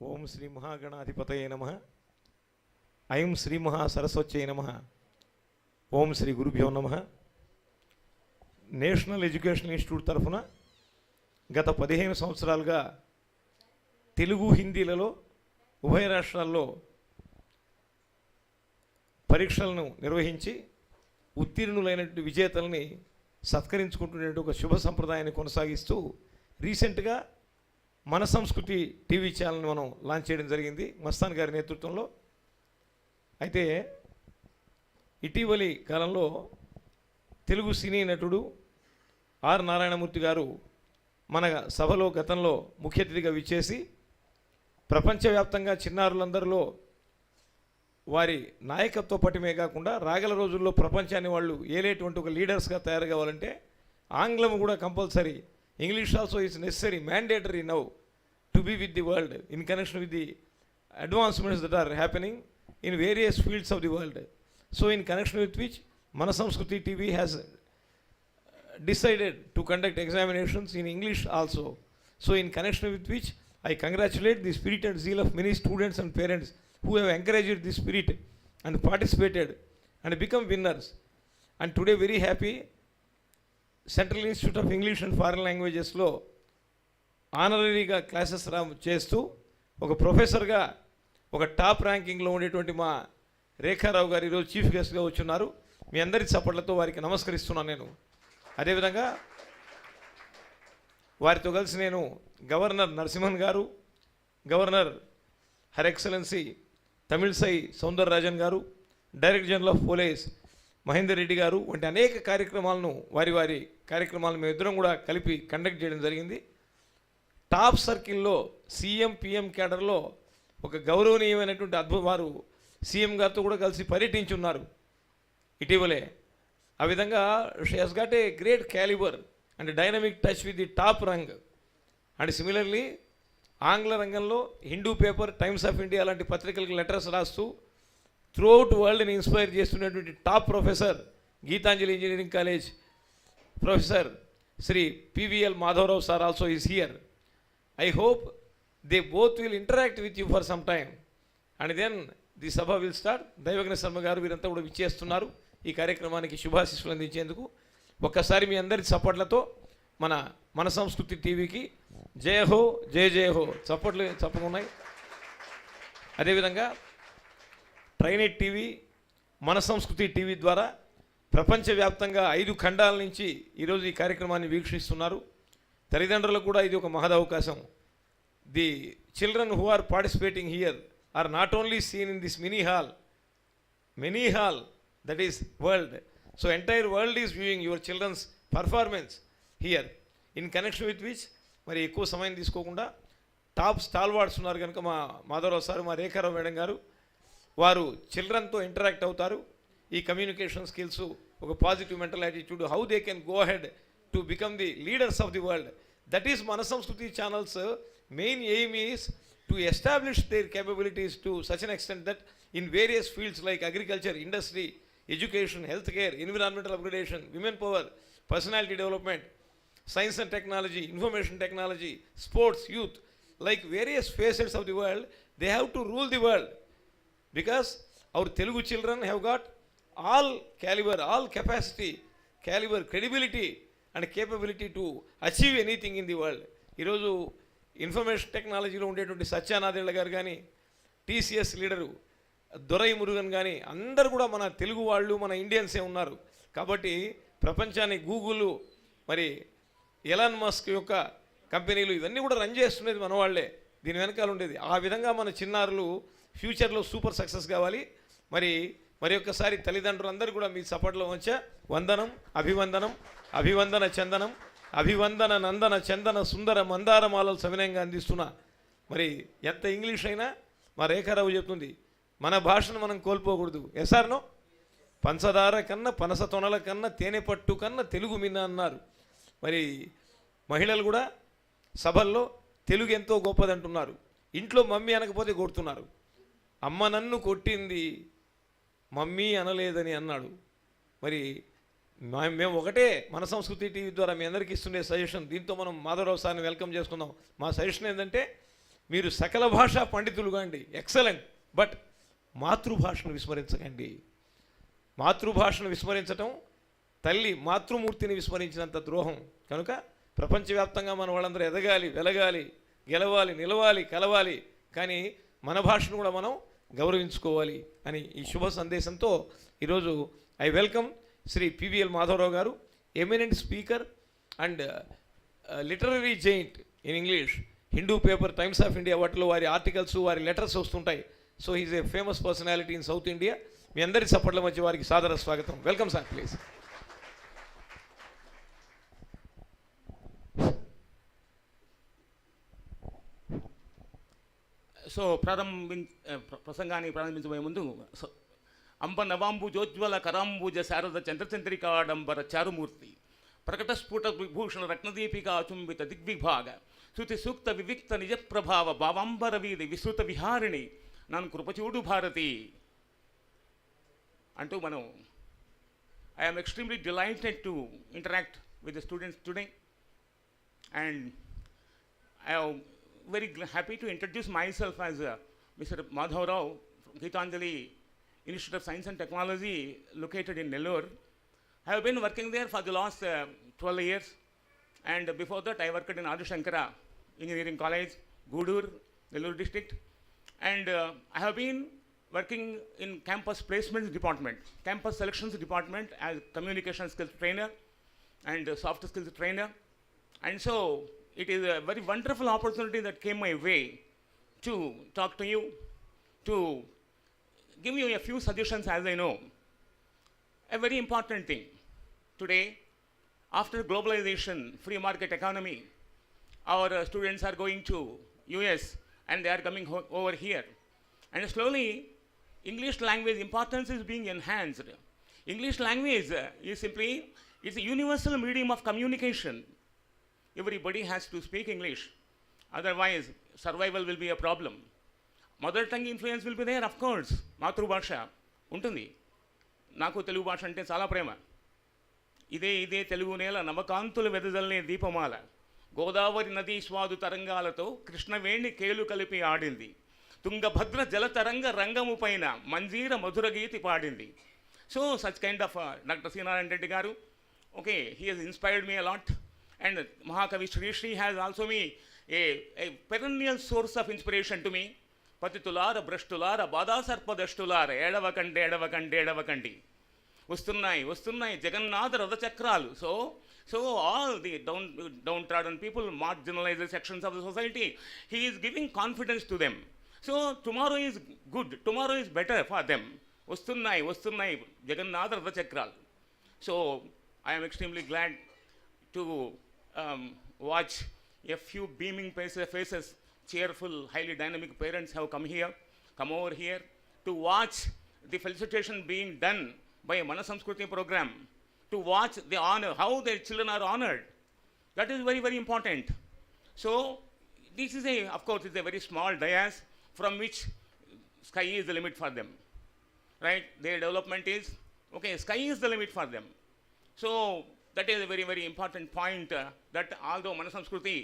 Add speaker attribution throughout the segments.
Speaker 1: ఓం శ్రీ మహాగణాధిపతయే నమః. ఐం శ్రీ మహాసరస్వత్యై నమః. ఓం శ్రీ గురుభ్యో నమః. నేషనల్ ఎడ్యుకేషన్ ఇన్స్టిట్యూట్ తరఫున గత 15 సంవత్సరాలుగా తెలుగు హిందీలలో ఉభయ రాష్ట్రాల్లో పరీక్షలను నిర్వహించి ఉత్తీర్ణులైనటువంటి విజేతల్ని సత్కరించుకుంటున్న ఒక శుభ సంప్రదాయాన్ని కొనసాగిస్తూ రీసెంట్గా మన సంస్కృతి టీవీ ఛానల్ని మనం లాంచ్ చేయడం జరిగింది మస్తాన్ గారి నేతృత్వంలో. అయితే ఇటీవలి కాలంలో తెలుగు సినీ నటుడు ఆర్ నారాయణమూర్తి గారు మన సభలో గతంలో ముఖ్య అతిథిగా విచ్చేసి ప్రపంచవ్యాప్తంగా చిన్నారులందరిలో వారి నాయకత్వ పటిమే కాకుండా రాగల రోజుల్లో ప్రపంచాన్ని వాళ్ళు ఏలేటువంటి ఒక లీడర్స్గా తయారు కావాలంటే ఆంగ్లం కూడా compulsory. English also is necessary, mandatory now to be with the world in connection with the advancements that are happening in various fields of the world. So in connection with which Mana Samskruti TV has decided to conduct examinations in English also. So in connection with which I congratulate the spirit and zeal of many students and parents who have encouraged this spirit and participated and become winners. And today very happy central institute of English and foreign లాంగ్వేజెస్లో ఆనరీగా classes చేస్తూ ఒక ప్రొఫెసర్గా ఒక top ర్యాంకింగ్లో ఉండేటువంటి మా రేఖారావు గారు ఈరోజు చీఫ్ గెస్ట్గా వచ్చున్నారు. మీ అందరి చప్పట్లతో వారికి నమస్కరిస్తున్నాను. నేను అదేవిధంగా వారితో కలిసి నేను గవర్నర్ నరసింహన్ గారు, governor her excellency Tamilisai Soundararajan గారు, director general of police Mahender Reddy గారు వంటి అనేక కార్యక్రమాలను వారి కార్యక్రమాలను మేమిద్దరం కూడా కలిపి కండక్ట్ చేయడం జరిగింది. టాప్ సర్కిల్లో సీఎం పిఎం క్యాడర్లో ఒక గౌరవనీయమైనటువంటి వారు సీఎం గారితో కూడా కలిసి పర్యటించున్నారు ఇటీవలే. ఆ విధంగా she has got a great calibre and dynamic touch with the top rung. And similarly ఆంగ్ల రంగంలో Hindu paper, Times of India లాంటి పత్రికలకు లెటర్స్ రాస్తూ త్రూఅవుట్ వరల్డ్ని ఇన్స్పైర్ చేస్తున్నటువంటి top professor Gitanjali engineering college professor Shri PVL Madhavarao sir also is here. I hope they both will interact with you for some time and then the sabha will start. దైవజ్ఞ గారు వీరంతా కూడా విచ్చేస్తున్నారు ఈ కార్యక్రమానికి శుభాశిస్సులు అందించేందుకు. ఒక్కసారి మీ అందరి చప్పట్లతో మన సంస్కృతి టీవీకి జయ హో, జయ జయ హో చప్పట్లు చప్పకున్నాయి. అదేవిధంగా ట్రైనెట్ టీవీ, మన సంస్కృతి టీవీ ద్వారా ప్రపంచవ్యాప్తంగా 5 ఖండాల నుంచి ఈరోజు ఈ కార్యక్రమాన్ని వీక్షిస్తున్నారు. తల్లిదండ్రులకు కూడా ఇది ఒక మహదవకాశం. The children who are participating here are not only seen in this mini hall that is world. So entire world is viewing your children's performance here. In connection with which మరి ఎక్కువ సమయం తీసుకోకుండా టాప్ స్టాల్వార్డ్స్ ఉన్నారు కనుక మా Madhavarao sir, మా రేఖారావు madam గారు వారు చిల్డ్రన్తో ఇంటరాక్ట్ అవుతారు. ఈ కమ్యూనికేషన్ స్కిల్స్, ఒక positive mental attitude, how they can go ahead to become the leaders of the world. That is మన సంస్కృతి channels main aim is to establish there capabilities to such an extent that in various fields like agriculture, industry, education, health care, environmental upgradation, women power, personality development, science and technology, information technology, sports, youth, like various facets of the world, they have to rule the world. Because our Telugu children have got all caliber, all capacity, caliber, credibility and capability to achieve anything in the world. ఈరోజు information టెక్నాలజీలో ఉండేటువంటి సత్యానాథేళ్ల గారు కానీ, TCS leader దొరై మురుగన్ కానీ అందరు కూడా మన తెలుగు వాళ్ళు, మన ఇండియన్సే ఉన్నారు. కాబట్టి ప్రపంచాన్ని గూగుల్, మరి ఎలాన్ మస్క్ యొక్క కంపెనీలు ఇవన్నీ కూడా రన్ చేస్తున్నది మన వాళ్ళే, దీని వెనకాల ఉండేది. ఆ విధంగా మన చిన్నారులు ఫ్యూచర్లో సూపర్ సక్సెస్ కావాలి. మరి ఒక్కసారి తల్లిదండ్రులందరూ కూడా మీ సపోర్ట్లో వచ్చా వందనం, అభివందనం, అభివందన చందనం, అభివందన నందన చందన సుందర మందారమాలలు సవినయంగా అందిస్తున్నా. మరి ఎంత ఇంగ్లీష్ అయినా మా రేఖారావు చెప్తుంది, మన భాషను మనం కోల్పోకూడదు. ఎసార్నో పంచదార కన్నా, పనస తొనల కన్నా, తేనె పట్టు కన్నా తెలుగు మిన్న అన్నారు. మరి మహిళలు కూడా సభల్లో తెలుగు ఎంతో గొప్పదంటున్నారు. ఇంట్లో మమ్మీ అనకపోతే కొడుతున్నారు. అమ్మ నన్ను కొట్టింది, మమ్మీ అనలేదని అన్నాడు. మరి మేము ఒకటే మన సంస్కృతి టీవీ ద్వారా మీ అందరికీ ఇస్తుండే సజెషన్. దీంతో మనం మాధవరావు సార్ని వెల్కమ్ చేసుకుందాం. మా సజెషన్ ఏంటంటే మీరు సకల భాషా పండితులుగా అండి, ఎక్సలెంట్. బట్ మాతృభాషను విస్మరించకండి. మాతృభాషను విస్మరించటం తల్లి మాతృమూర్తిని విస్మరించినంత ద్రోహం. కనుక ప్రపంచవ్యాప్తంగా మన వాళ్ళందరూ ఎదగాలి, వెలగాలి, గెలవాలి, నిలవాలి, కలవాలి. కానీ మన భాషను కూడా మనం గౌరవించుకోవాలి అని ఈ శుభ సందేశంతో ఈరోజు I welcome Shri PVL Madhavarao గారు, eminent speaker and literary giant in English. Hindu paper Times of India వాటిలో వారి ఆర్టికల్స్, వారి లెటర్స్ వస్తుంటాయి. So he's a famous personality in South India. మీ అందరి సపోర్ట్ల మధ్య వారికి సాదర స్వాగతం. Welcome sir, please.
Speaker 2: సో ప్రసంగాన్ని ప్రారంభించబోయే ముందు అంబ నవాంబు జోజ్వల కరాంబుజ శారద చంద్రచంద్రికాడంబర చారుమూర్తి ప్రకట స్ఫుట విభూషణ రత్నదీపికా చుంబిత దిగ్విభాగ శృతి సూక్త వివిక్త నిజప్రభావ భావాంబర వీధి విస్తృత విహారిణి నన్ను కృపచూడు భారతి అంటూ మనం I'm extremely delighted to interact with the students today and I very happy to introduce myself as Mr. Madhavrao from Geetanjali Institute of Science and Technology located in Nellore. I have been working there for the last 12 years, and before that I worked in Adi Shankara Engineering College, Gudur, Nellore district, and I have been working in campus placements department, campus selections department as communication skills trainer and soft skills trainer, and so it is a very wonderful opportunity that came my way to talk to you, to give you a few suggestions as I know. A very important thing. Today, after globalization, free market economy, our students are going to US and they are coming over here. And slowly, English language importance is being enhanced. English language is simply, it's a universal medium of communication. Everybody has to speak English, otherwise survival will be a problem. Mother tongue influence will be there, of course. మాతృభాష ఉంటుంది. నాకు తెలుగు భాష అంటే చాలా ప్రేమ. ఇదే ఇదే తెలుగు నేల నవకాంతులు వెదజల్లే దీపమాల, గోదావరి నదీ స్వాదు తరంగాలతో కృష్ణవేణి కేలు కలిపి ఆడింది, తుంగభద్ర జలతరంగ రంగము పైన మంజీర మధుర గీతి పాడింది. So such kind of doctor C Narayana Reddy గారు, okay, he has inspired me a lot. And Mahakavi Sri Sri has also me a perennial source of inspiration to me. Patitulara, Brashtulara, Bada Sarpadashtulara, Edavakandi, Edavakandi, Edavakandi. Ustunnai, Jagannatha Radha Chakralu. So all the downtrodden people, marginalized sections of the society, he is giving confidence to them. So tomorrow is good, tomorrow is better for them. Ustunnai, Jagannatha Radha Chakralu. So I am extremely glad to watch a few beaming faces, cheerful, highly dynamic parents have come over here to watch the felicitation being done by a Manasamskriti program, to watch the honor, how their children are honored. That is very, very important. So this is of course, it's a very small dais from which sky is the limit for them, right? Their development is, okay, sky is the limit for them. So that is a very, very important point, that although Manasamskriti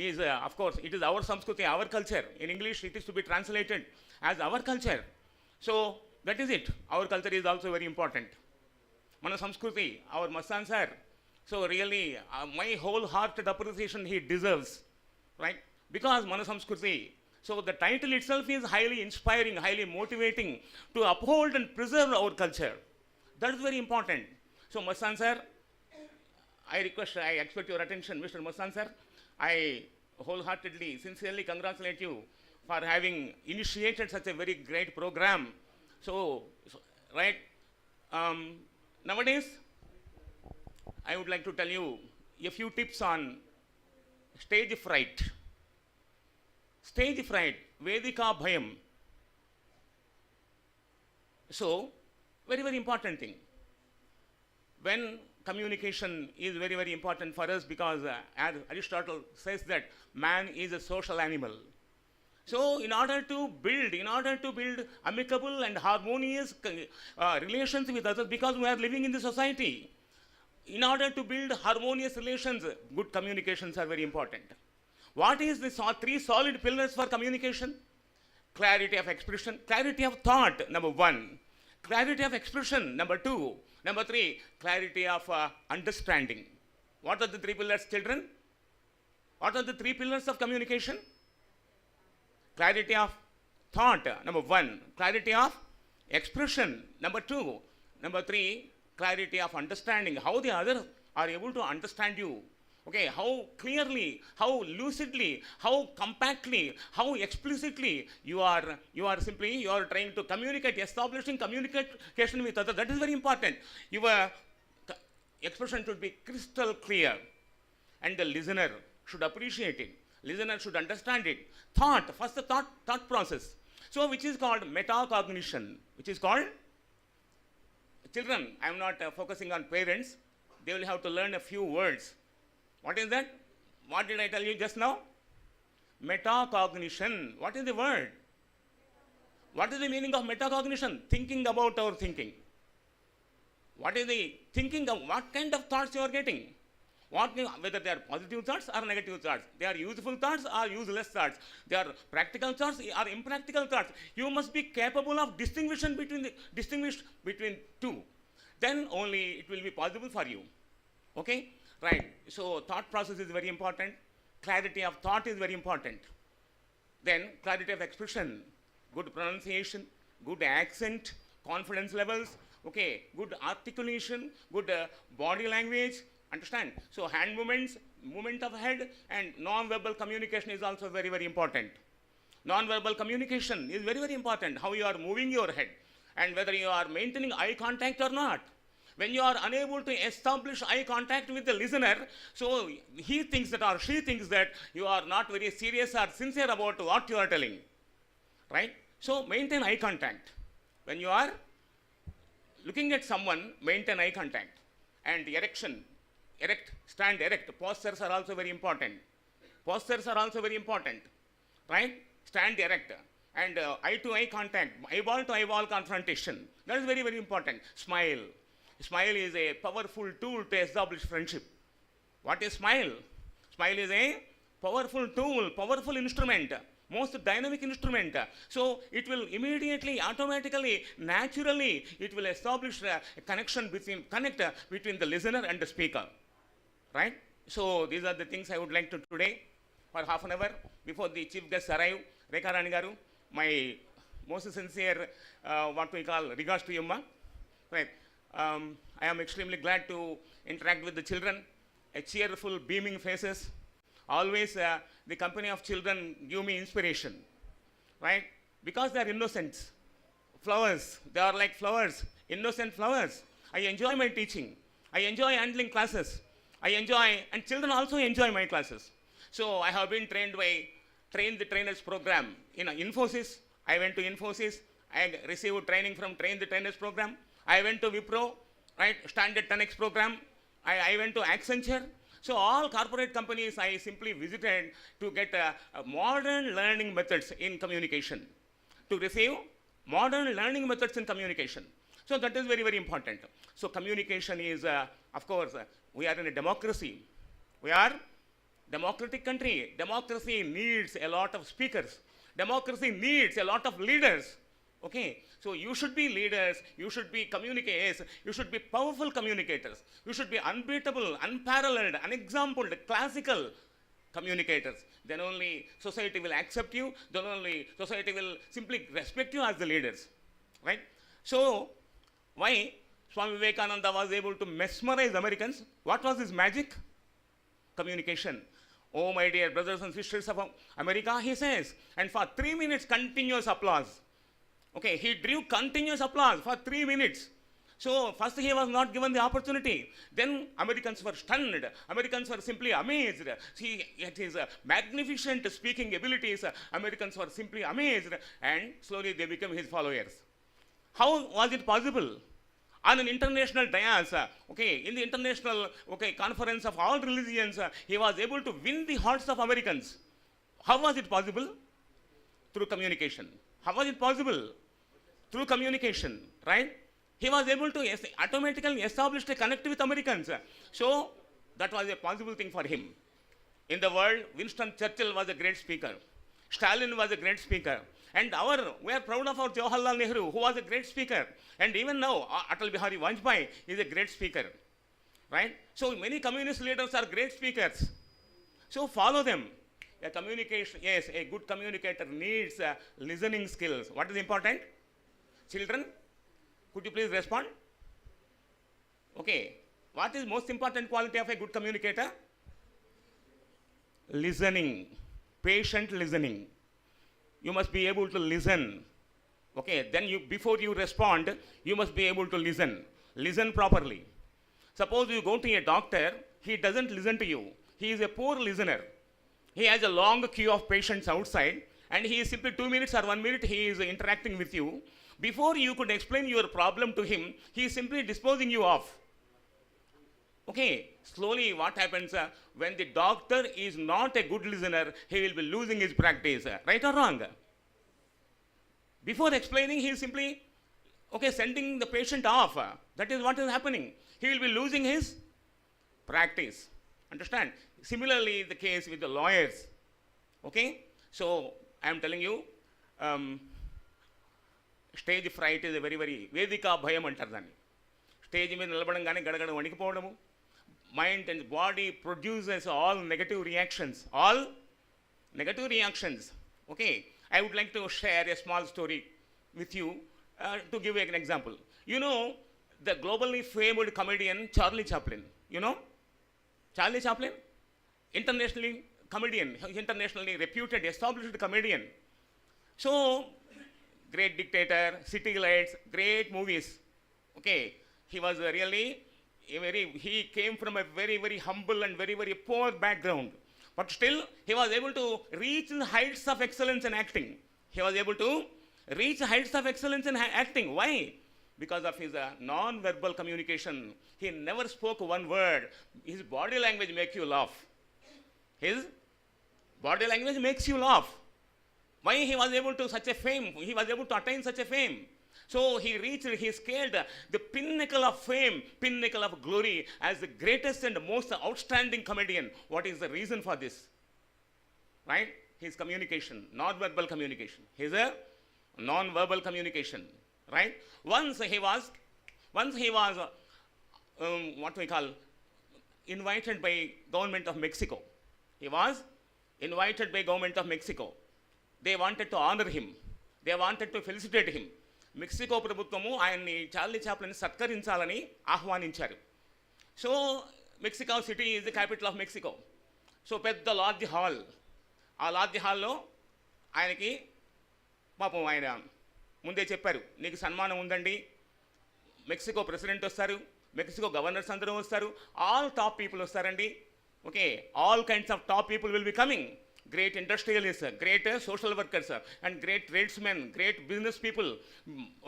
Speaker 2: is, of course, it is our Samskriti, our culture. In English, it is to be translated as our culture. So that is it. Our culture is also very important. Manasamskriti, our Mastan sir. So really, my wholehearted appreciation he deserves, right? Because Manasamskriti. So the title itself is highly inspiring, highly motivating to uphold and preserve our culture. That is very important. So Mastan sir, I expect your attention, Mr. Mastan sir. I wholeheartedly, sincerely congratulate you for having initiated such a very great program. So right, nowadays, I would like to tell you a few tips on stage fright. Stage fright, Vedika bhayam. So, very, very important thing. When communication is very, very important for us, because as Aristotle says that man is a social animal. So in order to build amicable and harmonious relations with others, because we are living in the society, in order to build harmonious relations, good communications are very important. What is the three solid pillars for communication? Clarity of expression, clarity of thought, number one. Clarity of expression, number two. Number three, clarity of understanding. What are the three pillars, children? What are the three pillars of communication? Clarity of thought, number one. Clarity of expression, number two. Number three, clarity of understanding. How the others are able to understand you. Okay, how clearly, how lucidly, how compactly, how explicitly you are trying to communicate, establishing communication with others. That is very important. Your expression should be crystal clear, and the listener should appreciate it. Listener should understand it. Thought, first the thought process. So which is called metacognition, which is called, children, I am not focusing on parents. They will have to learn a few words. What is that? What did I tell you just now? Metacognition. What is the word? What is the meaning of metacognition? Thinking about our thinking. What is the thinking of what kind of thoughts you are getting? Whether they are positive thoughts or negative thoughts. They are useful thoughts or useless thoughts. They are practical thoughts or impractical thoughts. You must be capable of distinguish between two. Then only it will be possible for you. Okay? Right. So thought process is very important. Clarity of thought is very important. Then clarity of expression, good pronunciation, good accent, confidence levels, okay, good articulation, good body language. Understand? So hand movements, movement of head, and non-verbal communication is also very, very important. Non-verbal communication is very, very important. How you are moving your head and whether you are maintaining eye contact or not. When you are unable to establish eye contact with the listener, so he thinks that or she thinks that you are not very serious or sincere about what you are telling. Right? So maintain eye contact. When you are looking at someone, maintain eye contact. And erection, erect, stand erect. Postures are also very important. Postures are also very important. Right? Stand erect. And eye to eye contact, eyeball to eyeball confrontation. That is very, very important. Smile. Smile is a powerful tool to establish friendship. What is smile? Smile is a powerful tool, powerful instrument, most dynamic instrument. So it will immediately, automatically, naturally, it will establish a connect between the listener and the speaker. Right? So these are the things I would like to today for half an hour before the chief guests arrive. Rekha Rani garu, my most sincere what we call regards to you, ma. Right. I am extremely glad to interact with the children, a cheerful, beaming faces. Always the company of children give me inspiration, right? Because they are innocent. Flowers, they are like flowers, innocent flowers. I enjoy my teaching. I enjoy handling classes. And children also enjoy my classes. So I have been trained by Train the Trainers program. In Infosys, I went to Infosys. I received training from Train the Trainers program. I went to Wipro, right, Standard 10X program. I went to Accenture. So all corporate companies I simply visited to get modern learning methods in communication, to receive modern learning methods in communication. So that is very, very important. So communication is, of course, we are in a democracy. We are democratic country. Democracy needs a lot of speakers. Democracy needs a lot of leaders. Okay, so you should be leaders, you should be communicators, you should be powerful communicators, you should be unbeatable, unparalleled, unexampled, classical communicators. Then only society will accept you, then only society will simply respect you as the leaders. Right? So, why Swami Vivekananda was able to mesmerize Americans? What was his magic? Communication. Oh, my dear brothers and sisters of America, he says, and for 3 minutes continuous applause. Okay, he drew continuous applause for 3 minutes. So first he was not given the opportunity. Then Americans were stunned. Americans were simply amazed. See, at his magnificent speaking abilities, Americans were simply amazed, and slowly they became his followers. How was it possible? On an international dais, in the international conference of all religions, he was able to win the hearts of Americans. How was it possible? Through communication. How was it possible? Through communication, right? He was able to automatically establish a connect with Americans. So that was a possible thing for him. In the world, Winston Churchill was a great speaker. Stalin was a great speaker. And we are proud of our Jawaharlal Nehru, who was a great speaker. And even now, Atal Bihari Vajpayee is a great speaker. Right? So many communist leaders are great speakers. So follow them. A good communicator needs listening skills. What is important? Children, could you please respond? Okay. What is most important quality of a good communicator? Listening. Patient listening. You must be able to listen. Okay, then before you respond, you must be able to listen. Listen properly. Suppose you go to a doctor, he doesn't listen to you. He is a poor listener. He has a long queue of patients outside, and he is simply 2 minutes or 1 minute he is interacting with you. Before you could explain your problem to him, he is simply disposing you off. Okay, slowly what happens when the doctor is not a good listener, he will be losing his practice. Right or wrong? Before explaining, he is simply, sending the patient off. That is what is happening. He will be losing his practice. Understand? Similarly, the case with the lawyers. Okay? So, I am telling you, stage fright is a very, very, Vedika bhayam antaru danni. Stage మీద నిలబడంగానే గడగడ వణికిపోవడము. Mind and body produces all negative reactions. Okay? I would like to share a small story with you to give you an example. You know, the globally famed comedian Charlie Chaplin. You know? Charlie Chaplin? Internationally reputed, established comedian. So, great dictator, city lights, great movies. Okay, he was really he came from a very, very humble and very, very poor background. But still, he was able to reach the heights of excellence in acting. Why? Because of his non-verbal communication. He never spoke one word. His body language makes you laugh. Why he was able to such a fame? He was able to attain such a fame. So he scaled the pinnacle of fame, pinnacle of glory as the greatest and most outstanding comedian. What is the reason for this? Right? His communication, non-verbal communication. His non-verbal communication. Right? Once he was what we call invited by government of Mexico. He was invited by government of Mexico. They wanted to honor him. They wanted to felicitate him. Mexico ప్రభుత్వము ఆయన్ని Charlie Chaplin సత్కరించాలని ఆహ్వానించారు. So Mexico city is the capital of Mexico. So పెద్ద large hall. ఆ large హాల్లో ఆయనకి పాపం ఆయన ముందే చెప్పారు, నీకు సన్మానం ఉందండి, మెక్సికో ప్రెసిడెంట్ వస్తారు, మెక్సికో గవర్నర్స్ అందరూ వస్తారు, ఆల్ టాప్ పీపుల్ వస్తారండి. Okay, all kinds of top people will be coming. Great industrialists, great social workers, and great tradesmen, great business people,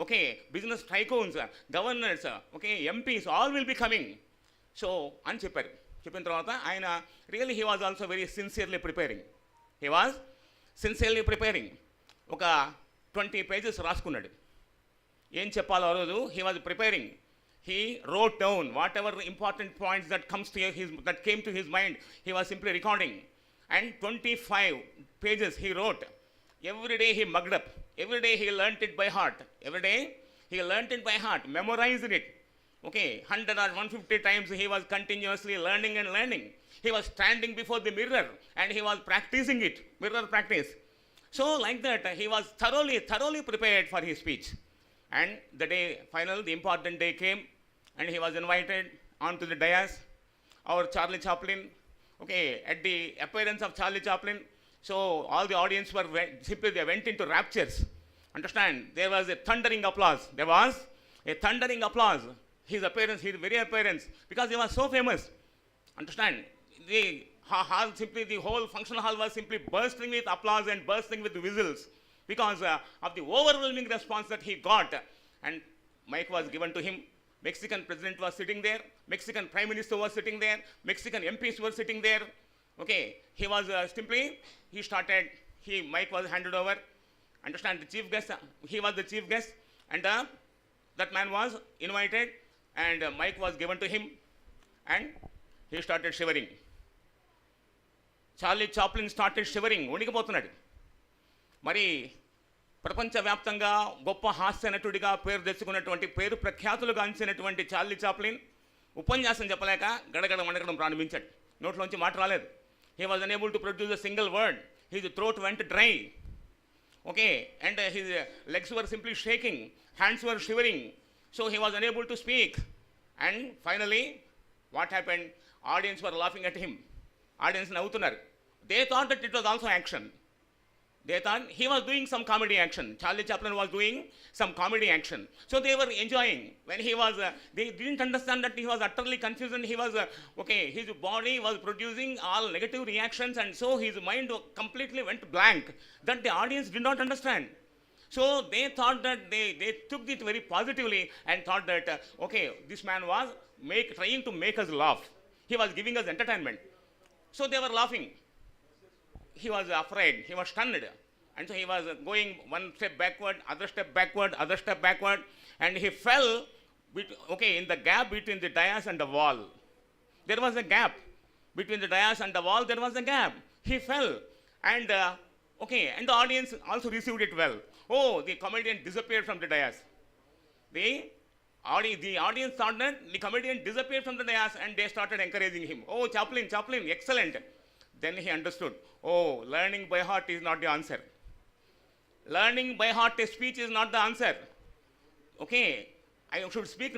Speaker 2: okay, business tycoons, governors, okay, MPs, all will be coming. So, అని చెప్పారు. చెప్పిన తర్వాత ఆయన really he was also very sincerely preparing. ఒక 20 pages రాసుకున్నాడు. ఏం చెప్పాలో ఆ రోజు he was preparing. He wrote down whatever important points that came to his mind. He was simply recording. And 25 pages he wrote. Every day he mugged up. Every day he learnt it by heart. Memorized it. Okay, 100 or 150 times he was continuously learning. He was standing before the mirror and he was practicing it. Mirror practice. So like that, he was thoroughly prepared for his speech. And the important day came, and he was invited onto the dais. Our Charlie Chaplin. Okay, at the appearance of Charlie Chaplin, so all the audience they went into raptures. Understand? There was a thundering applause. His very appearance, because he was so famous. Understand? The whole function hall was simply bursting with applause and bursting with whistles because of the overwhelming response that he got. And mic was given to him. Mexican president was sitting there. Mexican prime minister was sitting there. Mexican MPs were sitting there. Okay, he was mic was handed over. Understand, the chief guest, he was the chief guest, and that man was invited, and mic was given to him, and he started shivering. Charlie Chaplin started shivering, వణికిపోతున్నాడు. మరి ప్రపంచవ్యాప్తంగా గొప్ప హాస్య నటుడిగా పేరు తెచ్చుకున్నటువంటి, పేరు ప్రఖ్యాతులు గాంచినటువంటి చార్లీ చాప్లిన్ ఉపన్యాసం చెప్పలేక గడగడ వణకడం ప్రారంభించాడు. నోట్లోంచి మాట రాలేదు. He was unable to produce a single word. His throat vent dry. Okay, and his legs were simply shaking, hands were shivering, so he was unable to speak. And finally, what happened? Audience were laughing at him. Audience navvutunnaru. They thought that it was also action. They thought he was doing some comedy action. Charlie Chaplin was doing some comedy action. So they were enjoying. When he was, they didn't understand that he was utterly confused and he was, his body was producing all negative reactions and so his mind completely went blank. That the audience did not understand. So they thought that they took it very positively and thought that, this man was trying to make us laugh. He was giving us entertainment. So they were laughing. He was afraid, he was stunned, and so he was going one step backward, other step backward, and he fell in the gap between the dais and the wall. There was a gap between the dais and the wall. There was a gap. He fell, and and the audience also received it well. Oh, the comedian disappeared from the dais. The audience thought that the comedian disappeared from the dais, and they started encouraging him. Oh, Chaplin, excellent. Then he understood, learning by heart is not the answer. Learning by heart a speech is not the answer. I should speak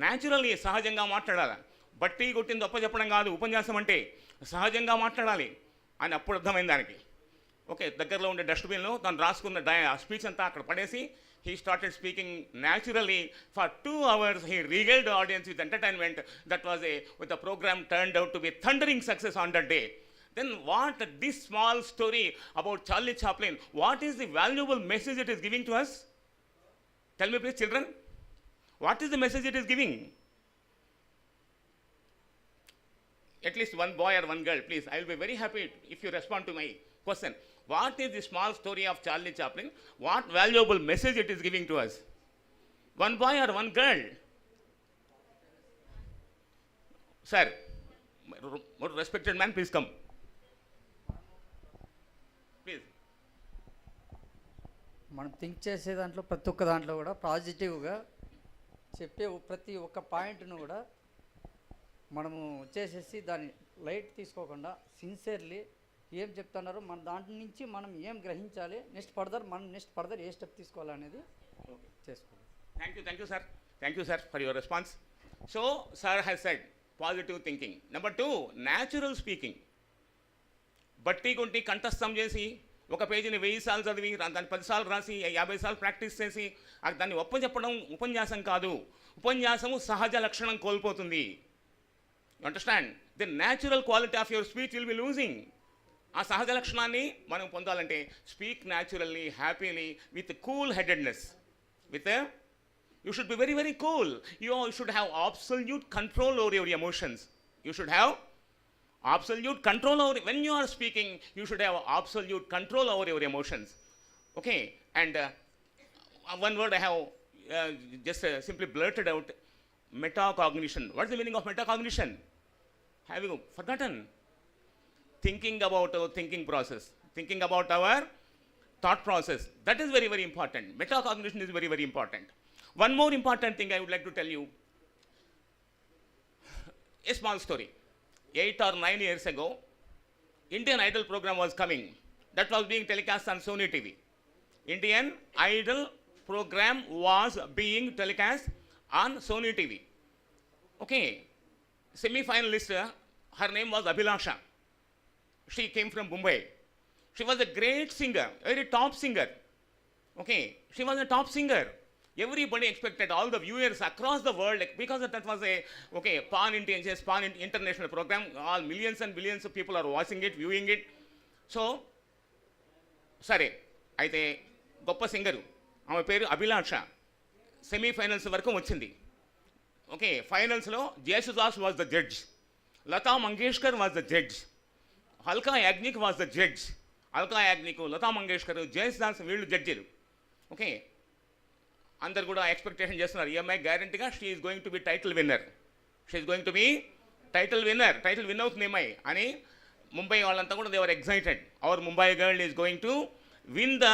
Speaker 2: naturally. సహజంగా మాట్లాడాలి. బట్టి కొట్టింది తప్ప చెప్పడం కాదు ఉపన్యాసం అంటే, సహజంగా మాట్లాడాలి అని అప్పుడు అర్థమైంది దానికి. దగ్గరలో ఉండే డస్ట్బిన్లో తను రాసుకున్న స్పీచ్ అంతా అక్కడ పడేసి he started speaking naturally. For 2 hours he regaled the audience with entertainment. That was the program turned out to be thundering success on that day. Then what this small story about Charlie Chaplin, what is the valuable message it is giving to us? Tell me please, children, what is the message it is giving? At least one boy or one girl, please. I will be very happy if you respond to my question. What is the small story of Charlie Chaplin? What valuable message it is giving to us? One boy or one girl? Sir, more respected man, please come. Please.
Speaker 3: మనం think చేసే దాంట్లో ప్రతి ఒక్క దాంట్లో కూడా పాజిటివ్గా చెప్పే ప్రతి ఒక్క పాయింట్ను కూడా మనము చేసేసి దాన్ని లైట్ తీసుకోకుండా సిన్సియర్లీ ఏం చెప్తున్నారో మన దాంట్లో నుంచి మనం ఏం గ్రహించాలి, నెక్స్ట్ ఫర్దర్ ఏ స్టెప్ తీసుకోవాలనేది చేసుకోవాలి.
Speaker 2: Thank you sir for your response. So sir has said positive thinking. Number 2, natural speaking. బట్టి కొట్టి కంఠస్థం చేసి ఒక పేజీని 1000 సార్లు చదివి దాన్ని 10 సార్లు రాసి 50 సార్లు ప్రాక్టీస్ చేసి దాన్ని ఒప్పచెప్పడం ఉపన్యాసం కాదు. ఉపన్యాసము సహజ లక్షణం కోల్పోతుంది. You understand? The natural quality of your speech will be losing. ఆ సహజ లక్షణాన్ని మనం పొందాలంటే speak naturally, happily, with cool headedness. You should be very, very cool. You should have absolute control over your emotions. You should have absolute control over, when you are speaking, you should have absolute control over your emotions. And one word I have just simply blurted out, metacognition. What is the meaning of metacognition? Have you forgotten? Thinking about our thinking process, thinking about our thought process. That is very, very important. Metacognition is very, very important. One more important thing I would like to tell you. A small story. 8 or 9 years ago, Indian Idol program was coming. That was being telecast on Sony TV. Indian Idol program was being telecast on Sony TV. Semi-finalist, her name was Abhilasha. She came from Mumbai. She was a great singer, very top singer. She was a top singer. Everybody expected, all the viewers across the world, because that was a pan-international program. All millions and billions of people are watching it, viewing it. So, సరే అయితే గొప్ప singer, ఆమె పేరు అభిలాష. Semifinals వరకు వచ్చింది. ఫైనల్స్లో Yesudas was the judge, Lata Mangeshkar was the judge, Alka Yagnik was the judge. Alka Yagnik, Lata Mangeshkar, Yesudas వీళ్ళు జడ్జిలు. అందరు కూడా ఎక్స్పెక్టేషన్ చేస్తున్నారు, ఈ అమ్మాయి గ్యారంటీగా she is going to be title winner, she is going to be title win అవుతుంది అమ్మాయి అని ముంబై వాళ్ళంతా కూడా they were excited. Our Mumbai girl is going to win the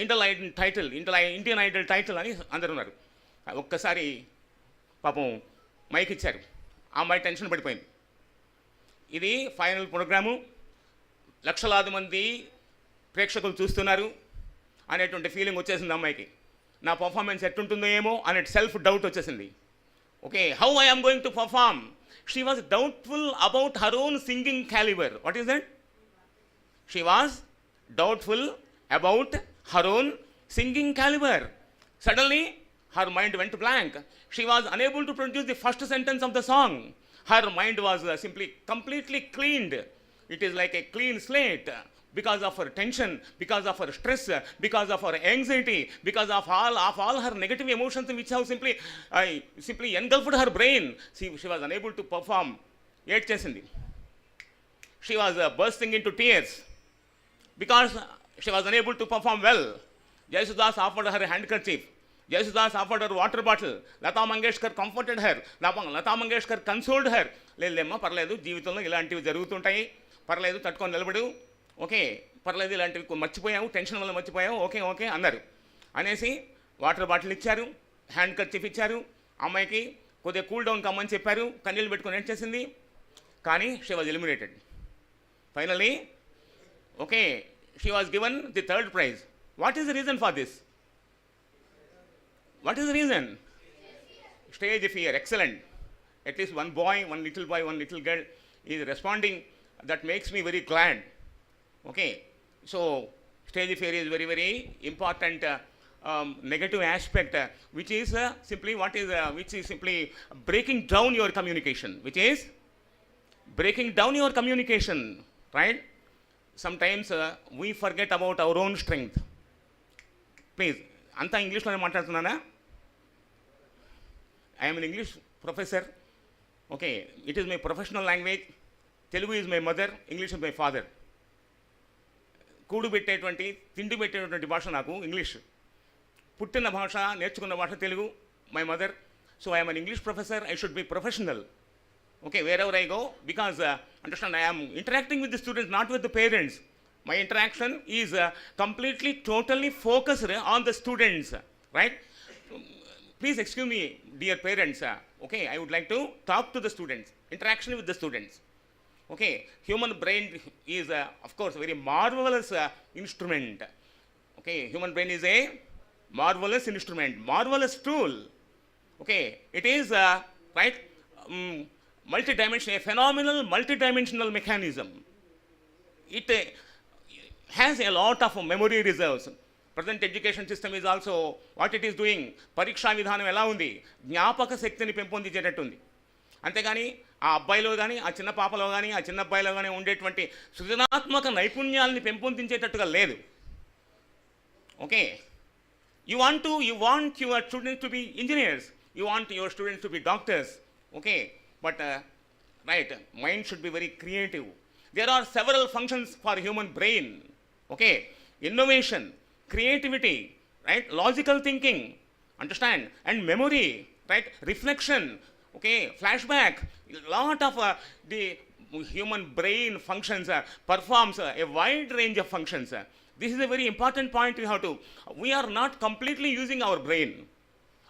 Speaker 2: Indian Idol title అని అందరు ఉన్నారు. ఒక్కసారి పాపం మైక్ ఇచ్చారు, ఆ అమ్మాయి టెన్షన్ పడిపోయింది. ఇది ఫైనల్ ప్రోగ్రాము, లక్షలాది మంది ప్రేక్షకులు చూస్తున్నారు అనేటువంటి ఫీలింగ్ వచ్చేసింది అమ్మాయికి. నా పర్ఫార్మెన్స్ ఎట్టుంటుందో ఏమో అనే సెల్ఫ్ డౌట్ వచ్చేసింది. Okay, how I am going to perform? She was doubtful about her own singing calibre. What is that? She was doubtful about her own singing caliber. Suddenly, her mind went blank. She was unable to produce the first sentence of the song. Her mind was simply completely cleaned. It is like a clean slate because of her tension, because of her stress, because of her anxiety, because of all her negative emotions which have simply engulfed her brain. She was unable to perform. Yet chesindi. She was bursting into tears because she was unable to perform well. Jayasudas offered her a handkerchief. Jayasudas offered her water bottle. Lata Mangeshkar comforted her. Lata Mangeshkar consoled her. లేదమ్మా పర్లేదు, జీవితంలో ఇలాంటివి జరుగుతుంటాయి, పర్లేదు తట్టుకొని నిలబడు, okay పర్లేదు, ఇలాంటివి మర్చిపోయావు, టెన్షన్ వల్ల మర్చిపోయావు, ఓకే ఓకే అన్నారు. అనేసి వాటర్ బాటిల్ ఇచ్చారు, హ్యాండ్ కర్చీఫ్ ఇచ్చారు, అమ్మాయికి కొద్దిగా కూల్ డౌన్ కమ్మని చెప్పారు, కన్నీళ్ళు పెట్టుకొని ఏం చేసింది. కానీ she was eliminated. Finally okay, she was given the third prize. What is the reason for this? What is the reason? Stage fear. Excellent. At least one boy, one little girl is responding. That makes me very glad. Okay, so stage fear is very, very important negative aspect, which is simply breaking down your communication. Which is breaking down your communication, right? Sometimes we forget about our own strength. Please, anta English lo maatladutunnana. I am an English professor. Okay, it is my professional language. Telugu is my mother, English is my father. కూడు పెట్టేటువంటి తిండి పెట్టేటువంటి భాష నాకు English. పుట్టిన భాష, నేర్చుకున్న భాష Telugu, my mother. So I am an English professor, I should be professional. Okay, wherever I go, because understand, I am interacting with the students, not with the parents. My interaction is completely, totally focused on the students, right? Please excuse me, dear parents. Okay, I would like to talk to the students, interaction with the students. Okay, human brain is, of course, a very marvelous instrument. Okay, human brain is a marvelous instrument, marvelous tool. Okay, it is, right, a phenomenal multidimensional mechanism. It has a lot of memory reserves. Present education system is also what it is doing. పరీక్షా విధానం ఎలా ఉంది? జ్ఞాపక శక్తిని పెంపొందించేటట్టుంది. అంతేగాని ఆ అబ్బాయిలో కానీ, ఆ చిన్న పాపలో కానీ, ఆ చిన్న అబ్బాయిలో కానీ ఉండేటువంటి సృజనాత్మక నైపుణ్యాలని పెంపొందించేటట్టుగా లేదు. Okay, you want your students to be engineers, you want your students to be doctors. Okay, but right, mind should be very creative. There are several functions for human brain. Okay, innovation, creativity, right, logical thinking, understand, and memory, right, reflection, okay, flashback. Lot of the human brain functions performs a wide range of functions. This is a very important point we have to. We are not completely using our brain.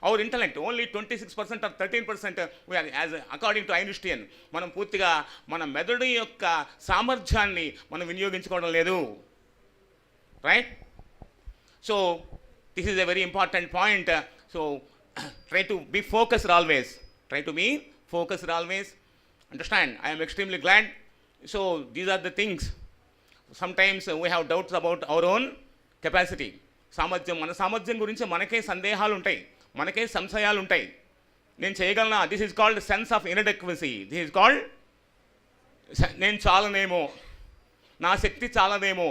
Speaker 2: Our intellect, only 26% or 13%, we are, as according to Einstein, మనం పూర్తిగా మన మెదడు యొక్క సామర్థ్యాన్ని మనం వినియోగించుకోవడం లేదు, right? So this is a very important point. So try to be focused always. Understand, I am extremely glad. So these are the things. Sometimes we have doubts about our own capacity. సామర్థ్యం, మన సామర్థ్యం గురించి మనకే సందేహాలు ఉంటాయి, మనకే సంశయాలు ఉంటాయి. నేను చేయగలనా? This is called sense of inadequacy. This is called నేను చాలనేమో, నా శక్తి చాలదేమో,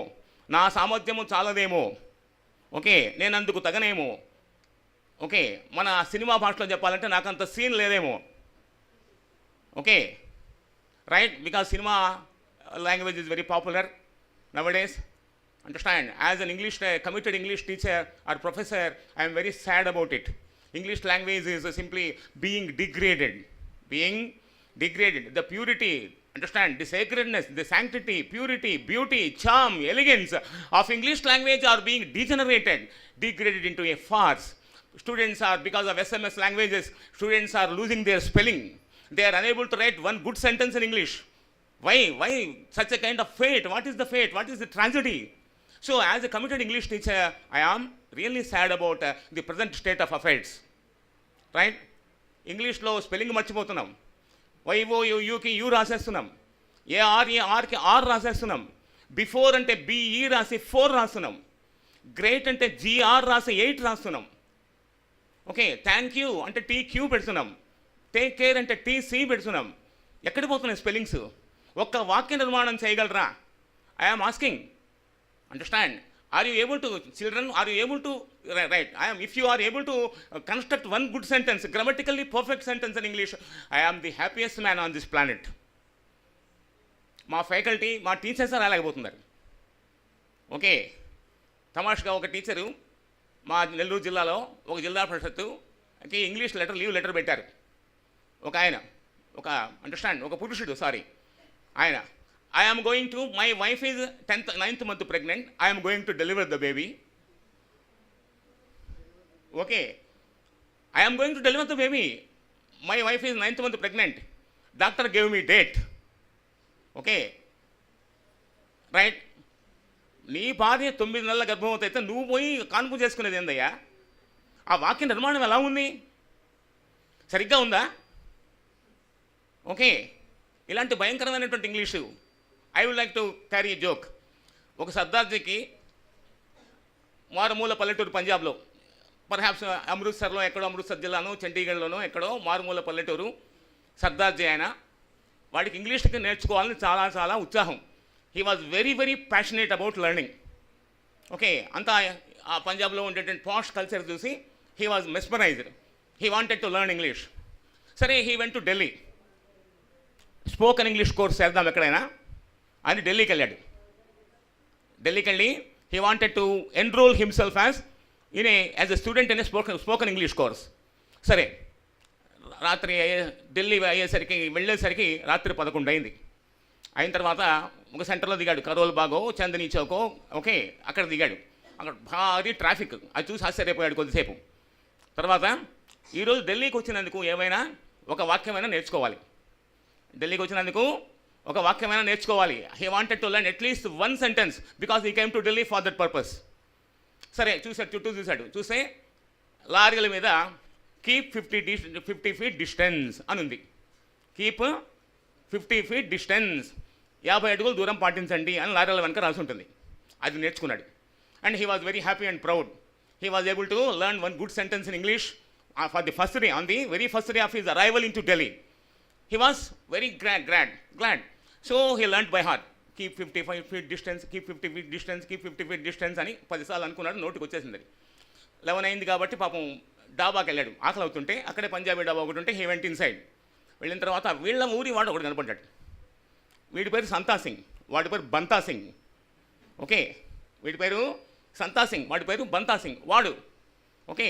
Speaker 2: నా సామర్థ్యము చాలదేమో, ఓకే నేను అందుకు తగనేమో, ఓకే మన సినిమా భాషలో చెప్పాలంటే నాకు అంత సీన్ లేదేమో. Okay, right, because cinema language is very popular nowadays. Understand, as an committed English teacher or professor, I am very sad about it. English language is simply being degraded. degraded. The purity, understand, the sacredness, the sanctity, purity, beauty, charm, elegance of English language are being degenerated, degraded into a farce. Students are, because of SMS languages, students are losing their spelling. They are unable to write one good sentence in English. Why such a kind of fate? What is the fate? What is the tragedy? So as a committed English teacher, I am really sad about the present state of affairs. Right? ఇంగ్లీష్లో spelling మర్చిపోతున్నాం. వైఓయూకి you రాసేస్తున్నాం. ఏఆర్కి are రాసేస్తున్నాం. Before అంటే BE రాసి 4 రాస్తున్నాం. Great అంటే GR రాసి 8 రాస్తున్నాం. Okay, thank you అంటే TQ పెడుతున్నాం. టేక్ కేర్ అంటే టీసీ పెడుతున్నాం. ఎక్కడికి పోతున్నాయి స్పెల్లింగ్స్? ఒక్క వాక్య నిర్మాణం చేయగలరా? I'm asking, understand. Are you able to, children, are you able to write? If you are able to construct one good sentence, grammatically perfect sentence in English, I am the happiest man on this planet. మా faculty, మా teachers రాలేకపోతున్నారు. Okay, తమాషగా ఒక teacher మా నెల్లూరు జిల్లాలో ఒక జిల్లా పరిషత్తుకి English leave letter పెట్టారు. ఒక ఆయన, ఒక అండర్స్టాండ్, ఒక పురుషుడు, సారీ, ఆయన, I am going to, my wife is 9th month pregnant, I am going to deliver the baby. Okay, I am going to deliver the baby. My wife is 9th month pregnant. Doctor gave me date. Okay, right? నీ భార్య 9 నెలల గర్భవతి అయితే నువ్వు పోయి కాన్పు చేసుకునేది ఏందయ్యా? ఆ వాక్య నిర్మాణం ఎలా ఉంది? సరిగ్గా ఉందా? ఓకే, ఇలాంటి భయంకరమైనటువంటి English. I would like to carry a joke. ఒక సర్దార్జీకి మారుమూల పల్లెటూరు పంజాబ్లో, పర్హాప్స్ అమృత్సర్లో ఎక్కడో, అమృత్సర్ జిల్లాను చండీగఢ్లోనో ఎక్కడో మారుమూల పల్లెటూరు సర్దార్జీ ఆయన. వాడికి ఇంగ్లీష్కి నేర్చుకోవాలని చాలా చాలా ఉత్సాహం. He was very passionate about learning. Okay, అంతా ఆ పంజాబ్లో ఉండేటువంటి పాష్ కల్చర్ చూసి he was mesmerised. He wanted to learn English. సరే, he went to Delhi. Spoken English course చేద్దాం ఎక్కడైనా అని ఢిల్లీకి వెళ్ళాడు. ఢిల్లీకి వెళ్ళి he wanted to enrol himself as a student in a spoken English course. సరే, రాత్రి ఢిల్లీ వెళ్ళేసరికి రాత్రి 11 అయింది. అయిన తర్వాత ఒక సెంటర్లో దిగాడు, కరోల్ బాగో, చందనీ చౌకో. ఓకే, అక్కడ దిగాడు. అక్కడ భారీ ట్రాఫిక్. అది చూసి ఆశ్చర్యపోయాడు కొద్దిసేపు. తర్వాత ఈరోజు ఢిల్లీకి వచ్చినందుకు ఏమైనా ఒక వాక్యమైనా నేర్చుకోవాలి. ఢిల్లీకి వచ్చినందుకు ఒక వాక్యమైనా నేర్చుకోవాలి. He wanted to learn at least 1 sentence because he came to Delhi for that purpose. సరే, చూశాడు, చుట్టూ చూశాడు. చూస్తే లారీల మీద కీప్ 50 feet డిస్టెన్స్ అని ఉంది. కీప్ 50 feet డిస్టెన్స్, 50 అడుగులు దూరం పాటించండి అని లారీల వెనక రాసి ఉంటుంది. అది నేర్చుకున్నాడు. And he was very happy and proud. He was able to learn 1 good sentence in English for the first day, on the very first day of his arrival in to Delhi. He was very glad. So he learnt by heart. Keep 55 feet distance, keep 50 feet distance, keep 50 feet distance అని 10 సార్లు అనుకున్నాడు. నోటికి వచ్చేసింది. 11 అయింది కాబట్టి పాపం డాబాకి వెళ్ళాడు. ఆకలి అవుతుంటే అక్కడే పంజాబీ డాబా ఒకటి ఉంటే హీ వెంట్ ఇన్సైడ్. వెళ్ళిన తర్వాత వీళ్ళ ఊరి వాడు ఒకటి కనపడ్డాడు. వీడి పేరు సంతా సింగ్, వాడి పేరు బంతా సింగ్. ఓకే, వీడి పేరు సంతా సింగ్, వాడి పేరు బంతా సింగ్. వాడు okay,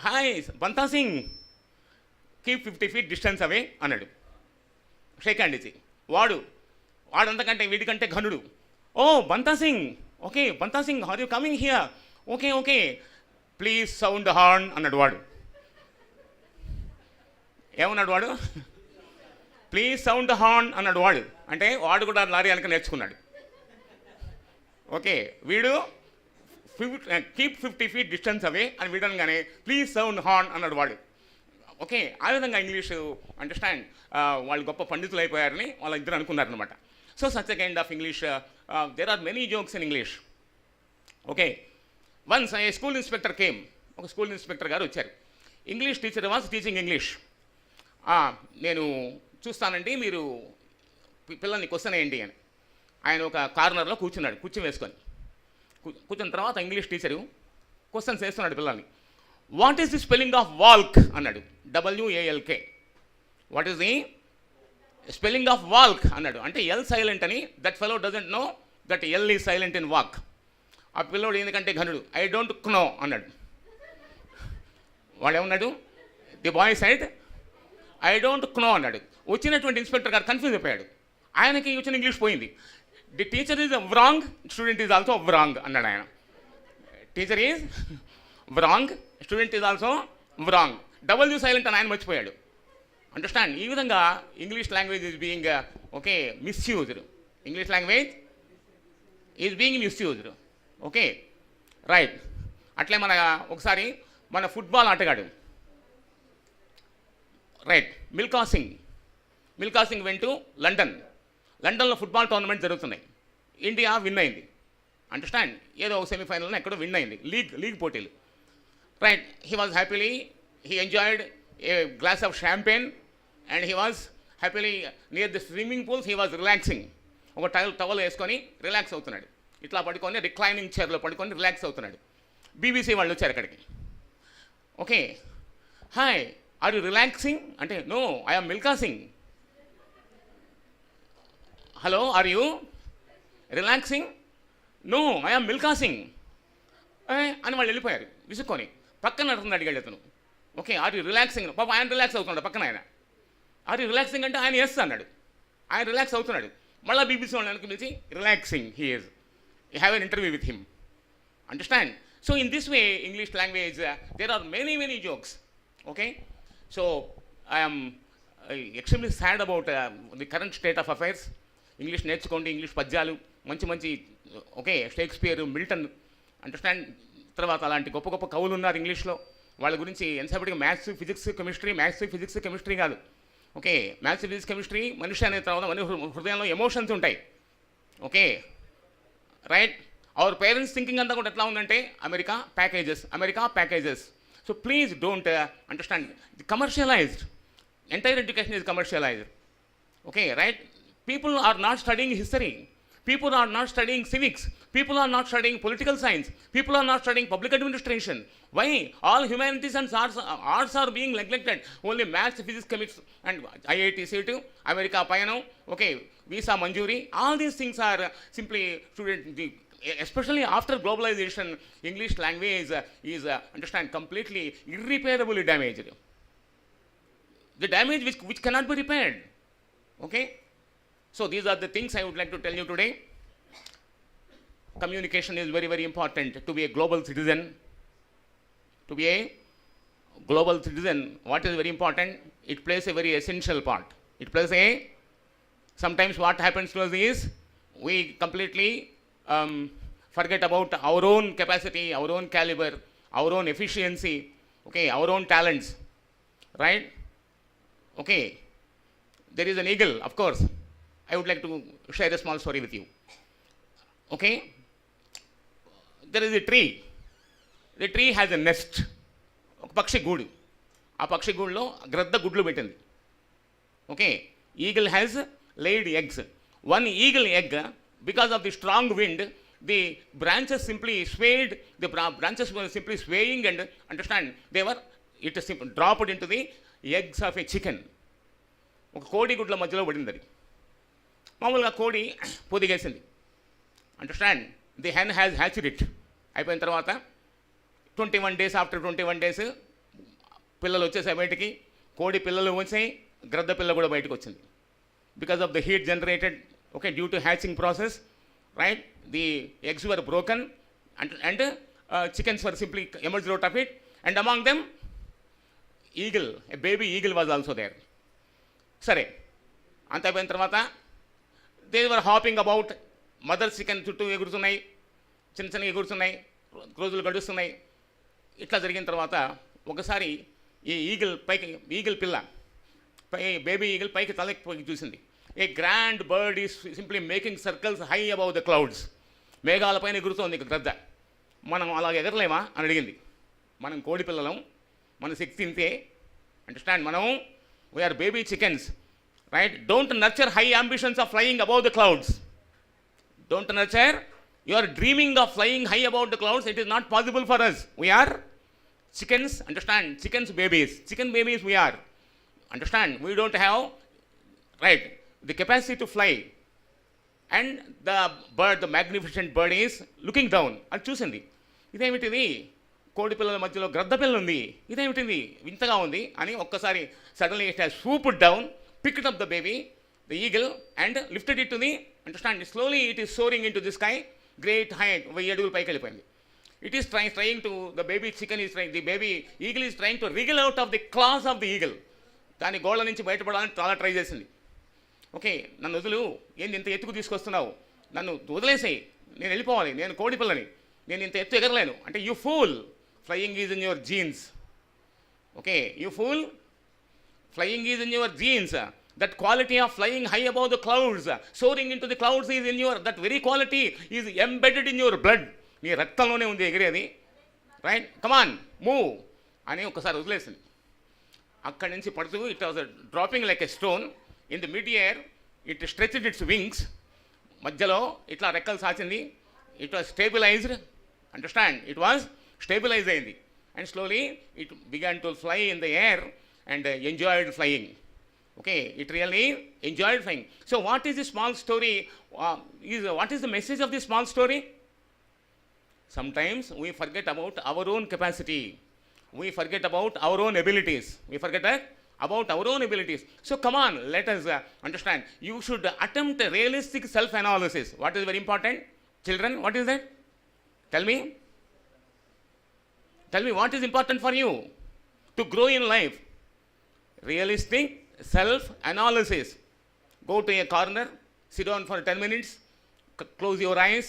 Speaker 2: hi Banta Singh, keep 50 feet distance away అన్నాడు. షేక్ హ్యాండ్ ఇచ్చి. వాడంతకంటే వీడికంటే ఘనుడు. Oh Banta Singh, okay Banta Singh, are you coming here? Okay please sound horn అన్నాడు వాడు. ఏమన్నాడు వాడు? ప్లీజ్ సౌండ్ హార్న్ అన్నాడు వాడు. అంటే వాడు కూడా లారీ వెనక నేర్చుకున్నాడు. ఓకే, వీడు కీప్ 50 feet డిస్టెన్స్ అవే అని వీడనగానే ప్లీజ్ సౌండ్ హార్న్ అన్నాడు వాడు. ఓకే, ఆ విధంగా ఇంగ్లీషు అండర్స్టాండ్ వాళ్ళు గొప్ప పండితులు అయిపోయారని వాళ్ళిద్దరు అనుకున్నారనమాట. So such a kind of English, there are many jokes in English. Okay, once a school inspector came. ఒక స్కూల్ ఇన్స్పెక్టర్ గారు వచ్చారు. English teacher was teaching English. నేను చూస్తానండి, మీరు పిల్లల్ని క్వశ్చన్ వేయండి అని. ఆయన ఒక కార్నర్లో కూర్చున్నాడు, కూర్చొని వేసుకొని. కూర్చున్న తర్వాత ఇంగ్లీష్ టీచరు క్వశ్చన్స్ వేస్తున్నాడు పిల్లల్ని. What is the spelling of walk అన్నాడు. WALK. What is the spelling of walk అన్నాడు. అంటే ఎల్ సైలెంట్ అని. That fellow doesn't know that L ఈ సైలెంట్ ఇన్ వాక్. ఆ పిల్లోడు ఎందుకంటే ఘనుడు, ఐ డోంట్ నో అన్నాడు. వాడు ఏమన్నాడు? The bye side I don't know అన్నాడు. వచ్చినటువంటి ఇన్స్పెక్టర్ గారు కన్ఫ్యూజ్ అయిపోయాడు. ఆయనకి వచ్చిన ఇంగ్లీష్ పోయింది. The teacher is wrong, student is also wrong అన్నాడు ఆయన. Teacher is wrong, student is also wrong. Double silent అని ఆయన మర్చిపోయాడు. అండర్స్టాండ్? ఈ విధంగా English language is being okay misused. English language is being misused. Okay right. అట్లే ఒకసారి మన ఫుట్బాల్ ఆటగాడు right Milkha Singh went to లండన్లో ఫుట్బాల్ టోర్నమెంట్ జరుగుతున్నాయి. ఇండియా విన్ అయింది. అండర్స్టాండ్? ఏదో ఒక సెమీఫైనల్లో ఎక్కడో విన్ అయింది, లీగ్ పోటీలు. Right. He was happily, he enjoyed a glass of champagne and he was happily near the swimming pools. He was relaxing. ఒక టవల్ వేసుకొని రిలాక్స్ అవుతున్నాడు. ఇట్లా పడుకొని రిక్లైనింగ్ చైర్లో పడుకొని రిలాక్స్ అవుతున్నాడు. బీబీసీ వాళ్ళు వచ్చారు అక్కడికి. Okay, hi, are you relaxing అంటే, no, I'm Milka Singh. Hello, are you relaxing? No, I'm Milka Singh అని వాళ్ళు వెళ్ళిపోయారు విసుక్కొని. పక్కన నడుతుంది అడిగాడు అతను. Okay, are you relaxing? పాప ఆయన రిలాక్స్ అవుతున్నాడు పక్కన ఆయన. ఆర్ యూ రిలాక్సింగ్ అంటే ఆయన ఎస్ అన్నాడు. ఆయన రిలాక్స్ అవుతున్నాడు. మళ్ళీ బీబీసీ వాళ్ళని పిలిచి relaxing he is, you have an interview with him. Understand? So in this way, English language, there are many jokes. Okay, so I am extremely sad about the current state of affairs. English నేర్చుకోండి, English పద్యాలు మంచి okay, Shakespeare, Milton, understand? తర్వాత అలాంటి గొప్ప కవులు ఉన్నారు ఇంగ్లీష్లో. వాళ్ళ గురించి ఎంతసేపటికి మ్యాథ్స్, ఫిజిక్స్, కెమిస్ట్రీ కాదు. ఓకే, మ్యాథ్స్, ఫిజిక్స్, కెమిస్ట్రీ మనిషి అనే తర్వాత మనిషి హృదయంలో ఎమోషన్స్ ఉంటాయి. Okay right. Our parents thinking అంతా కూడా ఎట్లా ఉందంటే America packages. So please don't understand the commercialised. Entire education is commercialised. Okay right. People are not studying history, people are not studying civics, people are not studying political science, people are not studying public administration. Why? All humanities and arts are being neglected. Only maths, physics, chemistry and IIT seat, America payano, okay, visa manjuri, all these things are simply student. Especially after globalization, English language is understand completely irreparably damaged. The damage which cannot be repaired. Okay, so these are the things I would like to tell you today. Communication is very important to be a global citizen. To be a global citizen, what is very important? It plays a very essential part. Sometimes what happens to us is we completely forget about our own capacity, our own caliber, our own efficiency, okay, our own talents, right? Okay, there is an eagle, of course. I would like to share a small story with you. Okay, there is a tree. The tree has a nest. ఒక పక్షి గూడు. ఆ పక్షి గూడులో గ్రద్ద గుడ్లు పెట్టింది. Okay, eagle has laid eggs. One eagle egg, because of the strong wind, the branches simply swayed, the branches were simply swaying and understand, it dropped into the eggs of a chicken. ఒక కోడి గుడ్ల మధ్యలో పడింది అది. మామూలుగా కోడి పొదిగేసింది. Understand? The hen has hatched it. అయిపోయిన తర్వాత 21 days, after 21 days పిల్లలు వచ్చేసాయి బయటికి. కోడి పిల్లలు వచ్చాయి, గ్రద్ద పిల్ల కూడా బయటకు వచ్చింది. Because of the heat generated, okay, due to hatching process, right, the eggs were broken and chickens were simply emerged out of it, and among them eagle, a baby eagle was also there. Sare anta ayipoyina tarvata they were hopping about, mother chicken chuttu egurutunnayi, చిన్న ఎగురుతున్నాయి, రోజులు గడుస్తున్నాయి. ఇట్లా జరిగిన తర్వాత ఒకసారి ఈ eagle పిల్ల baby eagle పైకి తలెక్కి చూసింది. A grand bird is simply making circles high above the clouds. మేఘాలపైన ఎగురుతోంది గ్రద్ద. మనం అలా ఎగరలేమా అని అడిగింది. మనం కోడి పిల్లలం, మన శక్తి ఇంతే. అండర్స్టాండ్? మనం we are baby chickens, right? Don't nurture high ambitions of flying above the clouds. Don't nurture. You are dreaming of flying high above the clouds. It is not possible for us. We are chickens. Understand? Chicken babies we are. Understand? We don't have, right, the capacity to fly. And the bird, the magnificent bird is looking down. అది చూసింది. ఇదేమిటిది? కోడి పిల్లల మధ్యలో గ్రద్ద పిల్ల ఉంది, ఇదేమిటిది వింతగా ఉంది అని ఒక్కసారి suddenly it has swooped down, picked up the baby, the eagle, and lifted it to the, understand, slowly it is soaring into the sky, great height, 1000 అడుగుల పైకి వెళ్ళిపోయింది. It is trying to, the baby chicken is trying, the baby eagle is trying to wriggle out of the claws of the eagle. దాని గోళ్ళ నుంచి బయటపడాలని చాలా try చేసింది. Okay, నన్ను వదులు, ఏంది ఇంత ఎత్తుకు తీసుకొస్తున్నావు, నన్ను వదిలేసేయి, నేను వెళ్ళిపోవాలి, నేను కోడి పిల్లని, నేను ఇంత ఎత్తు ఎగరలేను అంటే, you fool, flying is in your jeans. Okay, you fool, flying is in your jeans. That quality of flying high above the clouds, soaring into the clouds is in your, that very quality is embedded in your blood. నీ రక్తంలోనే ఉంది ఎగిరేది, right, come on move అని ఒకసారి వదిలేసింది. అక్కడి నుంచి పడుతూ it was dropping like a stone in the mid air, it stretched its wings, మధ్యలో ఇట్లా రెక్కలు సాచింది, it was stabilised, understand, it was stabilise అయింది, and slowly it began to fly in the air and enjoyed flying. Okay, it really enjoyed flying. So what is the small story, what is the message of this small story? Sometimes we forget about our own capacity, we forget about our own abilities, we forget about our own abilities. So come on, let us understand, you should attempt a realistic self-analysis. What is very important? Children, what is that? Tell me, what is important for you to grow in life? Realistic self-analysis. Go to a corner, sit down for 10 minutes, close your eyes,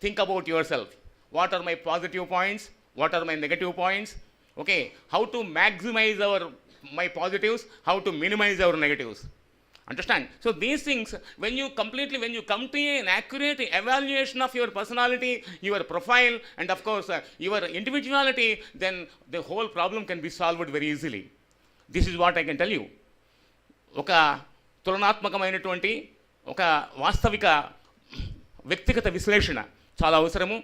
Speaker 2: think about yourself. What are my positive points? What are my negative points? Okay, how to maximize my positives, how to minimize our negatives. Understand? So these things, when you come to an accurate evaluation of your personality, your profile, and of course your individuality, then the whole problem can be solved very easily. This is what I can tell you. ఒక తులనాత్మకమైనటువంటి ఒక వాస్తవిక వ్యక్తిగత విశ్లేషణ చాలా అవసరము.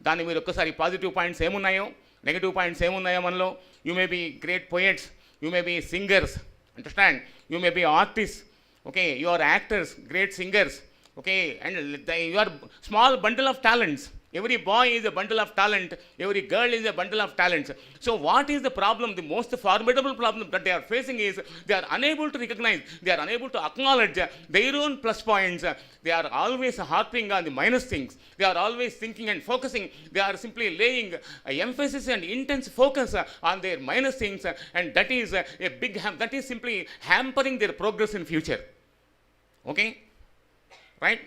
Speaker 2: దాన్ని మీరు ఒక్కసారి పాజిటివ్ పాయింట్స్ ఏమున్నాయో, నెగిటివ్ పాయింట్స్ ఏమున్నాయో మనలో, you may be great poets, you may be singers, understand, you may be artist, okay, you are actors, great singers, okay, and you are small bundle of talents. Every boy is a bundle of talent, every girl is a bundle of talents. So what is the problem? The most formidable problem that they are facing is they are unable to recognize, they are unable to acknowledge their own plus points. They are always harping on the minus things. They are always thinking and focusing. They are simply laying emphasis and intense focus on their minus things, and that is a big that is simply hampering their progress in future. Okay? Right?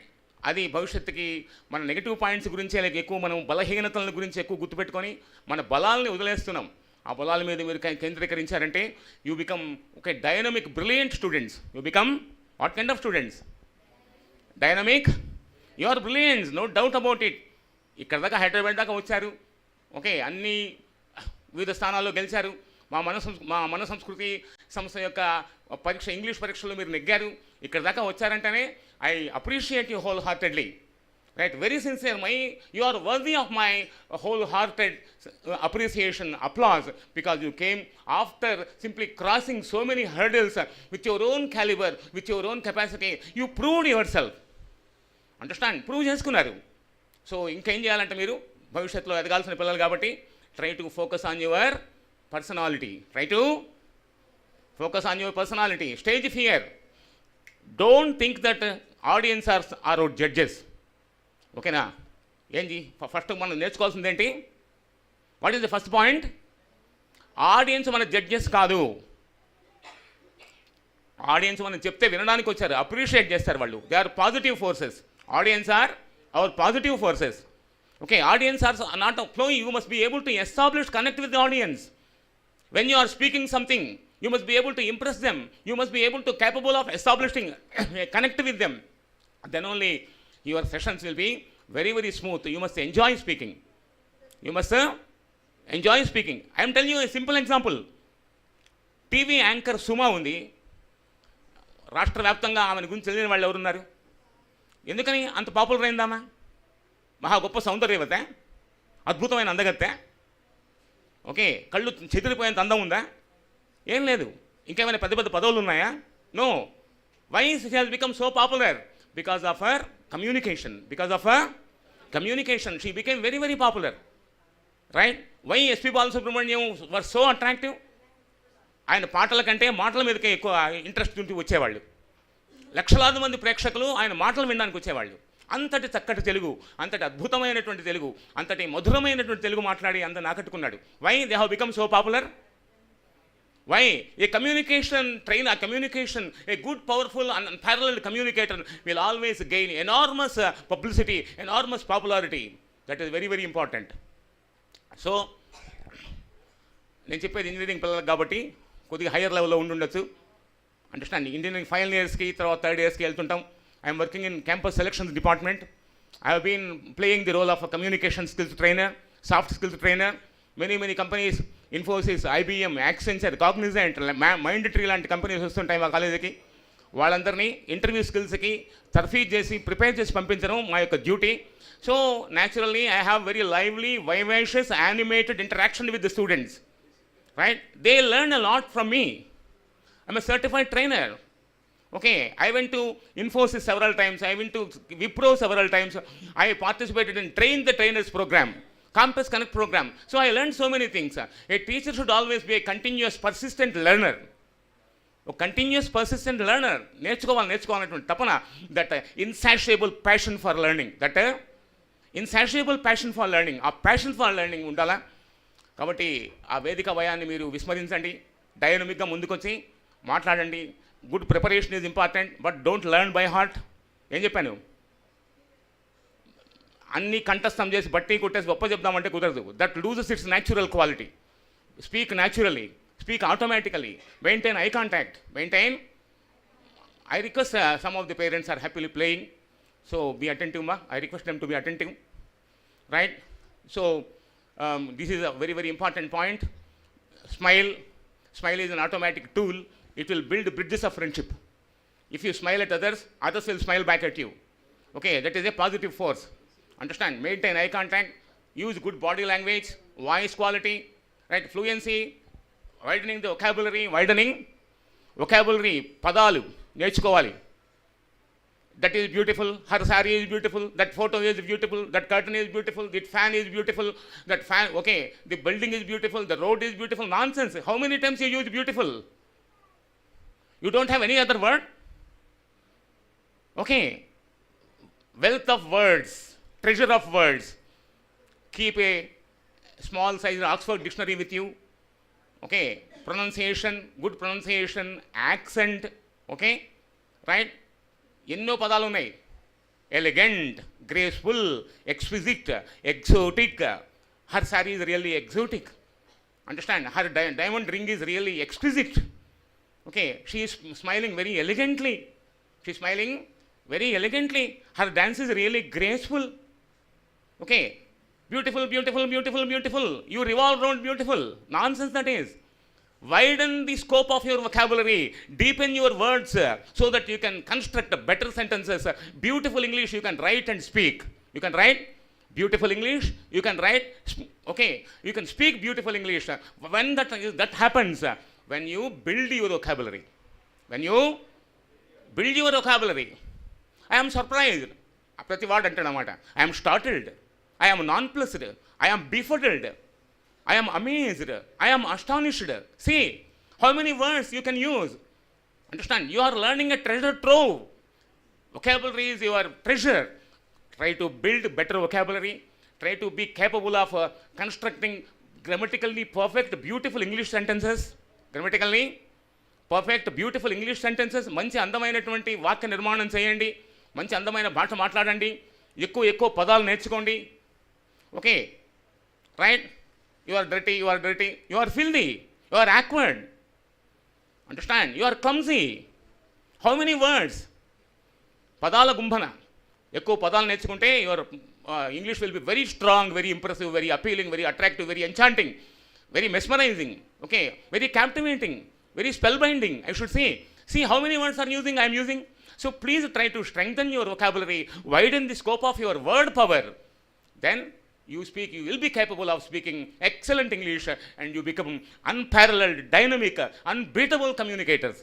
Speaker 2: అది భవిష్యత్తుకి మన negative points గురించి ఎక్కువ మనం బలహీనతల గురించి ఎక్కువ గుర్తుపెట్టుకొని మన బలాలని వదిలేస్తున్నాం. ఆ బలాల మీద మీరు కేంద్రీకరించారంటే you become okay dynamic brilliant students. You become what kind of students? Dynamic, you are brilliance, no doubt about it. ఇక్కడ దాకా హైదరాబాద్ దాకా వచ్చారు, ఓకే, అన్ని వివిధ స్థానాల్లో గెలిచారు. మా మన సంస్కృతి సంస్థ యొక్క పరీక్ష, ఇంగ్లీష్ పరీక్షలో మీరు నెగ్గారు. ఇక్కడ దాకా వచ్చారంటేనే I appreciate you whole heartedly, right, very sincere. You are worthy of my whole hearted appreciation, applause, because you came after simply crossing so many hurdles with your own caliber, with your own capacity. You proved yourself. Understand, prove చేసుకున్నారు. సో ఇంకేం చేయాలంటే మీరు భవిష్యత్తులో ఎదగాల్సిన పిల్లలు కాబట్టి try to focus on your personality. Try to focus on your personality. Stage fear. Don't think that audience are our judges. ఓకేనా? ఏంటి ఫస్ట్ మనం నేర్చుకోవాల్సింది ఏంటి? What is the first point? Audience మన జడ్జెస్ కాదు. ఆడియన్స్ మనం చెప్తే వినడానికి వచ్చారు, అప్రిషియేట్ చేస్తారు వాళ్ళు. They are positive forces. Audience are our positive forces. Okay, audience are not a flow. You must be able to establish connect with the audience. When you are speaking something, you must be able to impress them. You must be able to capable of establishing connect with them. Then only your sessions will be very, very smooth. You must enjoy speaking. You must enjoy speaking. I am telling you a simple example. TV anchor Suma undi. రాష్ట్ర వ్యాప్తంగా ఆమెను గురించి తెలియని వాళ్ళు ఎవరున్నారు? ఎందుకని అంత popular అయిందామా? మహా గొప్ప సౌందర్యవతే, అద్భుతమైన అందగత్తే, ఓకే, కళ్ళు చెదిరిపోయేంత అందం ఉందా? ఏం లేదు. ఇంకేమైనా పెద్ద పెద్ద పదవులు ఉన్నాయా? No. Why she has become so popular? Because of her communication. Because of her communication she became very, very popular. Right? Why SP Balasubrahmanyam were so attractive? ఆయన పాటల కంటే మాటల మీదకే ఎక్కువ ఇంట్రెస్ట్ ఉంటూ వచ్చేవాళ్ళు. లక్షలాది మంది ప్రేక్షకులు ఆయన మాటలు వినడానికి వచ్చేవాళ్ళు. అంతటి చక్కటి తెలుగు, అంతటి అద్భుతమైనటువంటి తెలుగు, అంతటి మధురమైనటువంటి తెలుగు మాట్లాడి అందరిని ఆకట్టుకున్నాడు. Why they have become so popular? Why? A communication trainer, a communication, a good, powerful, and unparalleled communicator will always gain enormous publicity, enormous popularity. That is very, very important. So, నేను చెప్పేది engineering పిల్లలకు కాబట్టి కొద్దిగా higher లెవెల్లో ఉండుండొచ్చు. Understand? Engineering final ఇయర్స్కి తర్వాత third ఇయర్స్కి వెళ్తుంటాం. I'm working in campus selections department. I have been playing the role of communication skills trainer, soft skills trainer. many companies, Infosys, IBM, Accenture, Cognizant, Mindtree లాంటి companies వస్తుంటాయి మా కాలేజీకి. వాళ్ళందరినీ interview స్కిల్స్కి తర్ఫీజ్ చేసి ప్రిపేర్ చేసి పంపించడం మా యొక్క duty. So naturally I have very lively, vivacious, animated interaction with the students. Right? They learn a lot from me. I'm a certified trainer. Okay, I went to Infosys several times. I went to Wipro several times. I participated in Train the Trainers program, Campus Connect program. So I learned so many things. A teacher should always be a continuous, persistent learner. A continuous, persistent learner. నేర్చుకోవాలనేటువంటి తపన, that insatiable passion for learning. That insatiable passion for learning. ఆ passion for learning ఉండాలా? కాబట్టి ఆ వేదిక భయాన్ని మీరు విస్మరించండి. డైనమిక్గా ముందుకొచ్చి మాట్లాడండి. Good preparation is important, but don't learn by heart. ఏం చెప్పాను? అన్నీ కంఠస్థం చేసి బట్టి కొట్టేసి గొప్ప చెప్దామంటే కుదరదు. That loses its natural quality. Speak naturally, speak automatically, maintain eye contact, maintain. I request some of the parents are happily playing, so be attentive మా. I request them to be attentive. Right? So this is a very, very important point. Smile is an automatic tool. It will build bridges of friendship. If you smile at others, others will smile back at you. Okay, that is a positive force. Understand? Maintain eye contact, use good body language, voice quality, right? Fluency, widening the vocabulary, padalu, నేర్చుకోవాలి. That is beautiful. Her saree is beautiful. That photo is beautiful. That curtain is beautiful. That fan is beautiful. That fan, okay, the building is beautiful. The road is beautiful. Nonsense. How many times you use beautiful? You don't have any other word? Okay. Wealth of words, treasure of words. Keep a small size Oxford dictionary with you. Okay. Pronunciation, good pronunciation, accent. Okay. Right? ఎన్నో పదాలు ఉన్నాయి. Elegant, graceful, exquisite, exotic. Her sari is really exotic. Understand? Her diamond ring is really exquisite. Okay, she is smiling very elegantly. She is smiling very elegantly. Her dance is really graceful. Okay, beautiful, beautiful, beautiful, beautiful. You revolve around beautiful. Nonsense that is. Widen the scope of your vocabulary, deepen your words so that you can construct better sentences. Beautiful English you can write and speak. You can write beautiful English, you can write, okay, you can speak beautiful English. When that happens, when you build your vocabulary. When you build your vocabulary. I am surprised. ప్రతి వాడు అంటాడు అన్నమాట. I am startled, I am nonplussed, I am befuddled, I am amazed, I am astonished. See how many words you can use. Understand? You are learning a treasure trove. Vocabulary is your treasure. Try to build better vocabulary. Try to be capable of constructing grammatically perfect, beautiful English sentences. Grammatically perfect, beautiful English sentences. మంచి అందమైనటువంటి వాక్య నిర్మాణం చేయండి. మంచి అందమైన భాష మాట్లాడండి. ఎక్కువ పదాలు నేర్చుకోండి. Okay, right? You are dirty, you are dirty, you are filthy, you are awkward. Understand? You are clumsy. How many words? పదాల గుంభన. ఎక్కువ పదాలు నేర్చుకుంటే your English will be very strong, very impressive, very appealing, very attractive, very enchanting, very mesmerizing, okay, very captivating, very spellbinding, I should say. See how many words I am using. So please try to strengthen your vocabulary, widen the scope of your word power. Then you will be capable of speaking excellent English and you become unparalleled, dynamic, unbeatable communicators.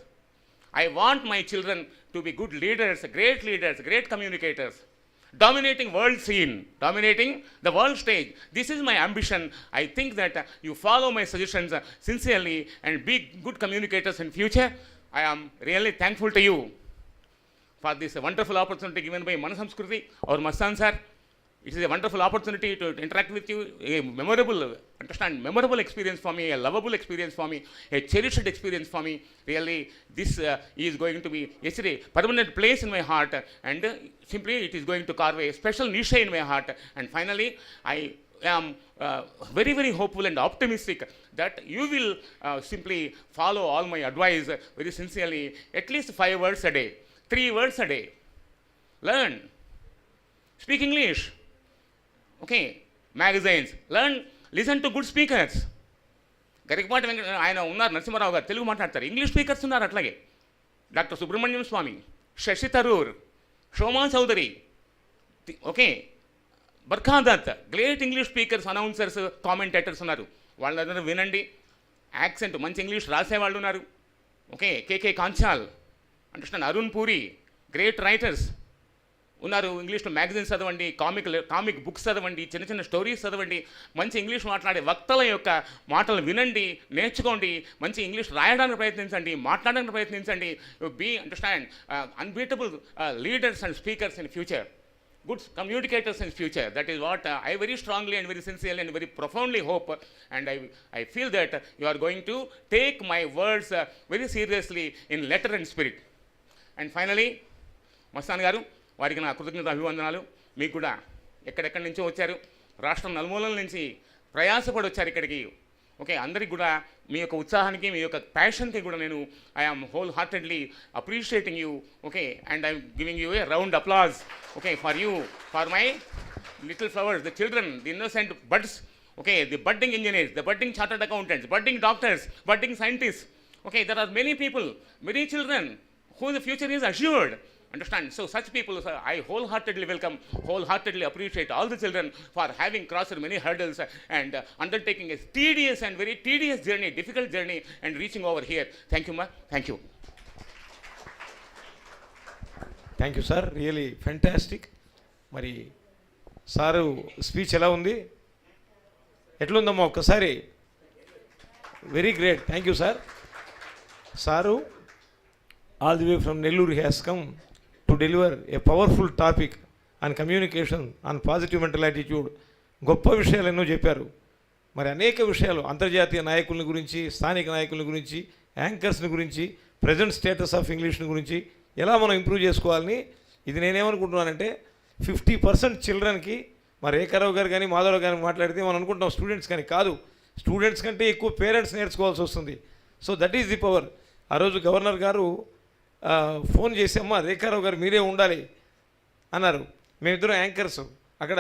Speaker 2: I want my children to be good leaders, great communicators. dominating world scene, dominating the world stage. This is my ambition. I think that you follow my suggestions sincerely and be good communicators in future. I am really thankful to you for this wonderful opportunity given by Mana Samskriti or Mastan sir. It is a wonderful opportunity to interact with you, a memorable experience for me, a lovable experience for me, a cherished experience for me. Really, this is going to be yesterday permanent place in my heart, and simply it is going to carve a special niche in my heart. And finally, I am very, very hopeful and optimistic that you will simply follow all my advice very sincerely, at least 5 words a day, 3 words a day. Learn. Speak English. Okay, magazines, learn, listen to good speakers. Garikapati Venkata ఆయన ఉన్నారు, నరసింహారావు గారు తెలుగు మాట్లాడతారు, English speakers ఉన్నారు అట్లాగే. Doctor Subrahmanyam స్వామి, Shashi Tharoor, శోమా Chowdary, okay, Barkha Dutt, great English speakers, announcers, commentators ఉన్నారు. వాళ్ళందరూ వినండి. Accent మంచి ఇంగ్లీష్ రాసేవాళ్ళు ఉన్నారు. ఓకే, కేకే కాంచాల్, understand, Arun puri, great writers ఉన్నారు. ఇంగ్లీష్లో మ్యాగజైన్స్ చదవండి, కామిక్ బుక్స్ చదవండి, చిన్న చిన్న స్టోరీస్ చదవండి, మంచి ఇంగ్లీష్ మాట్లాడే వక్తల యొక్క మాటలు వినండి, నేర్చుకోండి, మంచి ఇంగ్లీష్ రాయడానికి ప్రయత్నించండి, మాట్లాడడానికి ప్రయత్నించండి. Be understand unbeatable leaders and speakers in future, good communicators in future. That is what I very strongly and very sincerely and very profoundly hope, and I feel that you are going to take my words very seriously in letter and spirit. And finally, Mastan గారు, వారికి నా కృతజ్ఞత అభివందనాలు. మీకు కూడా ఎక్కడెక్కడి నుంచో వచ్చారు, రాష్ట్రం నలుమూలల నుంచి ప్రయాసపడి వచ్చారు ఇక్కడికి. ఓకే, అందరికి కూడా మీ యొక్క ఉత్సాహానికి, మీ యొక్క ప్యాషన్కి కూడా నేను I'm whole heartedly appreciating you. Okay, and I'm giving you A round applause, okay, for you, for my little flowers, the children, the innocent buds, okay, the budding engineers, the budding chartered accountants, budding doctors, budding scientists. Okay, there are many people, many children who the future is assured. Understand? So such people, I wholeheartedly welcome, wholeheartedly appreciate all the children for having crossed many hurdles and undertaking a tedious and very tedious journey, difficult journey, and reaching over here. Thank you, ma. Thank you.
Speaker 1: Thank you sir, really fantastic. మరి sir speech ఎలా ఉంది, ఎట్లుందమ్మా ఒక్కసారి? Very great, thank you sir. Sir all the way from Nellore has come to deliver a powerful topic on communication, on positive mental attitude. గొప్ప విషయాలు ఎన్నో చెప్పారు. మరి అనేక విషయాలు, అంతర్జాతీయ నాయకుల గురించి, స్థానిక నాయకుల గురించి, యాంకర్స్ని గురించి, ప్రజెంట్ స్టేటస్ ఆఫ్ ఇంగ్లీష్ని గురించి ఎలా మనం ఇంప్రూవ్ చేసుకోవాలని. ఇది నేనేమనుకుంటున్నానంటే 50% చిల్డ్రన్కి, మరి రేఖారావు గారు కానీ మాధవరావు గారు మాట్లాడితే మనం అనుకుంటాం స్టూడెంట్స్ కానీ, కాదు, స్టూడెంట్స్ కంటే ఎక్కువ పేరెంట్స్ నేర్చుకోవాల్సి వస్తుంది. So that is the power. ఆ రోజు గవర్నర్ గారు ఫోన్ చేసి, అమ్మ రేఖారావు గారు మీరే ఉండాలి అన్నారు. మేమిద్దరం యాంకర్స్ అక్కడ,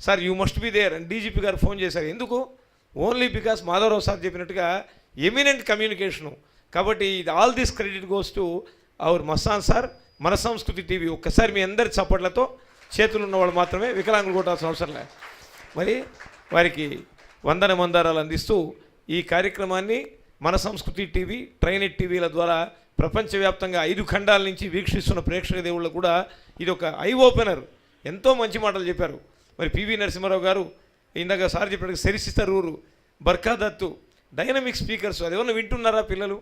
Speaker 1: sir you must be there అని డీజీపీ గారు ఫోన్ చేశారు. ఎందుకు? ఓన్లీ బికాస్ మాధవరావు సార్ చెప్పినట్టుగా ఎమినెంట్ కమ్యూనికేషను. కాబట్టి all this credit goes to our Mastan sir, మన సంస్కృతి టీవీ. ఒక్కసారి మీ అందరి చప్పట్లతో, చేతులు ఉన్నవాళ్ళు మాత్రమే, వికలాంగులు కొట్టాల్సిన అవసరం లేదు. మరి వారికి వందన మందారాలు అందిస్తూ ఈ కార్యక్రమాన్ని మన సంస్కృతి టీవీ, ట్రైనెట్ టీవీల ద్వారా ప్రపంచవ్యాప్తంగా 5 ఖండాల నుంచి వీక్షిస్తున్న ప్రేక్షక దేవుళ్ళు కూడా ఇది ఒక ఐ ఓపెనర్. ఎంతో మంచి మాటలు చెప్పారు. మరి పివి నరసింహారావు గారు, ఇందాక సార్ చెప్పినట్టు శశి థరూర్, బర్ఖాదత్తు, డైనమిక్ స్పీకర్స్. అది ఏమన్నా వింటున్నారా పిల్లలు?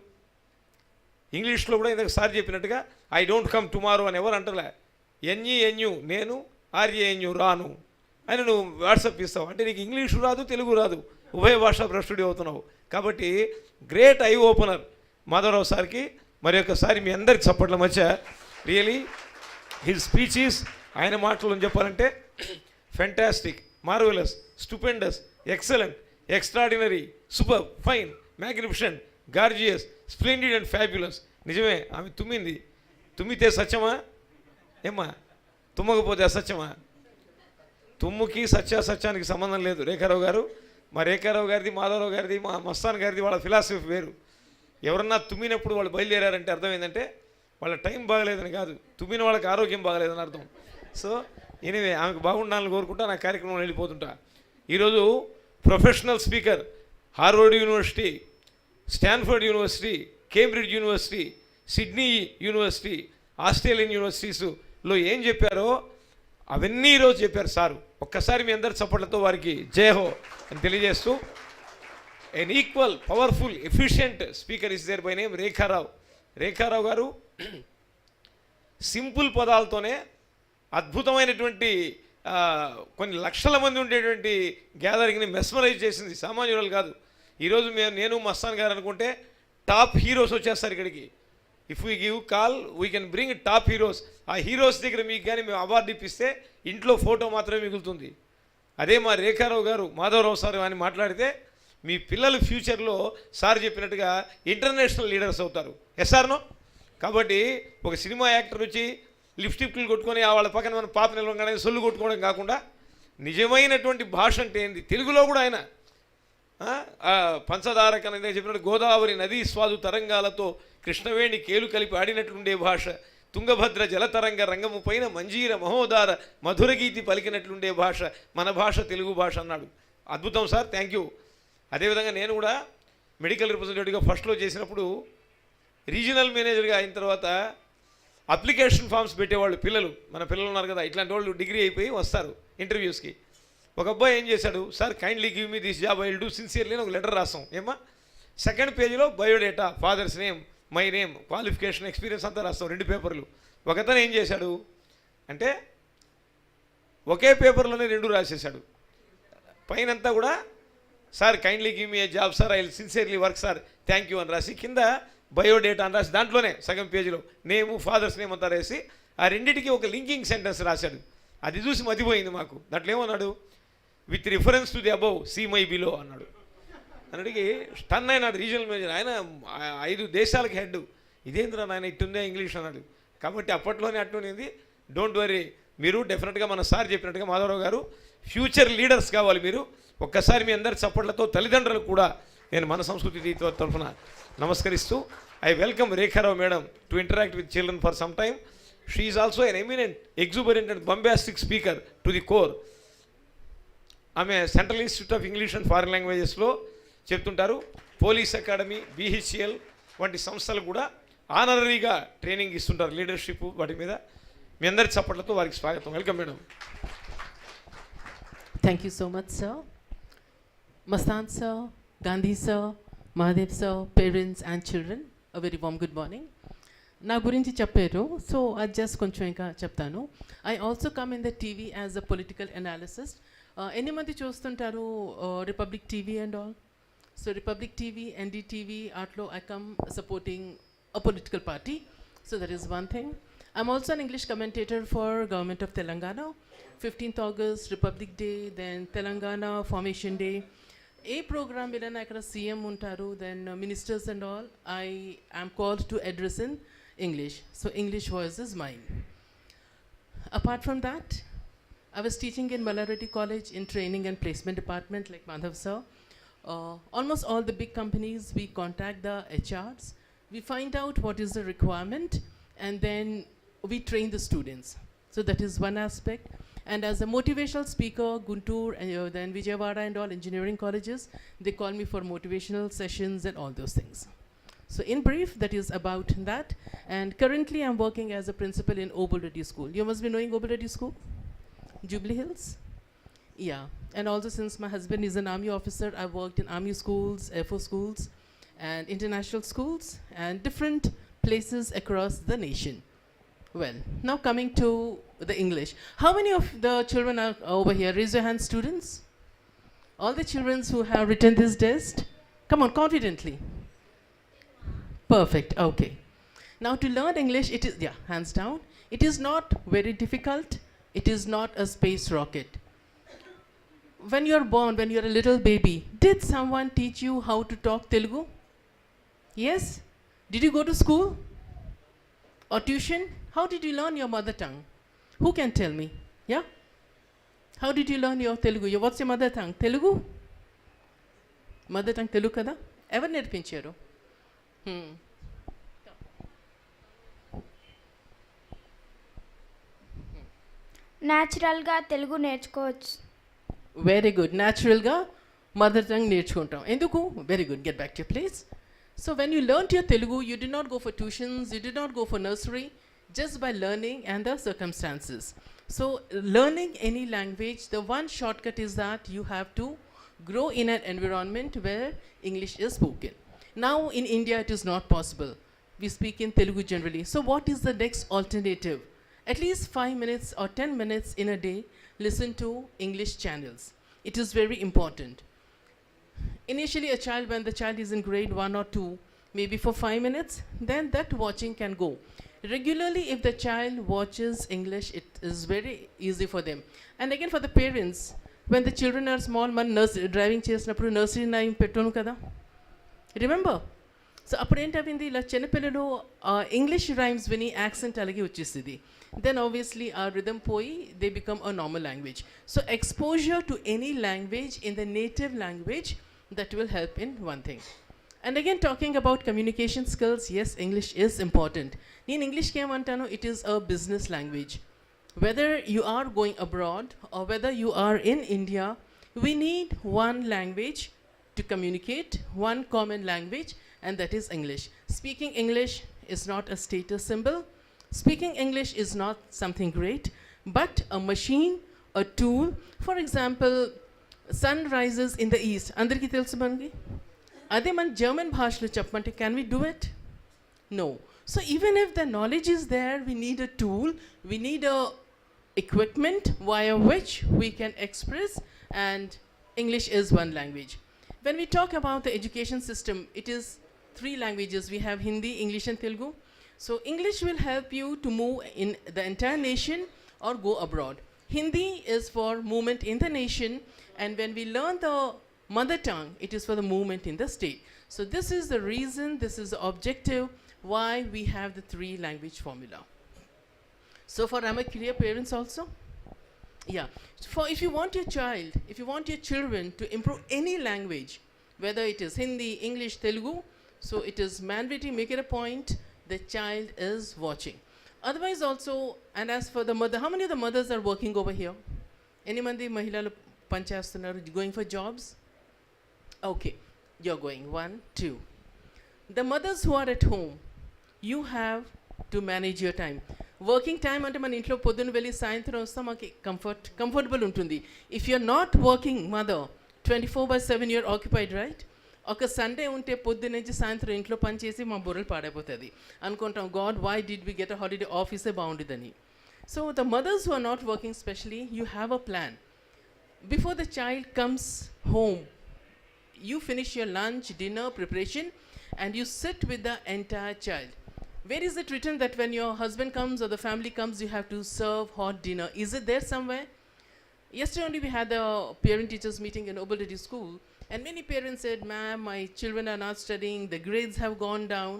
Speaker 1: ఇంగ్లీష్లో కూడా ఇందాక సార్ చెప్పినట్టుగా ఐ డోంట్ కమ్ టుమారో అని ఎవరు అంటలే. ఎన్యు నేను, ఆర్ఏఎన్యు రాను అని నువ్వు వాట్సాప్ ఇస్తావు అంటే నీకు ఇంగ్లీషు రాదు, తెలుగు రాదు, ఉభయ భాషా భ్రష్టుడి అవుతున్నావు. కాబట్టి గ్రేట్ ఐ ఓపెనర్ మాధవరావు సార్కి మరి ఒకసారి మీ అందరికి చప్పట్ల మధ్య రియలీ హిజ్ స్పీచీస్, ఆయన మాటలు చెప్పాలంటే fantastic, marvellous, stupendous, excellent, extraordinary, super, fine, magnificent, gorgeous, splendid and fabulous. నిజమే, ఆమె తుమ్మింది. తుమ్మితే సత్యమా ఏమ్మా? తుమ్మకపోతే అసత్యమా? తుమ్ముకి సత్యానికి సంబంధం లేదు. రేఖారావు గారు, మా రేఖారావు గారిది, మాధవరావు గారిది, మా మస్తాన్ గారిది వాళ్ళ ఫిలాసఫీ వేరు. ఎవరన్నా తుమ్మినప్పుడు వాళ్ళు బయలుదేరారంటే అర్థం ఏంటంటే వాళ్ళ టైం బాగలేదని కాదు, తుమ్మిన వాళ్ళకి ఆరోగ్యం బాగలేదని అర్థం. సో ఎనివే, ఆమెకు బాగుండాలని కోరుకుంటా నా కార్యక్రమం వెళ్ళిపోతుంటా. ఈరోజు professional speaker, Harvard university, Stanford university, Cambridge university, Sydney university, Australian యూనివర్సిటీస్లో ఏం చెప్పారో అవన్నీ ఈరోజు చెప్పారు సారు. ఒక్కసారి మీ అందరి చప్పట్లతో వారికి జయహో అని తెలియజేస్తూ, ఎన్ equal powerful efficient speaker is there by name రేఖారావు గారు సింపుల్ పదాలతోనే అద్భుతమైనటువంటి కొన్ని లక్షల మంది ఉండేటువంటి గ్యాదరింగ్ని మెస్మరైజ్ చేసింది. సామాన్యులు కాదు. ఈరోజు నేను మస్తాన్ గారు అనుకుంటే టాప్ హీరోస్ వచ్చేస్తారు ఇక్కడికి. If we give call we can bring top heroes. ఆ హీరోస్ దగ్గర మీకు కానీ మేము అవార్డు ఇప్పిస్తే ఇంట్లో ఫోటో మాత్రమే మిగులుతుంది. అదే మా రేఖారావు గారు, మాధవరావు సార్ అని మాట్లాడితే మీ పిల్లలు ఫ్యూచర్లో సార్ చెప్పినట్టుగా ఇంటర్నేషనల్ లీడర్స్ అవుతారు. ఎస్ఆర్నో? కాబట్టి ఒక సినిమా యాక్టర్ వచ్చి లిప్స్టిక్లు కొట్టుకొని వాళ్ళ పక్కన మన పాప నిలవగానే సొల్లు కొట్టుకోవడం కాకుండా నిజమైనటువంటి భాష అంటే ఏంది, తెలుగులో కూడా ఆయన పంచదార కనుక చెప్పినట్టు గోదావరి నదీ స్వాదు తరంగాలతో కృష్ణవేణి కేలు కలిపి ఆడినట్లుండే భాష, తుంగభద్ర జలతరంగ రంగము పైన మంజీర మహోదార మధురగీతి పలికినట్లుండే భాష మన భాష, తెలుగు భాష అన్నాడు. అద్భుతం సార్, థ్యాంక్ యూ. అదేవిధంగా నేను కూడా మెడికల్ రిప్రజెంటేటివ్గా ఫస్ట్లో చేసినప్పుడు రీజనల్ మేనేజర్గా అయిన తర్వాత అప్లికేషన్ ఫామ్స్ పెట్టేవాళ్ళు పిల్లలు, మన పిల్లలు ఉన్నారు కదా, ఇట్లాంటి వాళ్ళు డిగ్రీ అయిపోయి వస్తారు ఇంటర్వ్యూస్కి. ఒక అబ్బాయి ఏం చేశాడు, sir kindly give me this job I will do sincerely అని ఒక లెటర్ రాస్తాం. ఏమా సెకండ్ పేజీలో biodata, father's name, my name, qualification, experience అంతా రాస్తాం, 2 పేపర్లు. ఒకతను ఏం చేశాడు అంటే ఒకే పేపర్లోనే 2 రాసేశాడు. పైనంతా కూడా sir kindly give me A job sir I will sincerely work sir thank you అని రాసి, కింద బయోడేటా అని రాసి దాంట్లోనే సగం పేజీలో నేము, ఫాదర్స్ నేమ్ అంతా రాసి ఆ రెండింటికి ఒక లింకింగ్ సెంటెన్స్ రాశాడు. అది చూసి మతిపోయింది మాకు. దాంట్లో ఏమన్నాడు, with reference to the above see my below అన్నాడు. అన్నటికి స్టన్ అయినాడు రీజనల్ మేనేజర్. ఆయన 5 దేశాలకు హెడ్. ఇదేంద్రా నాయన ఇట్టుందే ఇంగ్లీష్ అన్నాడు. కాబట్టి అప్పట్లోనే అట్టునేది. డోంట్ వరీ, మీరు డెఫినెట్గా మన సార్ చెప్పినట్టుగా మాధవరావు గారు ఫ్యూచర్ లీడర్స్ కావాలి మీరు. ఒక్కసారి మీ అందరి చప్పట్లతో తల్లిదండ్రులకు కూడా నేను మన సంస్కృతి తరఫున నమస్కరిస్తూ, I welcome రేఖారావు madam to interact with children for some time. She is also an eminent, exuberant and బంబాస్టిక్ speaker to the core. ఆమె central institute of English and foreign లాంగ్వేజెస్లో చెప్తుంటారు. పోలీస్ అకాడమీ, BHCL వంటి సంస్థలు కూడా ఆనరీగా ట్రైనింగ్ ఇస్తుంటారు, leadership వాటి మీద. మీ అందరి చప్పట్లతో వారికి స్వాగతం. Welcome madam.
Speaker 4: Thank you so much, sir. Mastan sir, Gandhi sir, Mahadev sir, parents and children, a very warm good morning. నా గురించి చెప్పారు, సో అది జస్ట్ కొంచెం ఇంకా చెప్తాను. I also come in the TV as a political analyst. ఎన్ని మంది చూస్తుంటారు Republic TV and all? So Republic TV, NDTV, ఆట్లో I come supporting a political party. So that is one thing. I'm also an English commentator for Government of Telangana. 15th August, Republic Day, then Telangana Formation Day. A program vidana ikkada CM untaru, then ministers and all. I am called to address in English. So English voice is mine. Apart from that, I was teaching in Malarati College in training and placement department like Madhav sir. Almost all the big companies, we contact the HRs. We find out what is the requirement and then we train the students. So that is one aspect. And as a motivational speaker, Guntur and then Vijayawada and all engineering colleges, they call me for motivational sessions and all those things. So in brief, that is about that. And currently I'm working as a principal in Obul Reddy School. You must be knowing Obul Reddy School? Jubilee Hills? Yeah. And also since my husband is an army officer, I've worked in army schools, Air Force schools, and international schools, and different places across the nation. Well, now coming to the English. How many of the children are over here? Raise your hands, students. All the children who have written this test. Come on, confidently. Perfect, okay. Now to learn English, it is, yeah, hands down. It is not very difficult. It is not a space rocket. When you are born, when you are a little baby, did someone teach you how to talk Telugu? Yes? Did you go to school? Or tuition? How did you learn your mother tongue? Who can tell me? Yeah? How did you learn your Telugu? What's your mother tongue? Telugu? Mother tongue Telugu kada? Ever nerpincharu?
Speaker 5: న్యాచురల్గా తెలుగు నేర్చుకోవచ్చు.
Speaker 4: Very good. న్యాచురల్గా mother tongue నేర్చుకుంటాం. ఎందుకు? Very good. Get back to place. So when you learnt your Telugu, you did not go for tuitions, you did not go for nursery, just by learning and the circumstances. So, learning any language, the one shortcut is that you have to grow in an environment where English is spoken. Now, in India, it is not possible. We speak in Telugu generally. So, what is the next alternative? At least 5 minutes or 10 minutes in a day, listen to English channels. It is very important. Initially, when the child is in grade 1 or 2, maybe for 5 minutes, then that watching can go. Regularly, if the child watches English, it is very easy for them. And again, for the parents, when the children are small, man driving చేసినప్పుడు nursery name పెట్టాను కదా. Remember? So, అప్పుడు ఏంటవింది ఇలా చిన్నపిల్లలు English rhymes విని accent అలాగే వచ్చేస్తుంది. Then obviously our rhythm poi, they become a normal language. So exposure to any language in the native language, that will help in one thing. And again, talking about communication skills, yes, English is important. In English ke antano, it is a business language. Whether you are going abroad or whether you are in India, we need one language to communicate, one common language, and that is English. Speaking English is not a status symbol. Speaking English is not something great, but a machine, a tool. For example, sun rises in the east. Andariki telusu manaki? Ade man German bhashalo cheppante, can we do it? No. So even if the knowledge is there, we need a tool, we need a equipment via which we can express, and English is one language. When we talk about the education system, it is 3 languages. We have Hindi, English and Telugu. So English will help you to move in the entire nation or go abroad. Hindi is for movement in the nation, and when we learn the mother tongue, it is for the movement in the state. So this is the reason, this is the objective why we have the 3 language formula. So for am I clear, parents also? Yeah. For if you want your child, if you want your children to improve any language, whether it is Hindi, English, Telugu, so it is mandatory, make it a point, the child is watching. Otherwise also, and as for the mother, how many of the mothers are working over here? Any mandi mahilalu panchastunaru going for jobs? Okay, you're going. 1, 2. The mothers who are at home, you have to manage your time. Working time ante man intlo poddunu velli sayantram vasta maki comfortable untundi. If you're not working mother, 24/7 you're occupied, right? ఒక Sunday ఉంటే పొద్దు నుంచి సాయంత్రం ఇంట్లో పని చేసి మా బుర్రలు పాడైపోతుంది అనుకుంటాం, god why did we get a holiday, ఆఫీసే బాగుండేదని. So the mothers who are not working specially, you have a plan. Before the child comes home, you finish your lunch, dinner preparation, and you sit with the entire child. Where is it written that when your husband comes or the family comes, you have to serve hot dinner? Is it there somewhere? Yesterday only we had the parent teachers meeting in Obaladi school, and many parents said, ma'am, my children are not studying, the grades have gone down.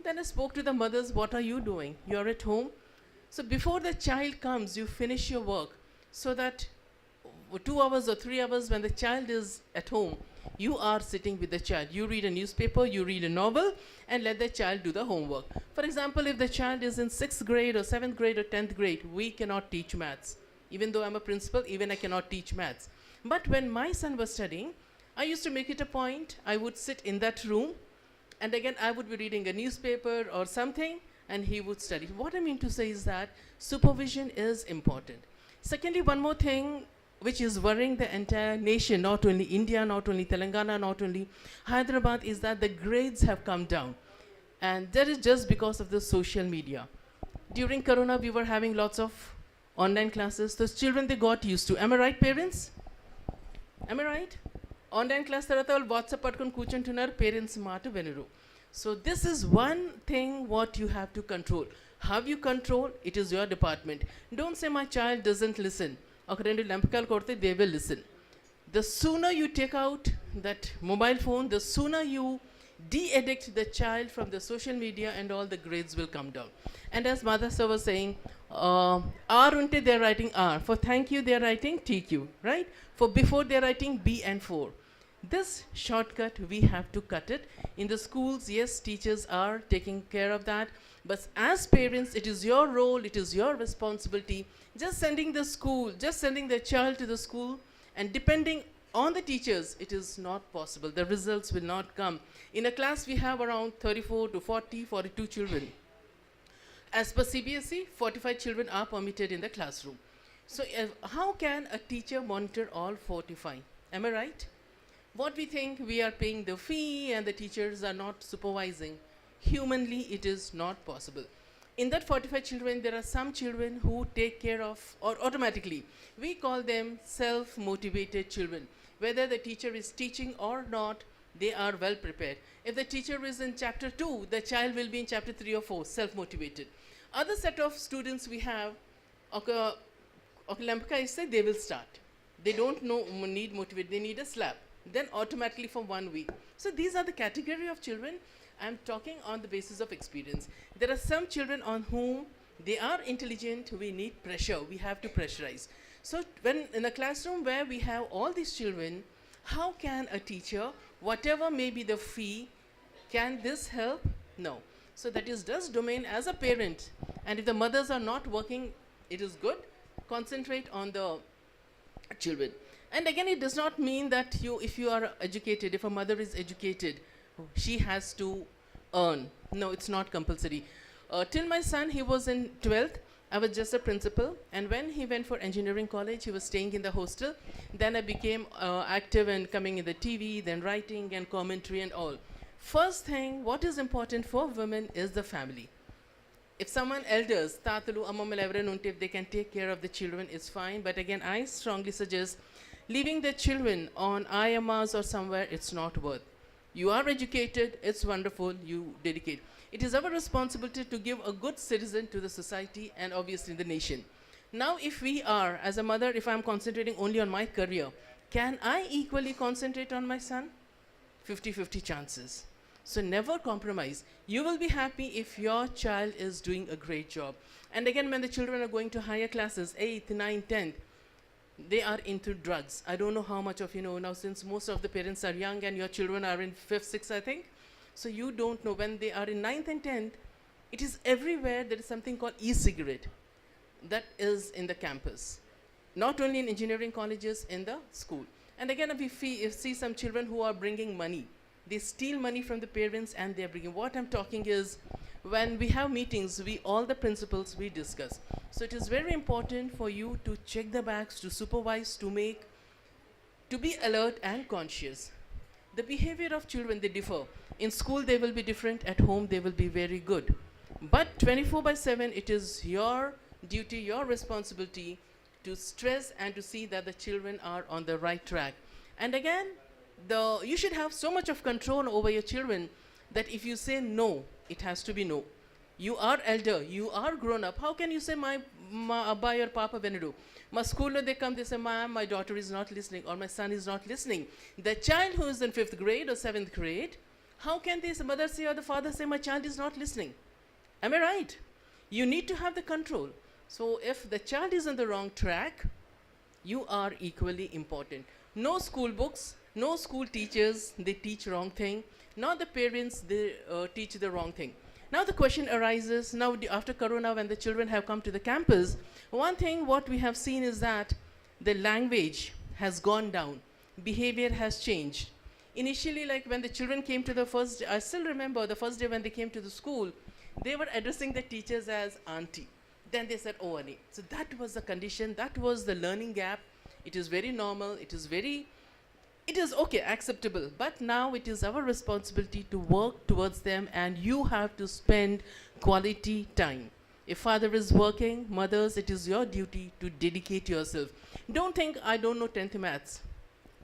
Speaker 4: Then I spoke to the mothers, what are you doing? You're at home. So before the child comes, you finish your work, so that 2 hours or 3 hours when the child is at home, you are sitting with the child. You read a newspaper, you read a novel, and let the child do the homework. For example, if the child is in 6th grade or 7th grade or 10th grade, we cannot teach maths. Even though I'm a principal, even I cannot teach maths. But when my son was studying, I used to make it a point, I would sit in that room, and again I would be reading a newspaper or something, and he would study. What I mean to say is that supervision is important. Secondly, one more thing which is worrying the entire nation, not only India, not only Telangana, not only Hyderabad, is that the grades have come down. And that is just because of the social media. During Corona, we were having lots of online classes. Those children, they got used to. Am I right, parents? Am I right? Online class tarata వాళ్ళు WhatsApp పట్టుకొని కూర్చుంటున్నారు, parents మాట వినరు. So this is one thing what you have to control. How you control, it is your department. Don't say my child doesn't listen. ఒక 2 లెంపకాయలు కొడితే they will listen. The sooner you take out that mobile phone, the sooner you de-addict the child from the social media, and all the grades will come down. And as Mother Sir was saying, R unte they are writing R. For thank you they are writing TQ, right? For before they are writing B and 4. This shortcut, we have to cut it. In the schools, yes, teachers are taking care of that. But as parents, it is your role, it is your responsibility. Just sending the child to the school and depending on the teachers, it is not possible. The results will not come. In a class, we have around 34 to 40, 42 children. As per CBSE, 45 children are permitted in the classroom. So how can a teacher monitor all 45? Am I right? What we think, we are paying the fee and the teachers are not supervising. Humanly, it is not possible. In that 45 children, there are some children who take care of, or automatically, we call them self-motivated children. Whether the teacher is teaching or not, they are well prepared. If the teacher is in chapter 2, the child will be in chapter 3 or 4, self-motivated. Other set of students we have, Olympiad is say they will start. They don't need motivate, they need a slap. Then automatically for 1 week. So these are the category of children. I'm talking on the basis of experience. There are some children on whom they are intelligent, we need pressure, we have to pressurize. So when in a classroom where we have all these children, how can a teacher, whatever may be the fee, can this help? No. So that is just domain as a parent. And if the mothers are not working, it is good. Concentrate on the children. And again, it does not mean that if you are educated, if a mother is educated, she has to earn. No, it's not compulsory. Till my son, he was in 12th, I was just a principal. And when he went for engineering college, he was staying in the hostel. Then I became active and coming in the TV, then writing and commentary and all. First thing, what is important for women is the family. If someone elders, Tatalu, Amammal, everyone, if they can take care of the children, it's fine. But again, I strongly suggest leaving the children on IMRs or somewhere, it's not worth. You are educated, it's wonderful, you dedicate. It is our responsibility to give a good citizen to the society and obviously the nation. Now, if we are, as a mother, if I'm concentrating only on my career, can I equally concentrate on my son? 50-50 chances. So never compromise. You will be happy if your child is doing a great job. And again, when the children are going to higher classes, 8th, 9th, 10th, they are into drugs. I don't know how much of you know now, since most of the parents are young and your children are in 5th, 6th, I think. So you don't know when they are in 9th and 10th, it is everywhere. There is something called e-cigarette that is in the campus. Not only in engineering colleges, in the school. And again, if we see some children who are bringing money, they steal money from the parents and they're bringing. What I'm talking is, when we have meetings, all the principals, we discuss. So it is very important for you to check the bags, to supervise, to be alert and conscious. The behavior of children, they differ. In school, they will be different. At home, they will be very good. But 24/7, it is your duty, your responsibility to stress and to see that the children are on the right track. And again, you should have so much of control over your children that if you say no, it has to be no. You are elder, you are grown up. How can you say my abba or papa venedu? My school, they come, they say, ma'am, my daughter is not listening or my son is not listening. The child who is in 5th grade or 7th grade, how can this mother say or the father say, my child is not listening? Am I right? You need to have the control. So if the child is on the wrong track, you are equally important. No school books, no school teachers, they teach wrong thing. Not the parents, they teach the wrong thing. Now the question arises, now after Corona, when the children have come to the campus, one thing what we have seen is that the language has gone down. Behavior has changed. Initially, like when the children came to the first, I still remember the first day when they came to the school, they were addressing the teachers as auntie. Then they said, oh, Annie. So that was the condition, that was the learning gap. It is very normal, it is okay, acceptable. But now it is our responsibility to work towards them, and you have to spend quality time. If father is working, mothers, it is your duty to dedicate yourself. Don't think, I don't know 10th maths.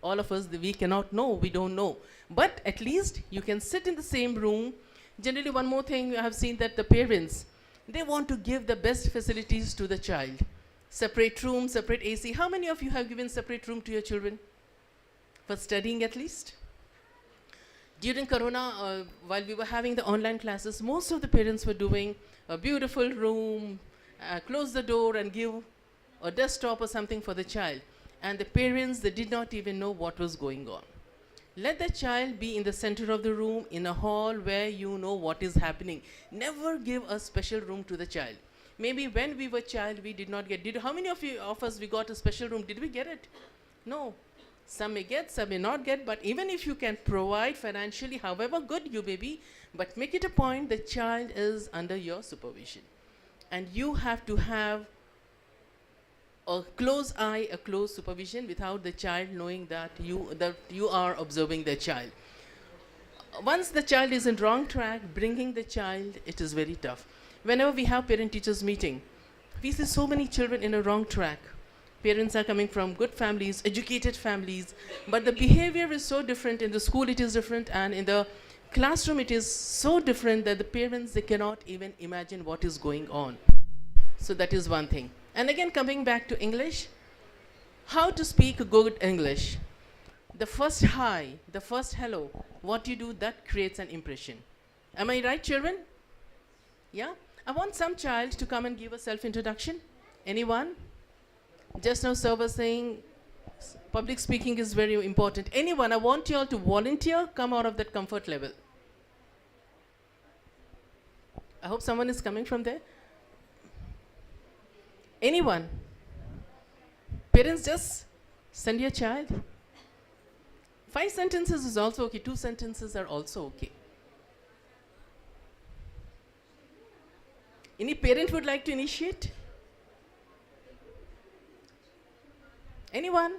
Speaker 4: All of us, we cannot know, we don't know. But at least you can sit in the same room. Generally, one more thing, I have seen that the parents, they want to give the best facilities to the child. Separate room, separate AC. How many of you have given separate room to your children? For studying at least? During Corona, while we were having the online classes, most of the parents were doing a beautiful room, close the door and give a desktop or something for the child. And the parents, they did not even know what was going on. Let the child be in the center of the room, in a hall where you know what is happening. Never give a special room to the child. Maybe when we were child, we did not get. How many of us, we got a special room? Did we get it? No. Some may get, some may not get, but even if you can provide financially, however good you may be, but make it a point the child is under your supervision. and you have to have a close eye, a close supervision without the child knowing that you are observing the child. Once the child is in wrong track, bringing the child, it is very tough. Whenever we have parent-teachers meeting, we see so many children in a wrong track. Parents are coming from good families, educated families, but the behavior is so different. In the school it is different, and in the classroom it is so different that the parents, they cannot even imagine what is going on. So that is one thing. And again, coming back to English, how to speak good English. The first hi, the first hello, what you do, that creates an impression. Am I right, children? Yeah? I want some child to come and give a self-introduction. Anyone? Just now sir was saying public speaking is very important. Anyone? I want you all to volunteer, come out of that comfort level. I hope someone is coming from there. Anyone? Parents, just send your child. 5 sentences is also okay. 2 sentences are also okay. Any parent would like to initiate? Anyone?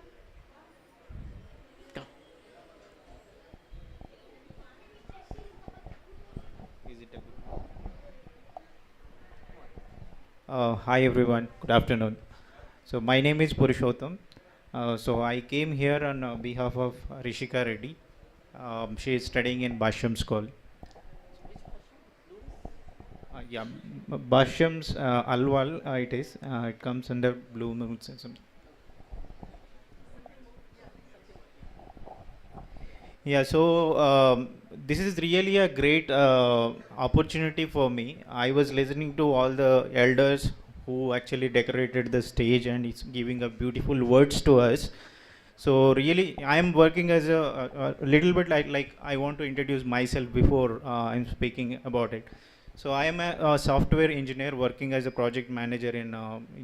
Speaker 4: Come.
Speaker 6: Hi everyone, good afternoon. So my name is Purushottam. So I came here on behalf of Rishika Reddy. She is studying in Basham School. Yeah, Basham's Alwal it is. It comes under Blue Moon System. Yeah, so this is really a great opportunity for me. I was listening to all the elders who actually decorated the stage and it's giving a beautiful words to us. So really, I am working as a little bit like I want to introduce myself before I'm speaking about it. So I am a software engineer working as a project manager in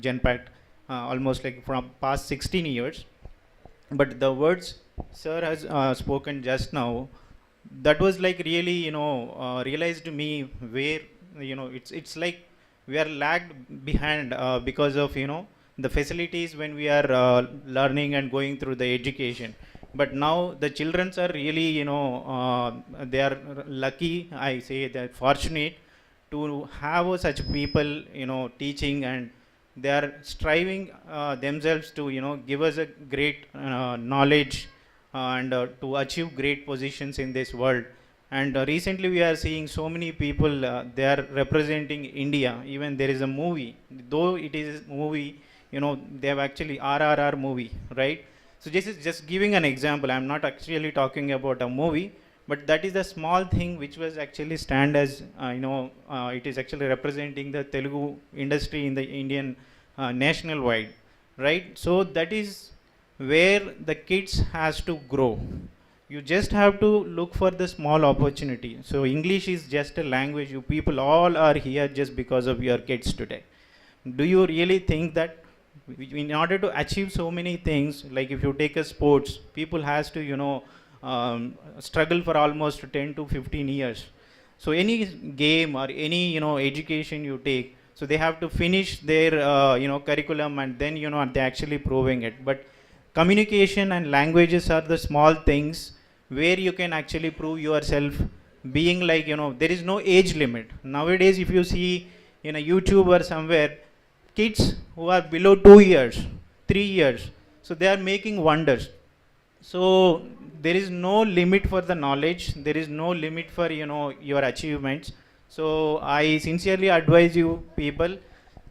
Speaker 6: Genpact, almost like from past 16 years. But the words sir has spoken just now, that was like really realized to me where it's like we are lagged behind because of the facilities when we are learning and going through the education. But now the children are really they are lucky, I say they're fortunate to have such people teaching, and they are striving themselves to give us a great knowledge and to achieve great positions in this world. And recently we are seeing so many people they are representing India. Even there is a movie, though it is a movie, they have actually RRR movie, right? So this is just giving an example. I'm not actually talking about a movie, but that is a small thing which was actually stand as it is actually representing the Telugu industry in the Indian national wide, right? So that is where the kids has to grow. You just have to look for the small opportunity. So English is just a language. You people all are here just because of your kids today. Do you really think that in order to achieve so many things, like if you take a sports, people has to struggle for almost 10 to 15 years. So any game or any education you take, so they have to finish their curriculum, and then they're actually proving it. But communication and languages are the small things where you can actually prove yourself, being like there is no age limit nowadays. If you see in a YouTube or somewhere, kids who are below 2 years, 3 years, so they are making wonders. So there is no limit for the knowledge, there is no limit for your achievements. So I sincerely advise you people,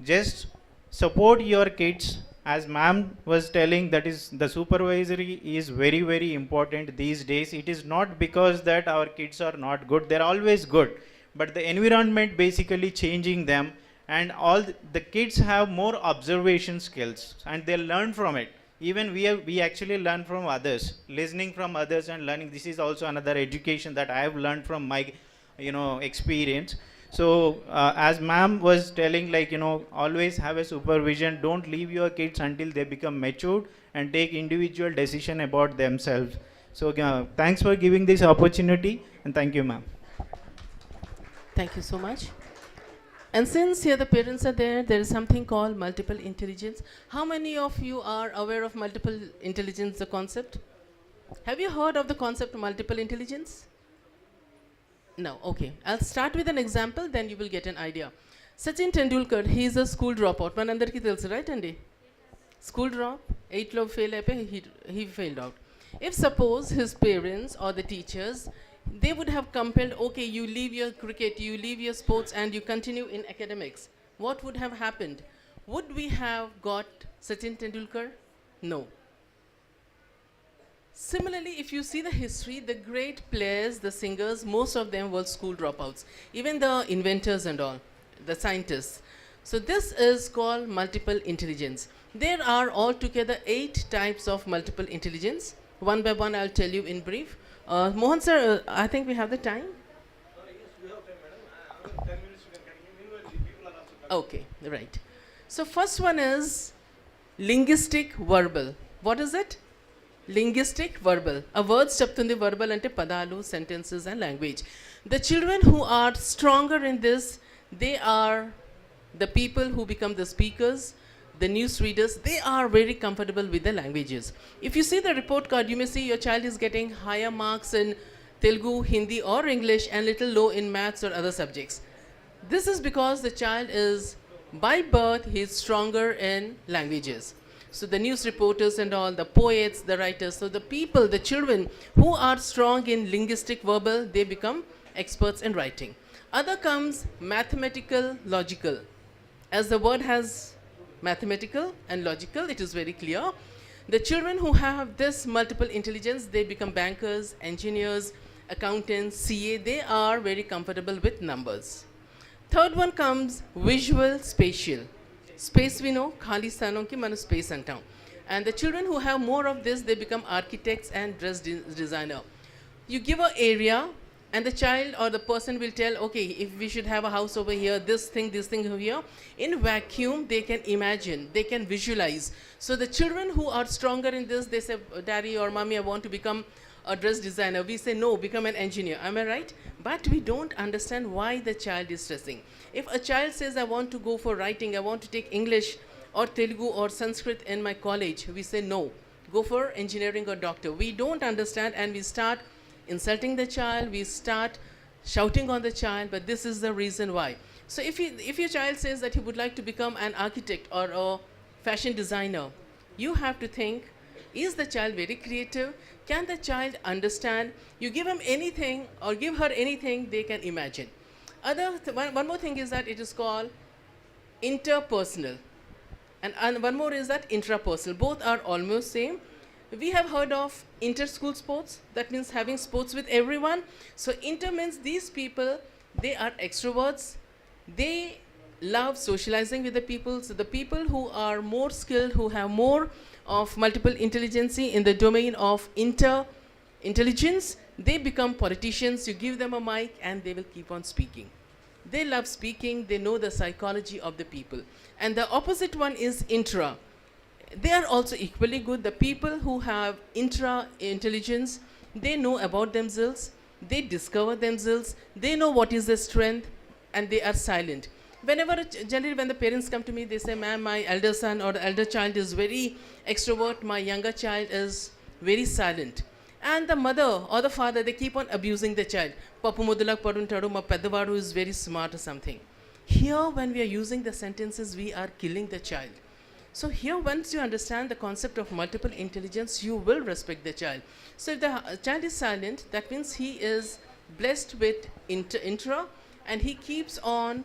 Speaker 6: just support your kids. As ma'am was telling, that is the supervisory is very, very important these days. It is not because that our kids are not good, they're always good, but the environment basically changing them, and all the kids have more observation skills and they learn from it. Even we actually learn from others, listening from others and learning. This is also another education that I have learned from my experience. So as ma'am was telling, like always have a supervision. Don't leave your kids until they become matured and take individual decision about themselves. So thanks for giving this opportunity, and thank you, ma'am.
Speaker 4: Thank you so much. And since here the parents are there, there is something called multiple intelligence. How many of you are aware of multiple intelligence, the concept? Have you heard of the concept of multiple intelligence? No, okay. I'll start with an example, then you will get an idea. Sachin Tendulkar, he is a school dropout. Manandarki telsu, right, Andy? School drop, 8 lo fail ayipoyi, he failed out. If suppose his parents or the teachers, they would have compelled, okay, you leave your cricket, you leave your sports and you continue in academics, what would have happened? Would we have got Sachin Tendulkar? No. Similarly, if you see the history, the great players, the singers, most of them were school dropouts. Even the inventors and all, the scientists. So this is called multiple intelligence. There are altogether 8 types of multiple intelligence. One by one, I'll tell you in brief. Mohan sir, I think we have the time. Okay, right. So first one is linguistic verbal. What is it? Linguistic verbal. A words chaptundi verbal ante padalu, sentences and language. The children who are stronger in this, they are the people who become the speakers, the news readers, they are very comfortable with the languages. If you see the report card, you may see your child is getting higher marks in Telugu, Hindi or English and little low in maths or other subjects. This is because the child is, by birth, he is stronger in languages. So the news reporters and all, the poets, the writers, so the people, the children who are strong in linguistic verbal, they become experts in writing. Other comes mathematical, logical. As the word has mathematical and logical, it is very clear. The children who have this multiple intelligence, they become bankers, engineers, accountants, CA, they are very comfortable with numbers. Third one comes visual spatial. Space we know, khali sthanon ki manu space antam. And the children who have more of this, they become architects and dress designer. You give an area and the child or the person will tell, okay, if we should have a house over here, this thing over here. In vacuum, they can imagine, they can visualize. So the children who are stronger in this, they say, daddy or mommy, I want to become a dress designer. We say, no, become an engineer. Am I right? But we don't understand why the child is stressing. If a child says, I want to go for writing, I want to take English or Telugu or Sanskrit in my college, we say, no, go for engineering or doctor. We don't understand and we start insulting the child, we start shouting on the child, but this is the reason why. So if your child says that he would like to become an architect or a fashion designer, you have to think, is the child very creative? Can the child understand? You give him anything or give her anything, they can imagine. One more thing is that it is called interpersonal. And one more is that intrapersonal. Both are almost same. We have heard of inter-school sports. That means having sports with everyone. So inter means these people, they are extroverts. They love socializing with the people. So the people who are more skilled, who have more of multiple intelligence in the domain of intelligence, they become politicians. You give them a mic and they will keep on speaking. They love speaking. They know the psychology of the people. And the opposite one is intra. They are also equally good. The people who have intra-intelligence, they know about themselves, they discover themselves, they know what is their strength, and they are silent. Generally when the parents come to me, they say, ma'am, my elder son or the elder child is very extrovert, my younger child is very silent. And the mother or the father, they keep on abusing the child. Papu modulak paduntadu, ma peddavadu is very smart or something. Here, when we are using the sentences, we are killing the child. So here, once you understand the concept of multiple intelligence, you will respect the child. So if the child is silent, that means he is blessed with intra, and he keeps on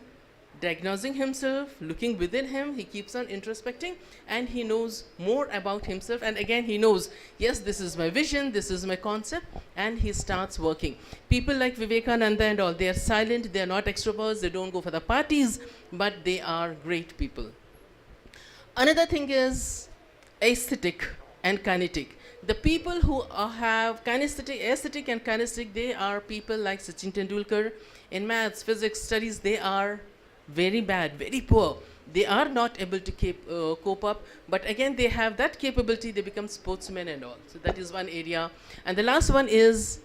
Speaker 4: diagnosing himself, looking within him, he keeps on introspecting, and he knows more about himself. And again, he knows, yes, this is my vision, this is my concept, and he starts working. People like Vivekananda and all, they are silent, they are not extroverts, they don't go for the parties, but they are great people. Another thing is aesthetic and kinetic. The people who have aesthetic and kinetic, they are people like Sachin Tendulkar. In maths, physics, studies, they are very bad, very poor. They are not able to cope up, but again, they have that capability, they become sportsmen and all. So that is one area. And the last one is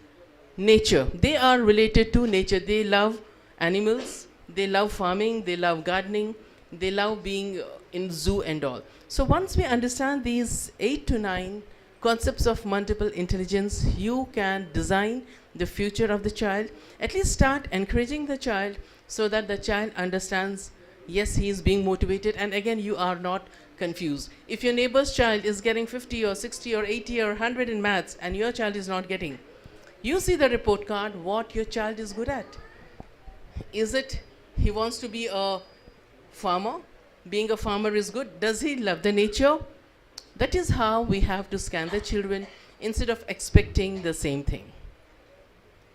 Speaker 4: nature. They are related to nature. They love animals, they love farming, they love gardening, they love being in zoo and all. So once we understand these 8 to 9 concepts of multiple intelligence, you can design the future of the child. At least start encouraging the child so that the child understands, yes, he is being motivated, and again, you are not confused. If your neighbor's child is getting 50 or 60 or 80 or 100 in maths and your child is not getting, you see the report card, what your child is good at. Is it he wants to be a farmer? Being a farmer is good. Does he love the nature? That is how we have to scan the children instead of expecting the same thing.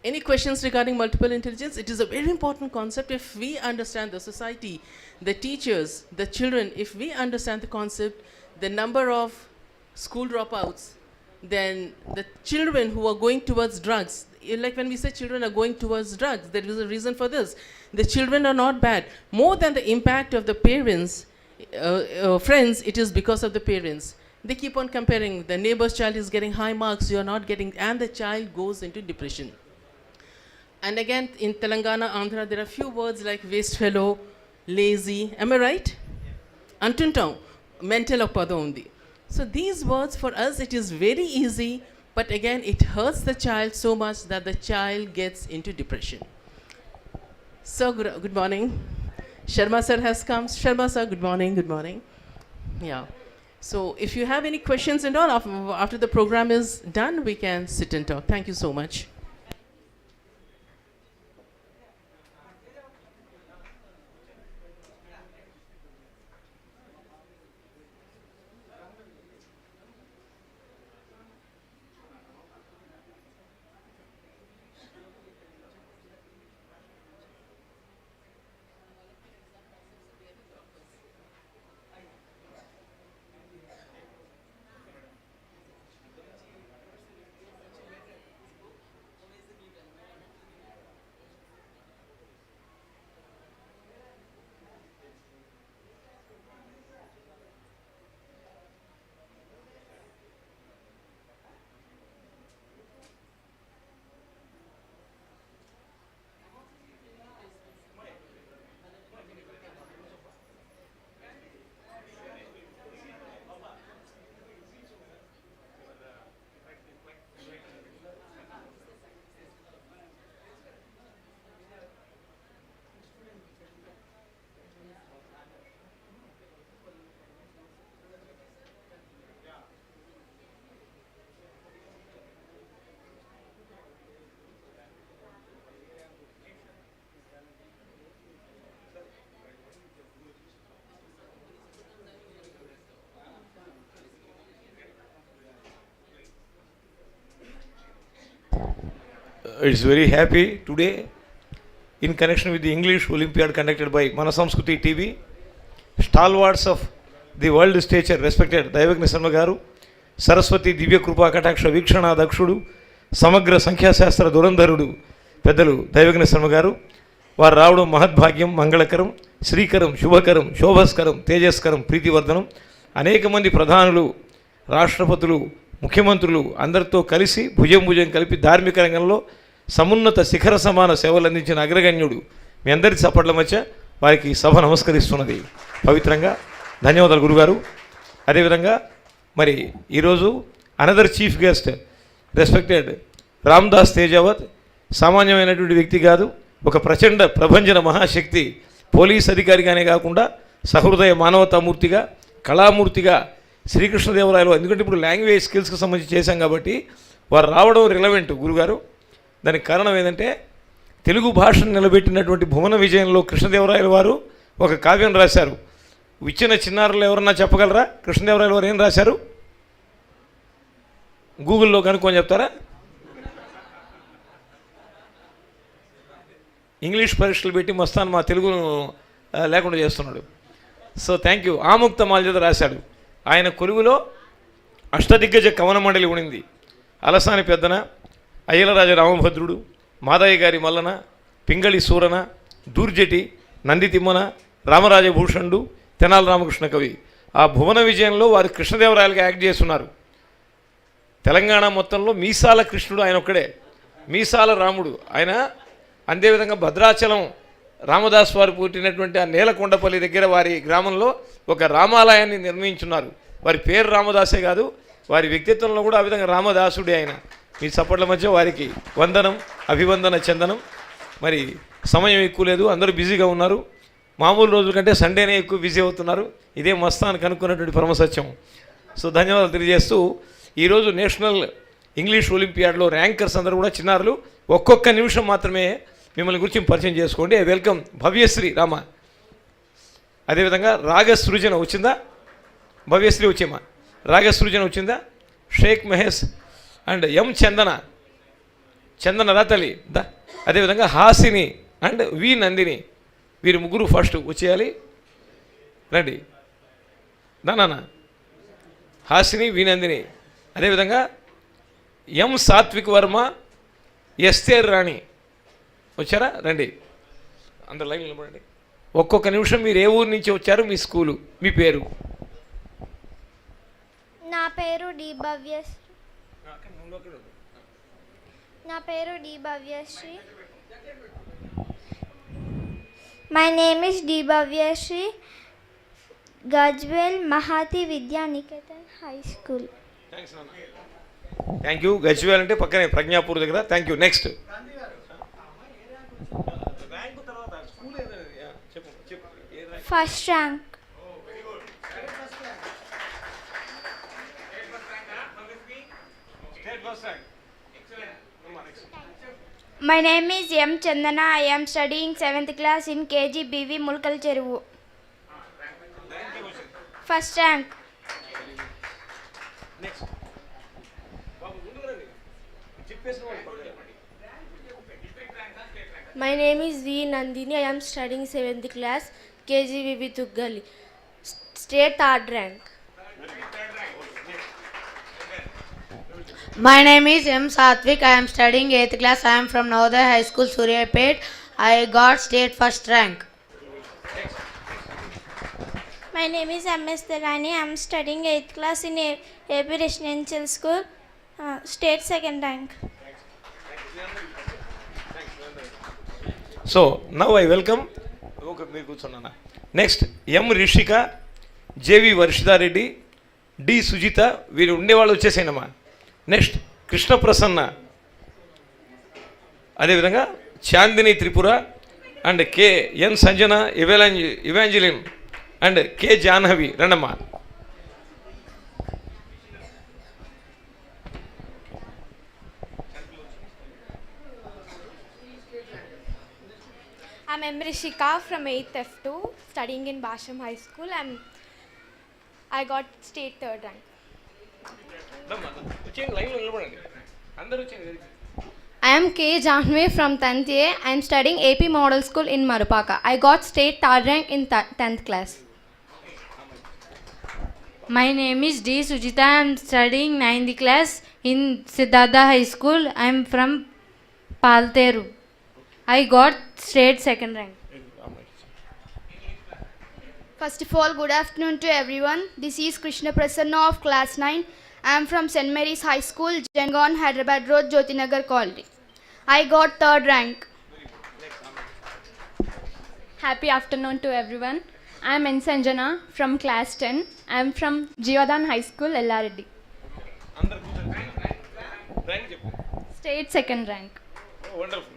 Speaker 4: Any questions regarding multiple intelligence? It is a very important concept. If we understand the society, the teachers, the children, if we understand the concept, the number of school dropouts, then the children who are going towards drugs, like when we say children are going towards drugs, there is a reason for this. The children are not bad. More than the impact of the parents, friends, it is because of the parents. They keep on comparing. The neighbor's child is getting high marks, you are not getting, and the child goes into depression. And again, in Telangana, Andhra, there are few words like waste fellow, lazy. Am I right? Antuntam, mental oppada undi. So these words for us, it is very easy, but again, it hurts the child so much that the child gets into depression. So good morning. Sharma sir has come. Sharma sir, good morning, good morning. Yeah. So if you have any questions and all, after the program is done, we can sit and talk. Thank you so much.
Speaker 1: It's very happy today in connection with the English Olympiad conducted by Manasamskriti TV. Stalwarts of the world stature, respected Thyagarayaganasabha garu, Saraswati Divya Krupa Kataksha Vikshana Dakshudu, Samagra Sankhya Shastra Durandharudu, Pedalu Thyagarayaganasabha garu, వారు రావడం మహద్భాగ్యం, మంగళకరం, శ్రీకరం, శుభకరం, శోభస్కరం, తేజస్కరం, ప్రీతివర్ధనం. అనేక మంది ప్రధానులు, రాష్ట్రపతులు, ముఖ్యమంత్రులు అందరితో కలిసి భుజం కలిపి ధార్మిక రంగంలో సమున్నత శిఖర సమాన సేవలు అందించిన అగ్రగణ్యుడు మీ అందరి చప్పట్ల మధ్య వారికి సభ నమస్కరిస్తున్నది పవిత్రంగా. ధన్యవాదాలు గురుగారు. అదేవిధంగా మరి ఈరోజు another chief guest respected Ramdas Tejavath సామాన్యమైనటువంటి వ్యక్తి కాదు, ఒక ప్రచండ ప్రభంజన మహాశక్తి. పోలీస్ అధికారిగానే కాకుండా సహృదయ మానవతామూర్తిగా, కళామూర్తిగా శ్రీకృష్ణదేవరాయలు, ఎందుకంటే ఇప్పుడు లాంగ్వేజ్ స్కిల్స్కి సంబంధించి చేశాం కాబట్టి వారు రావడం రిలవెంట్ గురుగారు. దానికి కారణం ఏంటంటే తెలుగు భాషను నిలబెట్టినటువంటి భువన విజయంలో కృష్ణదేవరాయలు వారు ఒక కావ్యం రాశారు. ఇచ్చిన చిన్నారులు ఎవరన్నా చెప్పగలరా కృష్ణదేవరాయలు వారు ఏం రాశారు? గూగుల్లో కనుక్కొని చెప్తారా? ఇంగ్లీష్ పరీక్షలు పెట్టి మస్తాన్ మా తెలుగును లేకుండా చేస్తున్నాడు. So thank you. Amukta Malyada రాశాడు. ఆయన కొలువులో అష్టదిగ్గజ కవన మండలి ఉండింది. అలసాని పెద్దన, అయ్యలరాజ రామభద్రుడు, మాదయ్య గారి మల్లన, పింగళి సూరన, దూర్జటి, నంది తిమ్మన, రామరాజభూషణుడు, తెనాల రామకృష్ణ కవి. ఆ భువన విజయంలో వారు కృష్ణదేవరాయలుగా యాక్ట్ చేస్తున్నారు. తెలంగాణ మొత్తంలో మీసాల కృష్ణుడు ఆయన ఒక్కడే, మీసాల రాముడు ఆయన. అదేవిధంగా భద్రాచలం రామదాస్ వారు పుట్టినటువంటి ఆ నేలకొండపల్లి దగ్గర వారి గ్రామంలో ఒక రామాలయాన్ని నిర్మించున్నారు. వారి పేరు రామదాసే కాదు, వారి వ్యక్తిత్వంలో కూడా ఆ విధంగా రామదాసుడే ఆయన. మీ చప్పట్ల మధ్య వారికి వందనం, అభివందన చందనం. మరి సమయం ఎక్కువ లేదు, అందరూ బిజీగా ఉన్నారు. మామూలు రోజుల కంటే సండేనే ఎక్కువ బిజీ అవుతున్నారు. ఇదే మస్తాన్ కనుక్కున్నటువంటి పరమసత్యం. సో ధన్యవాదాలు తెలియజేస్తూ ఈరోజు నేషనల్ ఇంగ్లీష్ ఒలింపియాడ్లో ర్యాంకర్స్ అందరూ కూడా చిన్నారులు. ఒక్కొక్క నిమిషం మాత్రమే మిమ్మల్ని గురించి పరిచయం చేసుకోండి. వెల్కమ్ భవ్యశ్రీ రామ. అదేవిధంగా రాగసృజన వచ్చిందా? భవ్యశ్రీ వచ్చేమ్మా. రాగసృజన వచ్చిందా? షేక్ మహేష్ అండ్ ఎం చందన రాతలి దా. అదేవిధంగా హాసిని అండ్ వి నందిని, వీరు ముగ్గురు ఫస్ట్ వచ్చేయాలి. రండి నాన్న. హాసిని, వి నందిని. అదేవిధంగా ఎం సాత్విక్ వర్మ, ఎస్తేర్ రాణి వచ్చారా? రండి, అందరు లైన్ నిలబడండి. ఒక్కొక్క నిమిషం మీరు ఏ ఊరు నుంచి వచ్చారు, మీ స్కూలు, మీ పేరు?
Speaker 5: నా పేరు D Bhavyasri. My name is D Bhavyasri. Gajwel Mahathi Vidya Niketan high school.
Speaker 1: Thank you. Gajwel అంటే పక్కనే ప్రజ్ఞాపూర్ దగ్గర. Thank you. Next
Speaker 5: first rank. My name is M. Chandana. I am studying 7th class in KGBV Mulkal Cheruvu. First rank.
Speaker 7: My name is V. Nandini. I am studying 7th class KGBV Tuggali. State 3rd rank.
Speaker 8: My name is M. Satvik. I am studying 8th class. I am from Navodaya High School, Suryapet. I got state first rank.
Speaker 5: My name is M.S. Delani. I am studying 8th class in AP Residential School. State 2nd rank.
Speaker 1: So now I welcome. మీరు కూర్చున్నా. Next M Rishika, JV Varshitha Reddy, D Sujitha, వీరు ఉండేవాళ్ళు వచ్చేసానమ్మా. Next Krishna Prasanna, అదేవిధంగా Chandini Tripura and K N Sanjana, Evangeline and K Jahnavi. రండమ్మా.
Speaker 7: I'm M. Rishika from 8th F2, studying in Basham High School. I got state 3rd rank.
Speaker 9: I am K. Janhvi from 10th A. I am studying AP Model School in Marupaka. I got state 3rd rank in 10th class.
Speaker 10: My name is D. Sujita. I am studying 9th class in Siddhartha High School. I am from Palteru. I got state 2nd rank.
Speaker 9: First of all, good afternoon to everyone. This is Krishna Prasanna of class 9. I am from St. Mary's High School, Jangaon, Hyderabad Road, Jyotinagar Colony. I got 3rd rank.
Speaker 10: Happy afternoon to everyone. I am N. Sanjana from class 10. I am from Jeevadan High School, Ellareddy. State 2nd rank.
Speaker 1: Oh, wonderful.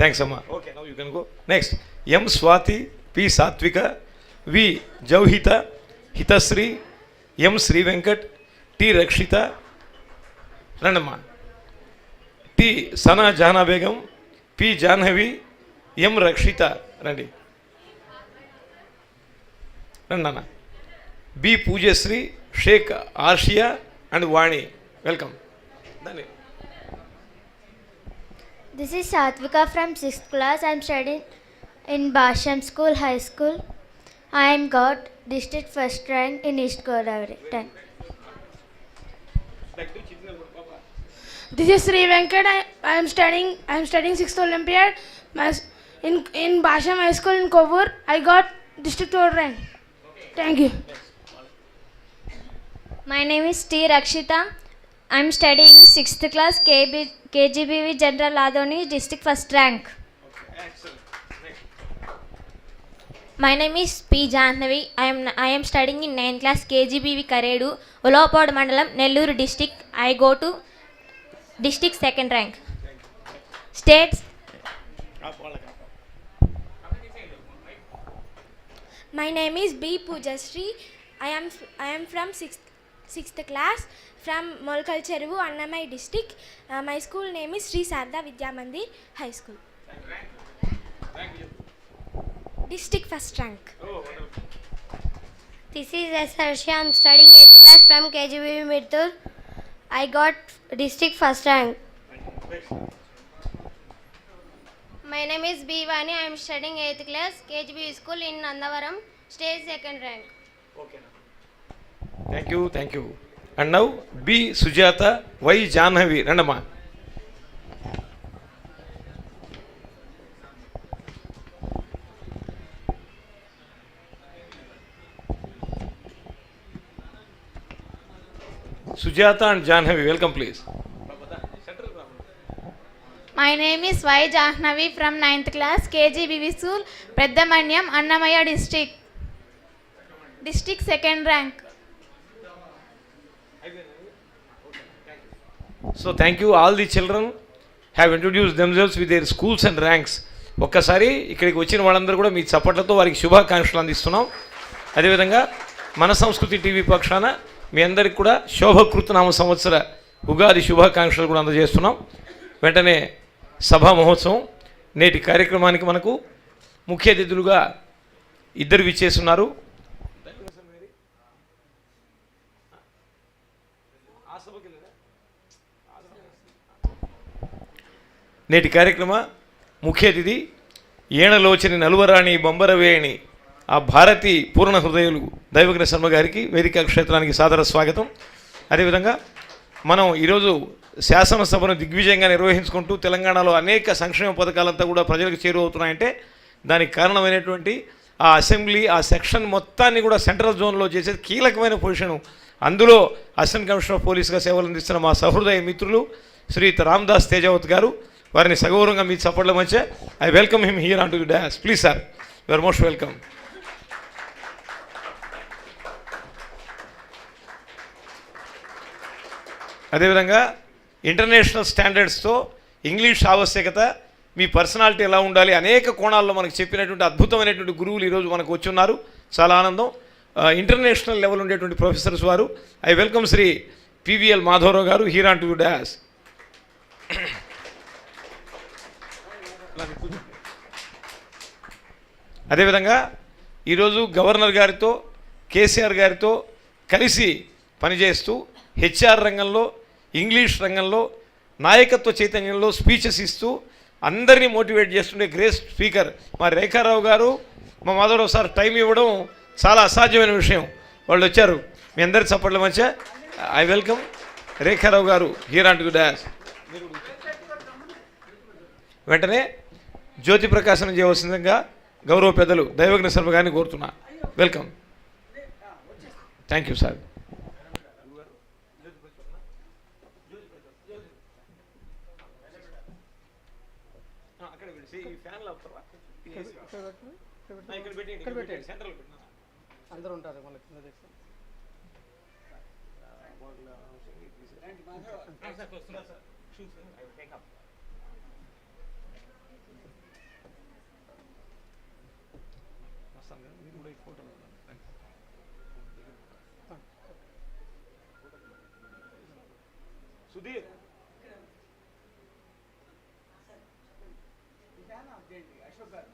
Speaker 1: Thanks, Amma. Okay, now you can go. Next, M. Swati, P. Satvika, V. Jauhita, Hitasri, M. Sri Venkat, T. Rakshita, Randama, T. Sana Jana Begum, P. Janhavi, M. Rakshita, Randi, Randana, B. Pujasri, Sheikh Arshia and Vani. Welcome. Dani.
Speaker 5: This is Satvika from 6th class. I am studying in Basham School High School. I am got district first rank in East Godavari.
Speaker 7: This is Sri Venkat. I am studying 6th Olympiad in Basham High School in Kovur. I got district 3rd rank. Thank you.
Speaker 5: My name is T. Rakshita. I am studying 6th class KGBV General Ladoni, district first rank.
Speaker 1: Excellent. Next.
Speaker 5: My name is P. Jahnavi. I am studying in 9th class KGBV Karedu, Olapad Mandalam, Nellore district. I go to district second rank. States.
Speaker 7: My name is B. Pujasri. I am from sixth class from Molkal Cheruvu, Annamai district. My school name is Sri Sarda Vidya Mandir High School. District first rank.
Speaker 5: This is S. Harsha. I am studying 8th class from KGBV Mittur. I got district first rank. My name is B. Vani. I am studying 8th class KGBV school in Nandavaram, state second rank.
Speaker 1: Thank you. And now B. Sujata, Y. Janhavi. Randama. Sujata and Janhavi, welcome please.
Speaker 7: My name is Y. Jahnavi from 9th class KGBV school, Peddamanyam, Annamaya district. District second rank.
Speaker 1: So thank you. All the children have introduced themselves with their schools and ranks. ఒక్కసారి ఇక్కడికి వచ్చిన వాళ్ళందరూ కూడా మీ చప్పట్లతో వారికి శుభాకాంక్షలు అందిస్తున్నాం. అదేవిధంగా మన సంస్కృతి టీవీ పక్షాన మీ అందరికి కూడా శోభకృతనామ సంవత్సర ఉగాది శుభాకాంక్షలు కూడా అందజేస్తున్నాం. వెంటనే సభా మహోత్సవం నేటి కార్యక్రమానికి మనకు ముఖ్య అతిథులుగా ఇద్దరు విచ్చేస్తున్నారు. నేటి కార్యక్రమ ముఖ్య అతిథి ఏణలోచని నలువరాణి బొంబరవేణి ఆ భారతి పూర్ణ హృదయులు దైవజ్ఞ శర్మ గారికి వేదిక క్షేత్రానికి సాదర స్వాగతం. అదేవిధంగా మనం ఈరోజు శాసనసభను దిగ్విజయంగా నిర్వహించుకుంటూ తెలంగాణలో అనేక సంక్షేమ పథకాలంతా కూడా ప్రజలకు చేరువవుతున్నాయంటే దానికి కారణమైనటువంటి ఆ అసెంబ్లీ ఆ సెక్షన్ మొత్తాన్ని కూడా సెంట్రల్ జోన్లో చేసేది కీలకమైన పొజిషను. అందులో అసిస్టెంట్ కమిషనర్ ఆఫ్ పోలీస్గా సేవలు అందిస్తున్న మా సహృదయ మిత్రులు శ్రీయుత రామ్దాస్ తేజావత్ గారు, వారిని సగౌరవంగా మీ చప్పట్ల మధ్య I welcome him here on to the dais. Please sir, you are most welcome. అదేవిధంగా ఇంటర్నేషనల్ స్టాండర్డ్స్తో ఇంగ్లీష్ ఆవశ్యకత, మీ పర్సనాలిటీ ఎలా ఉండాలి, అనేక కోణాల్లో మనకు చెప్పినటువంటి అద్భుతమైనటువంటి గురువులు ఈరోజు మనకు వచ్చి ఉన్నారు. చాలా ఆనందం. ఇంటర్నేషనల్ లెవెల్ ఉండేటువంటి ప్రొఫెసర్స్ వారు. I welcome Shri PVL Madhavarao గారు here on to the dash. అదేవిధంగా ఈరోజు గవర్నర్ గారితో కేసీఆర్ గారితో కలిసి పనిచేస్తూ హెచ్ఆర్ రంగంలో, ఇంగ్లీష్ రంగంలో, నాయకత్వ చైతన్యంలో స్పీచెస్ ఇస్తూ అందరినీ మోటివేట్ చేస్తుండే గ్రేట్ స్పీకర్ మా రేఖారావు గారు, మా మాధవరావు సార్ టైం ఇవ్వడం చాలా అసాధ్యమైన విషయం. వాళ్ళు వచ్చారు. మీ అందరి చప్పట్ల మధ్య ఐ వెల్కమ్ రేఖారావు గారు here on to the dash. వెంటనే జ్యోతి ప్రకాశనం చేయవలసిందిగా గౌరవ పెద్దలు దైవజ్ఞ శర్మ గారిని కోరుతున్నా. వెల్కమ్. Thank you sir.
Speaker 3: అందరూ ఉంటారు మళ్ళీ కింద తెచ్చి.
Speaker 1: సుధీర్ అశోక్ గారు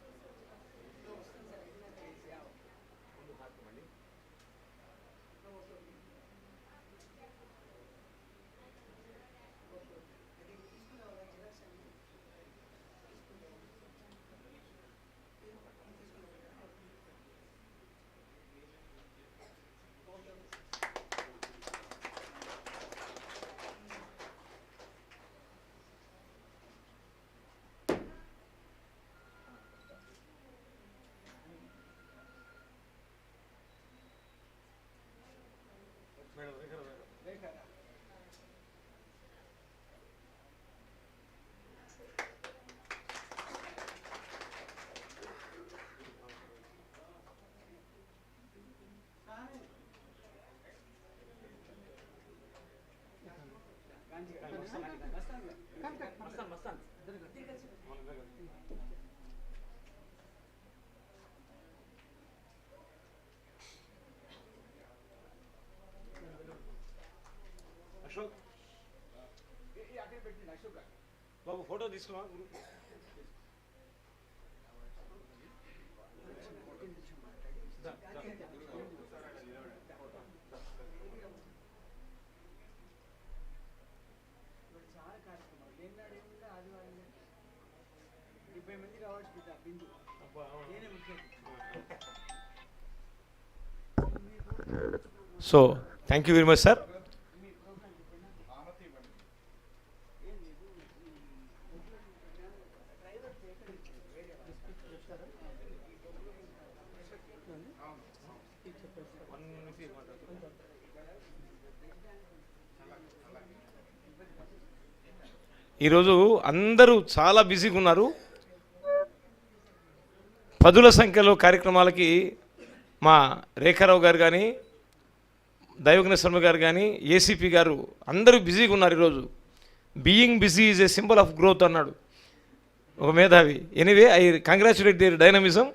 Speaker 1: అశోక్ బాబు ఫోటో తీసుకున్నా so thank you very much sir. ఈరోజు అందరూ చాలా బిజీగా ఉన్నారు. పదుల సంఖ్యలో కార్యక్రమాలకి మా రేఖారావు గారు కానీ, దైవజ్ఞ గారు కానీ, ఏసీపీ గారు అందరూ బిజీగా ఉన్నారు ఈరోజు. Being busy is a symbol of growth అన్నాడు ఒక మేధావి. Anyway I congratulate their dynamism.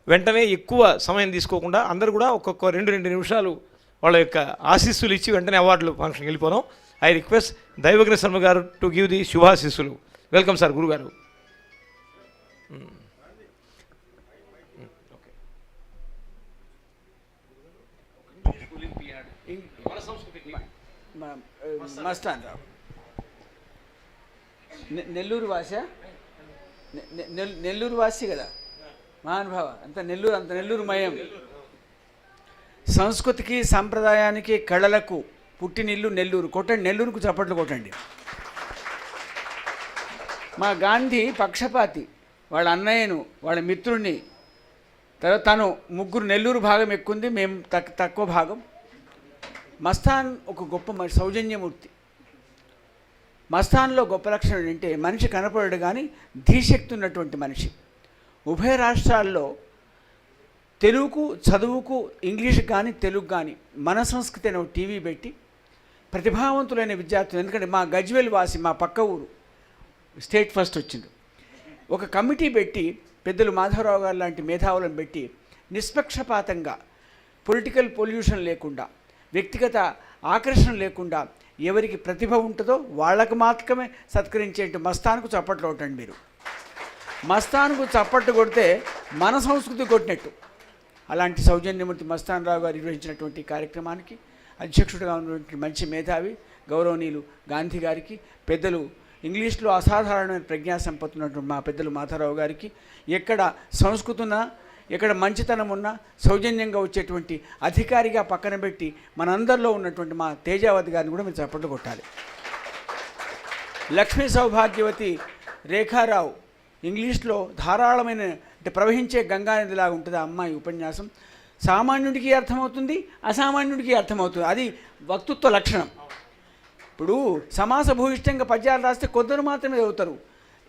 Speaker 1: వెంటనే ఎక్కువ సమయం తీసుకోకుండా అందరూ కూడా ఒక్కొక్క 2 నిమిషాలు వాళ్ళ యొక్క ఆశీస్సులు ఇచ్చి వెంటనే అవార్డులు ఫంక్షన్కి వెళ్ళిపోదాం. ఐ రిక్వెస్ట్ దైవజ్ఞ గారు టు గివ్ ది శుభాశీస్సులు. వెల్కమ్ సార్ గురుగారు.
Speaker 11: మస్తాన్ రావు నెల్లూరు భాష, నెల్లూరు వాసి కదా మహానుభావ, అంత నెల్లూరు మయం. సంస్కృతికి సంప్రదాయానికి కళలకు పుట్టినిల్లు నెల్లూరు. కొట్టండి, నెల్లూరుకు చప్పట్లు కొట్టండి. మా గాంధీ పక్షపాతి, వాళ్ళ అన్నయ్యను వాళ్ళ మిత్రుడిని, తర్వాత తను ముగ్గురు నెల్లూరు భాగం ఎక్కుంది, మేము తక్కువ భాగం. మస్తాన్ ఒక గొప్ప సౌజన్యమూర్తి. మస్తాన్లో గొప్ప లక్షణం ఏంటంటే మనిషి కనపడడు కానీ ధీశక్తి ఉన్నటువంటి మనిషి. ఉభయ రాష్ట్రాల్లో తెలుగుకు, చదువుకు, ఇంగ్లీష్కి కానీ తెలుగు కానీ మన సంస్కృతి అనే టీవీ పెట్టి ప్రతిభావంతులైన విద్యార్థులు, ఎందుకంటే మా గజ్వేల్ వాసి, మా పక్క ఊరు స్టేట్ ఫస్ట్ వచ్చింది, ఒక కమిటీ పెట్టి పెద్దలు మాధవరావు గారు లాంటి మేధావులను పెట్టి నిష్పక్షపాతంగా, పొలిటికల్ పొల్యూషన్ లేకుండా, వ్యక్తిగత ఆకర్షణ లేకుండా ఎవరికి ప్రతిభ ఉంటుందో వాళ్ళకు మాత్రమే సత్కరించేట్టు మస్తాన్కు చప్పట్లు కొట్టండి మీరు. మస్తాన్కు చప్పట్లు కొడితే మన సంస్కృతి కొట్టినట్టు. అలాంటి సౌజన్యమూర్తి మస్తాన్ రావు గారు నిర్వహించినటువంటి కార్యక్రమానికి అధ్యక్షుడిగా ఉన్నటువంటి మంచి మేధావి గౌరవనీయులు గాంధీ గారికి, పెద్దలు ఇంగ్లీష్లో అసాధారణమైన ప్రజ్ఞా సంపత్తి ఉన్నటువంటి మా పెద్దలు మాధవరావు గారికి, ఎక్కడ సంస్కృతి ఉన్నా, ఎక్కడ మంచితనం ఉన్నా సౌజన్యంగా వచ్చేటువంటి అధికారిగా పక్కన పెట్టి మనందరిలో ఉన్నటువంటి మా తేజావతి గారిని కూడా మీరు చప్పట్లు కొట్టాలి. లక్ష్మీ సౌభాగ్యవతి రేఖారావు ఇంగ్లీష్లో ధారాళమైన, అంటే ప్రవహించే గంగానదిలాగా ఉంటుంది ఆ అమ్మాయి ఉపన్యాసం. సామాన్యుడికి అర్థమవుతుంది, అసామాన్యుడికి అర్థమవుతుంది. అది వక్తృత్వ లక్షణం. ఇప్పుడు సమాస భూయిష్టంగా పద్యాలు రాస్తే కొందరు మాత్రమే చదువుతారు.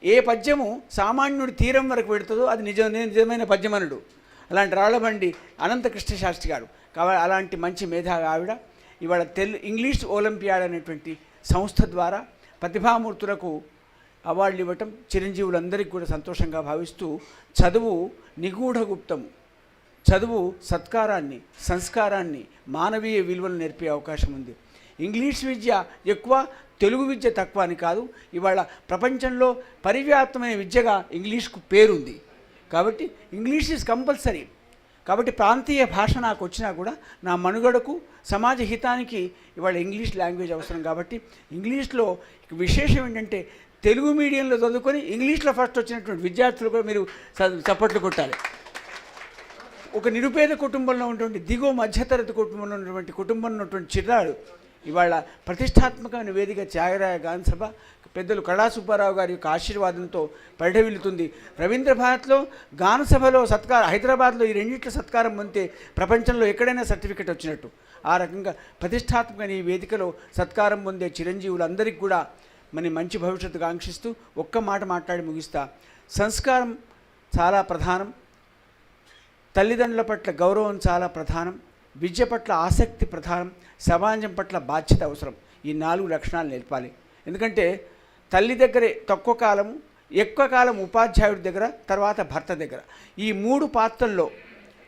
Speaker 11: ఏ పద్యము సామాన్యుడి తీరం వరకు పెడుతుందో అది నిజమైన పద్యమనుడు. అలాంటి రాళ్లబండి అనంతకృష్ణ శాస్త్రి గారు కాబట్టి అలాంటి మంచి మేధావి ఆవిడ ఇవాళ ఇంగ్లీష్ ఒలింపియాడ్ అనేటువంటి సంస్థ ద్వారా ప్రతిభామూర్తులకు అవార్డులు ఇవ్వటం చిరంజీవులందరికీ కూడా సంతోషంగా భావిస్తూ, చదువు నిగూఢ గుప్తము, చదువు సత్కారాన్ని, సంస్కారాన్ని, మానవీయ విలువలు నేర్పే అవకాశం ఉంది. ఇంగ్లీష్ విద్య ఎక్కువ, తెలుగు విద్య తక్కువ అని కాదు. ఇవాళ ప్రపంచంలో పరివ్యాప్తమైన విద్యగా ఇంగ్లీష్కు పేరుంది. కాబట్టి ఇంగ్లీష్ ఈజ్ కంపల్సరీ. కాబట్టి ప్రాంతీయ భాష నాకు వచ్చినా కూడా నా మనుగడకు, సమాజ హితానికి ఇవాళ ఇంగ్లీష్ లాంగ్వేజ్ అవసరం. కాబట్టి ఇంగ్లీష్లో విశేషం ఏంటంటే తెలుగు మీడియంలో చదువుకొని ఇంగ్లీష్లో ఫస్ట్ వచ్చినటువంటి విద్యార్థులు కూడా మీరు చప్పట్లు కొట్టాలి. ఒక నిరుపేద కుటుంబంలో ఉన్నటువంటి దిగువ మధ్యతరగతి కుటుంబంలో ఉన్నటువంటి ఉన్నటువంటి చిన్నాడు ఇవాళ ప్రతిష్టాత్మకమైన వేదిక త్యాగరాయగానసభ పెద్దలు కళా సుబ్బారావు గారి యొక్క ఆశీర్వాదంతో పరిఢవిల్లుతుంది. రవీంద్ర భారత్లో, గానసభలో సత్కారం, హైదరాబాద్లో ఈ రెండింటిలో సత్కారం పొందితే ప్రపంచంలో ఎక్కడైనా సర్టిఫికెట్ వచ్చినట్టు. ఆ రకంగా ప్రతిష్టాత్మకమైన ఈ వేదికలో సత్కారం పొందే చిరంజీవులందరికీ కూడా మంచి భవిష్యత్తు కాంక్షిస్తూ ఒక్క మాట మాట్లాడి ముగిస్తా. సంస్కారం చాలా ప్రధానం, తల్లిదండ్రుల పట్ల గౌరవం చాలా ప్రధానం, విద్య పట్ల ఆసక్తి ప్రధానం, సమాజం పట్ల బాధ్యత అవసరం. ఈ 4 లక్షణాలు నేర్పాలి. ఎందుకంటే తల్లి దగ్గరే తక్కువ కాలము, ఎక్కువ కాలం ఉపాధ్యాయుడి దగ్గర, తర్వాత భర్త దగ్గర. ఈ 3 పాత్రల్లో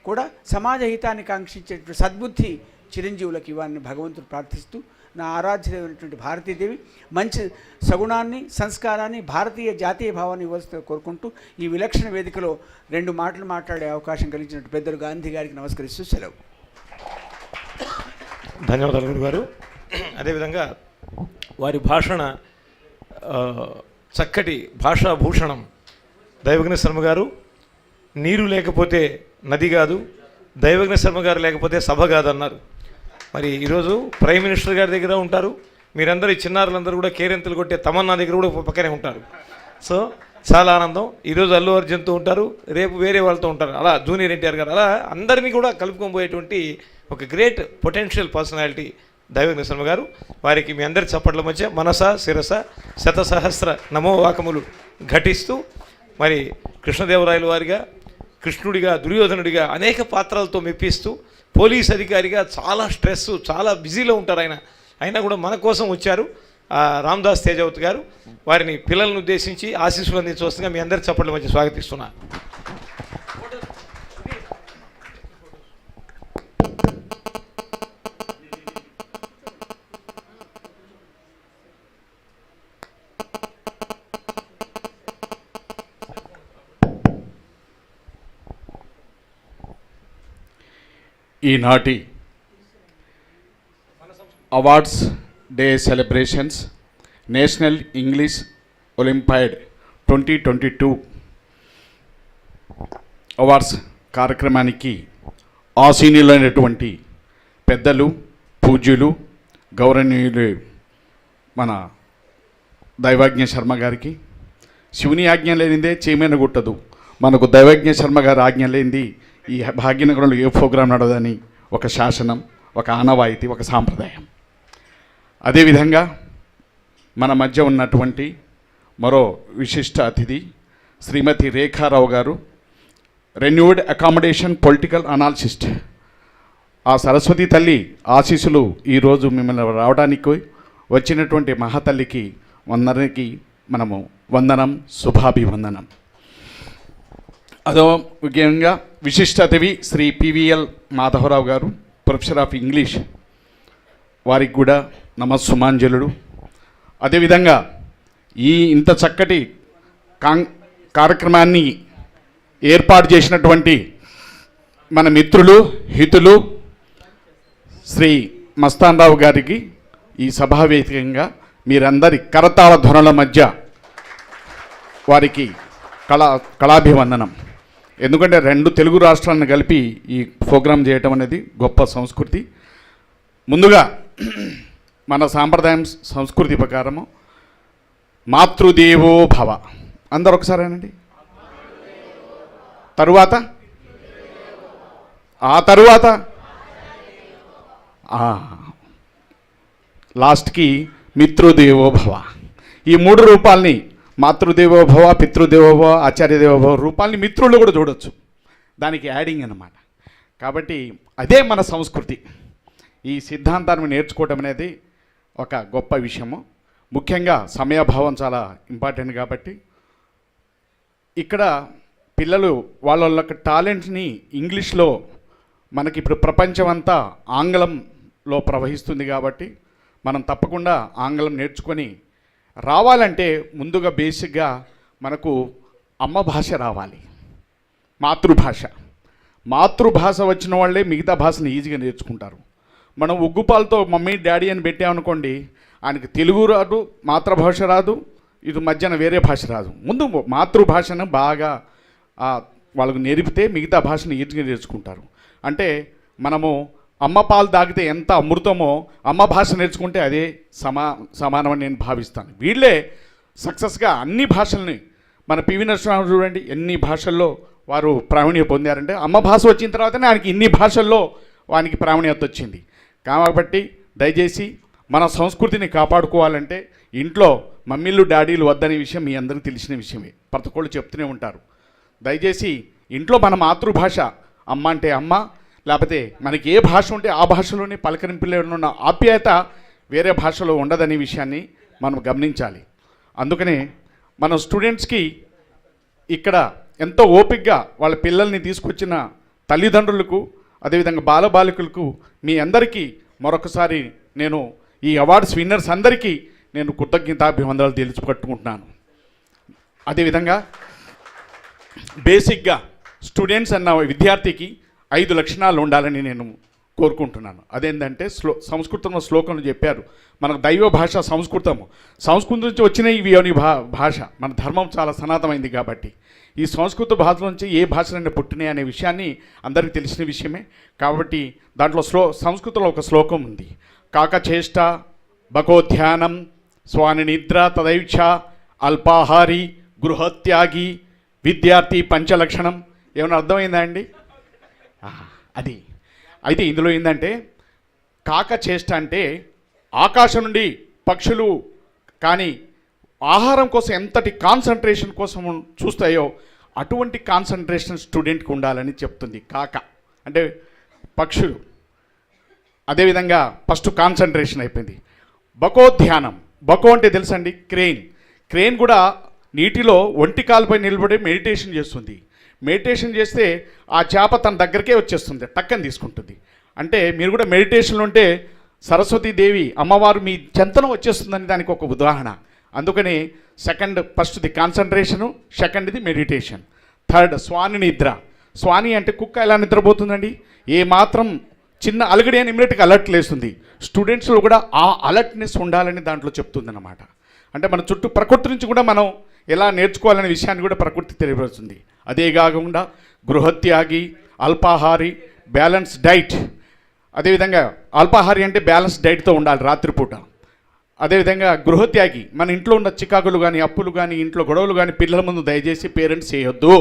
Speaker 11: కూడా సమాజ హితాన్ని కాంక్షించేటువంటి సద్బుద్ధి చిరంజీవులకు ఇవ్వాలని భగవంతుడు ప్రార్థిస్తూ, నా ఆరాధ్యమైనటువంటి భారతీదేవి మంచి సగుణాన్ని, సంస్కారాన్ని, భారతీయ జాతీయ భావాన్ని ఇవ్వాల్సి కోరుకుంటూ ఈ విలక్షణ వేదికలో 2 మాటలు మాట్లాడే అవకాశం కలిగించినట్టు పెద్దలు గాంధీ గారికి నమస్కరిస్తూ సెలవు.
Speaker 1: ధన్యవాదాలు గురుగారు. అదేవిధంగా వారి భాషణ చక్కటి భాషాభూషణం దైవజ్ఞ శర్మ గారు. నీరు లేకపోతే నది కాదు, దైవజ్ఞ శర్మ గారు లేకపోతే సభ కాదన్నారు. మరి ఈరోజు ప్రైమ్ మినిస్టర్ గారి దగ్గర ఉంటారు, మీరందరూ ఈ చిన్నారులందరూ కూడా కేరింతలు కొట్టే తమన్నా దగ్గర కూడా పక్కనే ఉంటారు. సో చాలా ఆనందం. ఈరోజు అల్లు అర్జున్తో ఉంటారు, రేపు వేరే వాళ్ళతో ఉంటారు, అలా జూనియర్ ఎన్టీఆర్ గారు, అలా అందరినీ కూడా కలుపుకొని పోయేటువంటి ఒక great potential personality Daivajna Sharma గారు. వారికి మీ అందరి చప్పట్ల మధ్య మనస శిరస శతసహస్ర నమోవాకములు ఘటిస్తూ, మరి కృష్ణదేవరాయల వారిగా, కృష్ణుడిగా, దుర్యోధనుడిగా అనేక పాత్రలతో మెప్పిస్తూ, పోలీస్ అధికారిగా చాలా స్ట్రెస్, చాలా బిజీలో ఉంటారు ఆయన. అయినా కూడా మన కోసం వచ్చారు రామ్దాస్ తేజవత్ గారు. వారిని పిల్లలను ఉద్దేశించి ఆశీస్సులు అందించవలసిందిగా మీ అందరి చప్పట్ల మధ్య స్వాగతిస్తున్నా.
Speaker 12: ఈనాటి awards day celebrations national English olympiad 2022 awards కార్యక్రమానికి ఆసీనులైనటువంటి పెద్దలు, పూజ్యులు, గౌరవనీయులు మన దైవజ్ఞ శర్మ గారికి, శివుని ఆజ్ఞ లేనిదే చీమెన గుట్టదు, మనకు దైవజ్ఞ శర్మ గారి ఆజ్ఞ లేనిది ఈ భాగ్యనగరంలో ఏ ప్రోగ్రాం నడదని ఒక శాసనం, ఒక ఆనవాయితీ, ఒక సాంప్రదాయం. అదేవిధంగా మన మధ్య ఉన్నటువంటి మరో విశిష్ట అతిథి శ్రీమతి రేఖారావు గారు, రెన్యూడ్ అకామిడేషన్ పొలిటికల్ అనాలిసిస్ట్. ఆ సరస్వతి తల్లి ఆశీస్సులు ఈరోజు మిమ్మల్ని రావడానికి వచ్చినటువంటి మహాతల్లికి అందరికీ మనము వందనం, శుభాభివందనం. అదో ముఖ్యంగా విశిష్ట అతిథి శ్రీ పివిఎల్ మాధవరావు గారు, ప్రొఫెసర్ ఆఫ్ ఇంగ్లీష్, వారికి కూడా నమస్సుమాంజలుడు. అదేవిధంగా ఈ ఇంత చక్కటి కార్యక్రమాన్ని ఏర్పాటు చేసినటువంటి మన మిత్రులు, హితులు శ్రీ మస్తాన్ రావు గారికి ఈ సభావేదికంగా మీరందరి కరతాళ ధ్వనుల మధ్య వారికి కళాభివందనం. ఎందుకంటే 2 తెలుగు రాష్ట్రాలను కలిపి ఈ ప్రోగ్రాం చేయటం అనేది గొప్ప సంస్కృతి. ముందుగా మన సాంప్రదాయం సంస్కృతి ప్రకారము మాతృదేవో భవ, అందరు ఒకసారేనండి. తరువాత ఆ తరువాత లాస్ట్కి మిత్రుదేవో భవ. ఈ 3 రూపాలని, మాతృదేవోభవ, పితృదేవోభవ, ఆచార్యదేవోభవ రూపాలని మిత్రులు కూడా చూడొచ్చు. దానికి యాడింగ్ అన్నమాట. కాబట్టి అదే మన సంస్కృతి. ఈ సిద్ధాంతాన్ని నేర్చుకోవడం అనేది ఒక గొప్ప విషయము. ముఖ్యంగా సమయభావం చాలా ఇంపార్టెంట్. కాబట్టి ఇక్కడ పిల్లలు వాళ్ళ టాలెంట్ని ఇంగ్లీష్లో, మనకి ఇప్పుడు ప్రపంచమంతా ఆంగ్లంలో ప్రవహిస్తుంది కాబట్టి మనం తప్పకుండా ఆంగ్లం నేర్చుకొని రావాలంటే ముందుగా బేసిక్గా మనకు అమ్మ భాష రావాలి, మాతృభాష. మాతృభాష వచ్చిన వాళ్ళే మిగతా భాషను ఈజీగా నేర్చుకుంటారు. మనం ఉగ్గుపాలతో మమ్మీ డాడీ అని పెట్టామనుకోండి, ఆయనకి తెలుగు రాదు, మాతృభాష రాదు, ఇది మధ్యాహ్నం వేరే భాష రాదు. ముందు మాతృభాషను బాగా వాళ్ళకు నేర్పితే మిగతా భాషను ఈజీగా నేర్చుకుంటారు. అంటే మనము అమ్మ పాలు తాగితే ఎంత అమృతమో అమ్మ భాష నేర్చుకుంటే అదే సమానమని నేను భావిస్తాను. వీళ్ళే సక్సెస్గా అన్ని భాషల్ని, మన పివి నరసింహారావు చూడండి ఎన్ని భాషల్లో వారు ప్రావీణ్యం పొందారంటే అమ్మ భాష వచ్చిన తర్వాతనే ఆయనకి ఇన్ని భాషల్లో వానికి ప్రావీణ్యత వచ్చింది. కాబట్టి దయచేసి మన సంస్కృతిని కాపాడుకోవాలంటే ఇంట్లో మమ్మీలు డాడీలు వద్దనే విషయం మీ అందరికీ తెలిసిన విషయమే, ప్రతి ఒక్కళ్ళు చెప్తూనే ఉంటారు. దయచేసి ఇంట్లో మన మాతృభాష అమ్మ అంటే అమ్మ, లేకపోతే మనకి ఏ భాష ఉంటే ఆ భాషలోనే పలకరింపులో ఉన్న ఆప్యాయత వేరే భాషలో ఉండదనే విషయాన్ని మనం గమనించాలి. అందుకనే మన స్టూడెంట్స్కి ఇక్కడ ఎంతో ఓపికగా వాళ్ళ పిల్లల్ని తీసుకొచ్చిన తల్లిదండ్రులకు, అదేవిధంగా బాలబాలికలకు మీ అందరికీ మరొకసారి నేను ఈ అవార్డ్స్ విన్నర్స్ అందరికీ నేను కృతజ్ఞతాభివందనాలు తెలుసుపట్టుకుంటున్నాను. అదేవిధంగా బేసిక్గా స్టూడెంట్స్ అన్న విద్యార్థికి 5 లక్షణాలు ఉండాలని నేను కోరుకుంటున్నాను. అదేంటంటే సంస్కృతంలో శ్లోకంలో చెప్పారు, మనకు దైవ భాష సంస్కృతము, సంస్కృతం నుంచి వచ్చిన ఇవి అని భాష, మన ధర్మం చాలా సనాతనమైంది కాబట్టి ఈ సంస్కృత భాష నుంచి ఏ భాషలైనా పుట్టినాయి అనే విషయాన్ని అందరికీ తెలిసిన విషయమే. కాబట్టి దాంట్లో సంస్కృతంలో ఒక శ్లోకం ఉంది, కాకచేష్ట బకోధ్యానం స్వాని నిద్ర తదైక్ష అల్పాహారి గృహత్యాగి విద్యార్థి పంచలక్షణం. ఏమైనా అర్థమైందా అండి? అది అయితే ఇందులో ఏంటంటే కాకచేష్ట అంటే ఆకాశం నుండి పక్షులు కానీ ఆహారం కోసం ఎంతటి కాన్సన్ట్రేషన్ కోసం చూస్తాయో అటువంటి కాన్సన్ట్రేషన్ స్టూడెంట్కి ఉండాలని చెప్తుంది. కాక అంటే పక్షులు. అదేవిధంగా ఫస్ట్ కాన్సన్ట్రేషన్ అయిపోయింది. బకోధ్యానం, బకో అంటే తెలుసండి, క్రేన్. క్రేన్ కూడా నీటిలో ఒంటి కాలుపై నిలబడి మెడిటేషన్ చేస్తుంది. మెడిటేషన్ చేస్తే ఆ చేప తన దగ్గరికే వచ్చేస్తుంది, టక్కని తీసుకుంటుంది. అంటే మీరు కూడా మెడిటేషన్లో ఉంటే సరస్వతీదేవి అమ్మవారు మీ చెంతన వచ్చేస్తుందని దానికి ఒక ఉదాహరణ. అందుకని ఫస్ట్ది కాన్సన్ట్రేషను, సెకండ్ది మెడిటేషన్, థర్డ్ స్వాని నిద్ర. స్వాని అంటే కుక్క ఎలా నిద్రపోతుందండి, ఏ మాత్రం చిన్న అలగడి అని ఇమ్మీడియట్గా అలర్ట్ లేస్తుంది. స్టూడెంట్స్లో కూడా ఆ అలర్ట్నెస్ ఉండాలని దాంట్లో చెప్తుందన్నమాట. అంటే మన చుట్టూ ప్రకృతి నుంచి కూడా మనం ఎలా నేర్చుకోవాలనే విషయాన్ని కూడా ప్రకృతి తెలియపరుస్తుంది. అదే కాకుండా గృహత్యాగి, అల్పాహారి, బ్యాలెన్స్ డైట్. అదేవిధంగా అల్పాహారి అంటే బ్యాలెన్స్ డైట్తో ఉండాలి రాత్రిపూట. అదేవిధంగా గృహత్యాగి, మన ఇంట్లో ఉన్న చికాకులు కానీ అప్పులు కానీ ఇంట్లో గొడవలు కానీ పిల్లల ముందు దయచేసి పేరెంట్స్ చేయొద్దు.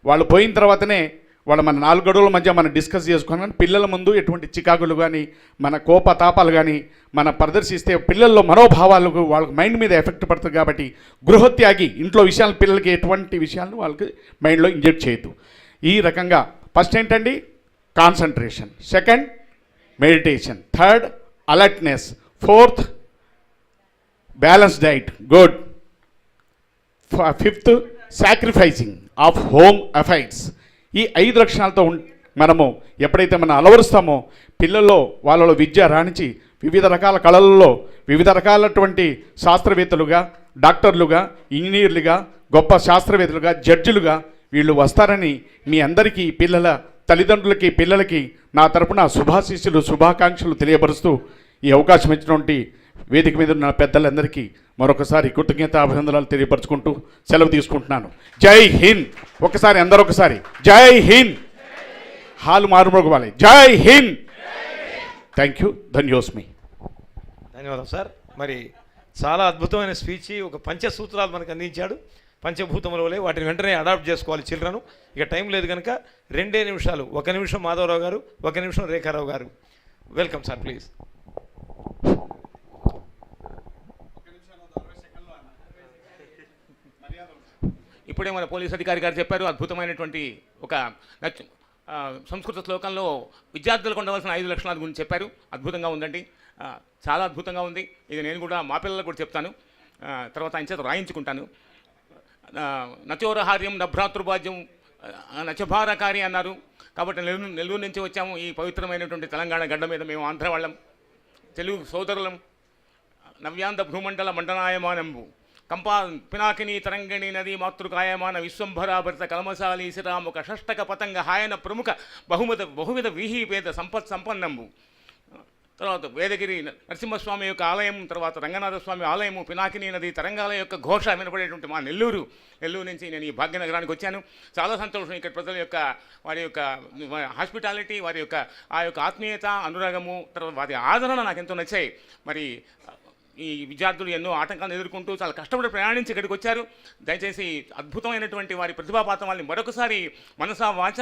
Speaker 12: వాళ్ళు పోయిన తర్వాతనే వాళ్ళు మన 4 గడువుల మధ్య మనం డిస్కస్ చేసుకుని పిల్లల ముందు ఎటువంటి చికాకులు కానీ మన కోపతాపాలు కానీ మన ప్రదర్శిస్తే పిల్లల్లో మనోభావాలకు వాళ్ళకి మైండ్ మీద ఎఫెక్ట్ పడుతుంది. కాబట్టి గృహత్యాగి, ఇంట్లో విషయాలు పిల్లలకి ఎటువంటి విషయాలను వాళ్ళకి మైండ్లో ఇంజెక్ట్ చేయొద్దు. ఈ రకంగా ఫస్ట్ ఏంటండి concentration, second meditation, third alertness, fourth balance diet, good, fifth sacrificing of home affairs. ఈ 5 లక్షణాలతో మనము ఎప్పుడైతే మనం అలవరుస్తామో పిల్లల్లో వాళ్ళలో విద్య రాణించి వివిధ రకాల కళలలో వివిధ రకాలటువంటి శాస్త్రవేత్తలుగా, డాక్టర్లుగా, ఇంజనీర్లుగా, గొప్ప శాస్త్రవేత్తలుగా, జడ్జిలుగా వీళ్ళు వస్తారని మీ అందరికీ పిల్లల తల్లిదండ్రులకి పిల్లలకి నా తరపున శుభాశీస్సులు శుభాకాంక్షలు తెలియపరుస్తూ ఈ అవకాశం ఇచ్చినటువంటి వేదిక మీద ఉన్న పెద్దలందరికీ మరొకసారి కృతజ్ఞతాభివందనాలు తెలియపరచుకుంటూ సెలవు తీసుకుంటున్నాను. జై హింద్. ఒకసారి అందరూ ఒకసారి జై హింద్. హాలు మారుమోగవాలి. జై హింద్. Thank you. ధన్యోస్మి.
Speaker 1: ధన్యవాదాలు సార్. మరి చాలా అద్భుతమైన స్పీచ్, ఒక పంచసూత్రాలు మనకు అందించాడు. పంచభూతములవలే వాటిని వెంటనే అడాప్ట్ చేసుకోవాలి చిల్డ్రన్. ఇక టైం లేదు కనుక 2 నిమిషాలు, 1 నిమిషం మాధవరావు గారు, 1 నిమిషం రేఖారావు గారు. Welcome sir, please.
Speaker 2: ఇప్పుడే మన పోలీస్ అధికారి గారు చెప్పారు, అద్భుతమైనటువంటి ఒక సంస్కృత శ్లోకంలో విద్యార్థులకు ఉండవలసిన 5 లక్షణాల గురించి చెప్పారు. అద్భుతంగా ఉందండి, చాలా అద్భుతంగా ఉంది. ఇది నేను కూడా మా పిల్లలకు కూడా చెప్తాను, తర్వాత ఆయన చేత రాయించుకుంటాను. నచోరహార్యం నభ్రాతృభాజ్యం నచభారకారి అన్నారు. కాబట్టి నెల్లూరు నుంచి వచ్చాము. ఈ పవిత్రమైనటువంటి తెలంగాణ గడ్డ మీద మేము ఆంధ్ర వాళ్ళం, తెలుగు సోదరులం. నవ్యాంద భూమండల మండనాయమానంబు కంపా పినాకిని తరంగిణి నది మాతృకాయమాన విశ్వంభరాభరిత కలమశాలి శ్రీరాముక షష్టక పతంగ హాయన ప్రముఖ బహువిధ విహీపేద సంపన్నంబు. తర్వాత వేదగిరి నరసింహస్వామి యొక్క ఆలయం, తర్వాత రంగనాథస్వామి ఆలయము, పినాకిని నది తరంగాల యొక్క ఘోష వినపడేటువంటి మా నెల్లూరు నుంచి నేను ఈ భాగ్యనగరానికి వచ్చాను. చాలా సంతోషం. ఇక్కడ ప్రజల యొక్క వారి యొక్క హాస్పిటాలిటీ, వారి యొక్క ఆ యొక్క ఆత్మీయత, అనురాగము, తర్వాత వారి ఆదరణ నాకు ఎంతో నచ్చాయి. మరి ఈ విద్యార్థులు ఎన్నో ఆటంకాలను ఎదుర్కొంటూ చాలా కష్టపడి ప్రయాణించి ఇక్కడికి వచ్చారు. దయచేసి అద్భుతమైనటువంటి వారి ప్రతిభాపాతం వాళ్ళని మరొకసారి మనసా వాచ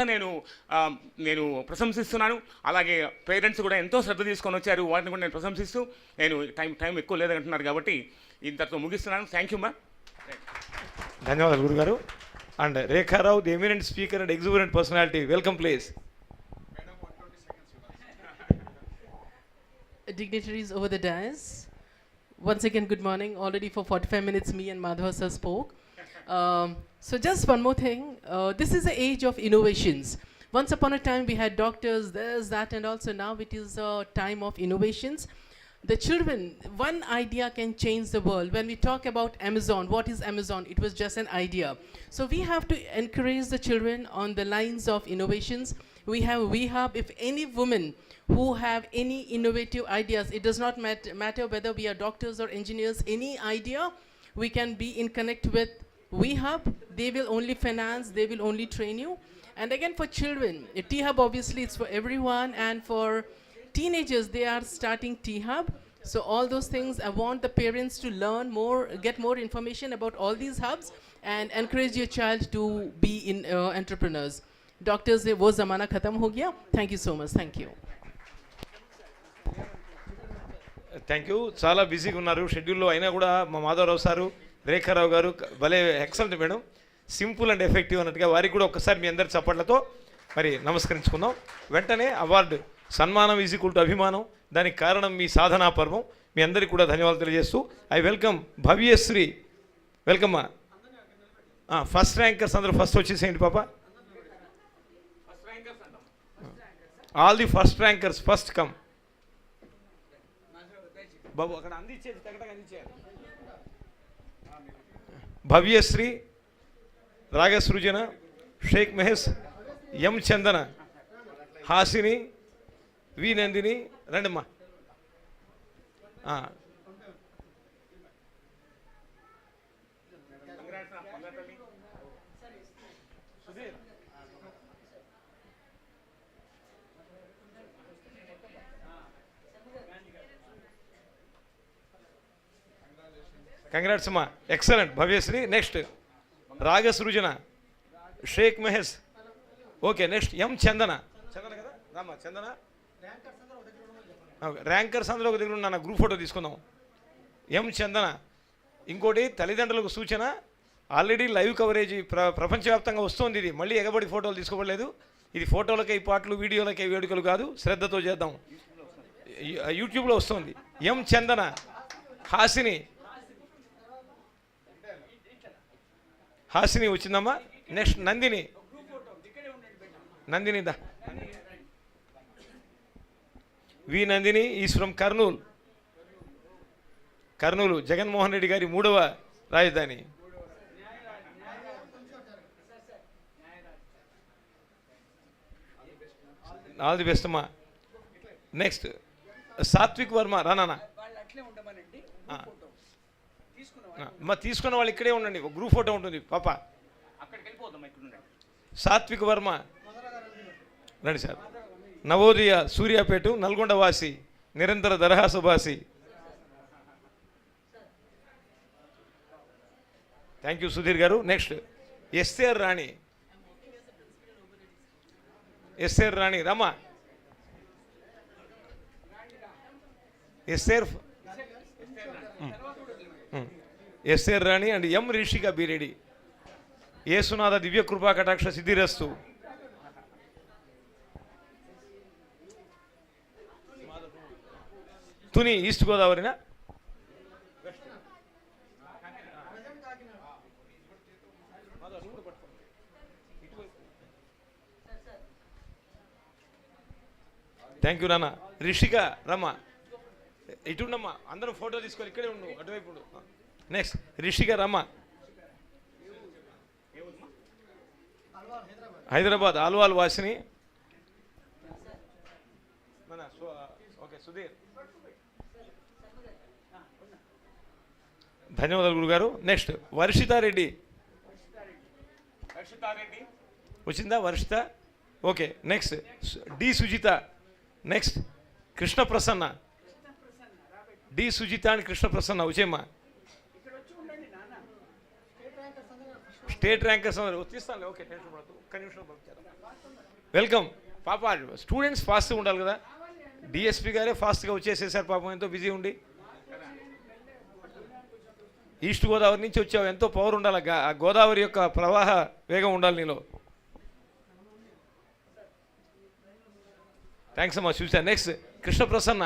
Speaker 2: నేను ప్రశంసిస్తున్నాను. అలాగే పేరెంట్స్ కూడా ఎంతో శ్రద్ధ తీసుకొని వచ్చారు, వాటిని కూడా నేను ప్రశంసిస్తూ నేను టైం ఎక్కువ లేదంటున్నారు కాబట్టి ఇంతతో ముగిస్తున్నాను. థ్యాంక్ యూ మా.
Speaker 1: ధన్యవాదాలు గురుగారు. And రేఖారావు, the eminent speaker and exuberant personality, welcome please.
Speaker 4: Dignitaries over the dais, Once again, good morning. Already for 45 minutes, me and Madhava sir spoke. So just one more thing. This is the age of innovations. Once upon a time, we had doctors, this, that, and also now it is a time of innovations. The children, one idea can change the world. When we talk about Amazon, what is Amazon? It was just an idea. So we have to encourage the children on the lines of innovations. We have WeHub. If any woman who have any innovative ideas, it does not matter whether we are doctors or engineers, any idea, we can be in connect with WeHub. They will only finance, they will only train you. And again, for children, T-Hub obviously it's for everyone, and for teenagers, they are starting T-Hub. So all those things, I want the parents to learn more, get more information about all these hubs, and encourage your child to be in entrepreneurs. Doctors, wo zamana khatam ho gaya. Thank you so much. Thank you.
Speaker 1: Thank you. చాలా బిజీగా ఉన్నారు షెడ్యూల్లో, అయినా కూడా మా Madhavarao sir, రేఖారావు గారు భలే excellent madam, simple and effective అన్నట్టుగా వారికి కూడా ఒక్కసారి మీ అందరి చప్పట్లతో మరి నమస్కరించుకుందాం. వెంటనే అవార్డు సన్మానం ఈజ్ ఈక్వల్ టు అభిమానం, దానికి కారణం మీ సాధనా పర్వం. మీ అందరికీ కూడా ధన్యవాదాలు తెలియజేస్తూ I welcome Bhavyasri. Welcome first rankers అందరూ ఫస్ట్ వచ్చేసేయండి పాప. All the first rankers first come. బాబు అక్కడ అందించేది తగ్గ అందించేయాలి. భవ్యశ్రీ, రాగసృజన, షేక్ మహేష్, ఎం చందన, హాసిని, వి నందిని, రండమ్మా. కంగ్రాట్స్ అమ్మా, excellent Bhavyasri. Next Ragasrujana, Sheikh Mahesh. Okay, next M Chandana. Chandana కదా రామ్మా, చందన. ర్యాంకర్స్ అందరూ ఒక దగ్గర ఉన్న గ్రూప్ ఫోటో తీసుకుందాం. ఎం చందన. ఇంకోటి తల్లిదండ్రులకు సూచన, ఆల్రెడీ లైవ్ కవరేజ్ ప్రపంచవ్యాప్తంగా వస్తుంది. ఇది మళ్ళీ ఎగబడి ఫోటోలు తీసుకోవట్లేదు. ఇది ఫోటోలకై పాటలు, వీడియోలకై వేడుకలు కాదు, శ్రద్ధతో చేద్దాం. యూట్యూబ్లో వస్తుంది. ఎం చందన, హాసిని. హాసిని వచ్చిందమ్మా. నెక్స్ట్ నందిని. నందిని దా. V Nandini is from Kurnool. కర్నూలు జగన్మోహన్ రెడ్డి గారి 3వ రాజధాని. ఆల్ ది బెస్ట్ అమ్మా. నెక్స్ట్ సాత్విక్ వర్మ. రానా మా తీసుకున్న వాళ్ళు ఇక్కడే ఉండండి, ఒక గ్రూప్ ఫోటో ఉంటుంది పాప. సాత్విక్ వర్మ రండి సార్. నవోదయ సూర్యాపేట, నల్గొండ వాసి, నిరంతర దరహాసభాసి. థ్యాంక్ యూ సుధీర్ గారు. Next S R Rani. S R Rani Rama. S R Rani and M Rishika Bireddy. ఏసునాథ దివ్య కృపా కటాక్ష సిద్ధిరస్తు. తుని ఈస్ట్ గోదావరినా. థ్యాంక్ యూ నాన్న. రిషిక రమ ఇటుండమ్మా, అందరం ఫోటో తీసుకోవాలి, ఇక్కడే ఉండు, అటువైపు ఉండు. నెక్స్ట్ రిషిక రమ, హైదరాబాద్ ఆల్వాల్ వాసిని. ఓకే సుధీర్, ధన్యవాదాలు గురుగారు. నెక్స్ట్ వర్షితారెడ్డి. వచ్చిందా Varshita? Okay. Next D Sujitha. Next Krishna Prasanna. D Sujitha and Krishna Prasanna వచ్చేమ్మా. State rankers అందరూ తీస్తాను. ఓకే, ఒక్క నిమిషం వెల్కమ్. పాప స్టూడెంట్స్ ఫాస్ట్గా ఉండాలి కదా, డిఎస్పీ గారే ఫాస్ట్గా వచ్చేసేసారు పాపం, ఎంతో బిజీ ఉండి. ఈస్ట్ గోదావరి నుంచి వచ్చావు, ఎంతో పవర్ ఉండాలి, ఆ గోదావరి యొక్క ప్రవాహ వేగం ఉండాలి నీలో. థ్యాంక్స్ అమ్మా Sujitha. Next Krishna Prasanna.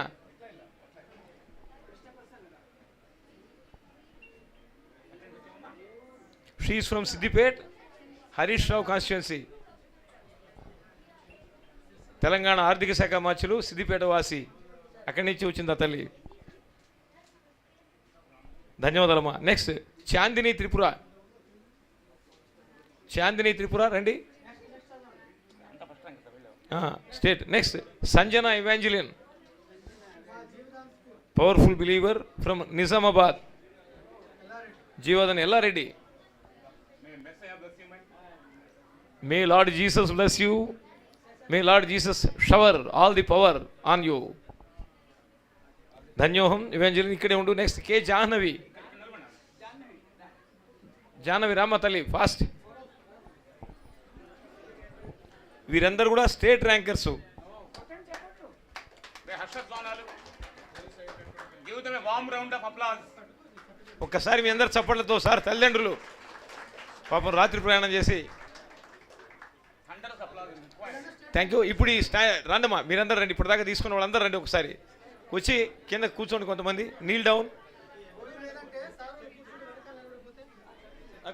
Speaker 1: She is from Siddipet Harish Rao constituency. Telangana ఆర్థిక శాఖ మార్చులు సిద్దిపేట వాసి, అక్కడి నుంచి వచ్చింది ఆ తల్లి. ధన్యవాదాలమ్మా. నెక్స్ట్ చాందిని త్రిపుర. చాందిని త్రిపుర రండి, state. Next Sanjana Evangeline, powerful believer from Nizamabad. జీవోదన్ Yellareddy. May lord Jesus bless you. May lord Jesus shower all the power on you. ధన్యోహం ఇవాంజలిన్, ఇక్కడే ఉండు. Next K Jahnavi. జాహ్నవి రామ తల్లి ఫాస్ట్. వీరందరూ కూడా స్టేట్ ర్యాంకర్సు. ఒక్కసారి మీ అందరు చప్పట్లతో సార్ తల్లిదండ్రులు పాపం రాత్రి ప్రయాణం చేసి. Thank you. ఇప్పుడు ఈ రండమ్మా, మీరందరూ రండి. ఇప్పుడు దాకా తీసుకున్న వాళ్ళందరూ రండి, ఒకసారి వచ్చి కింద కూర్చోండి. కొంతమంది నీల్ డౌన్.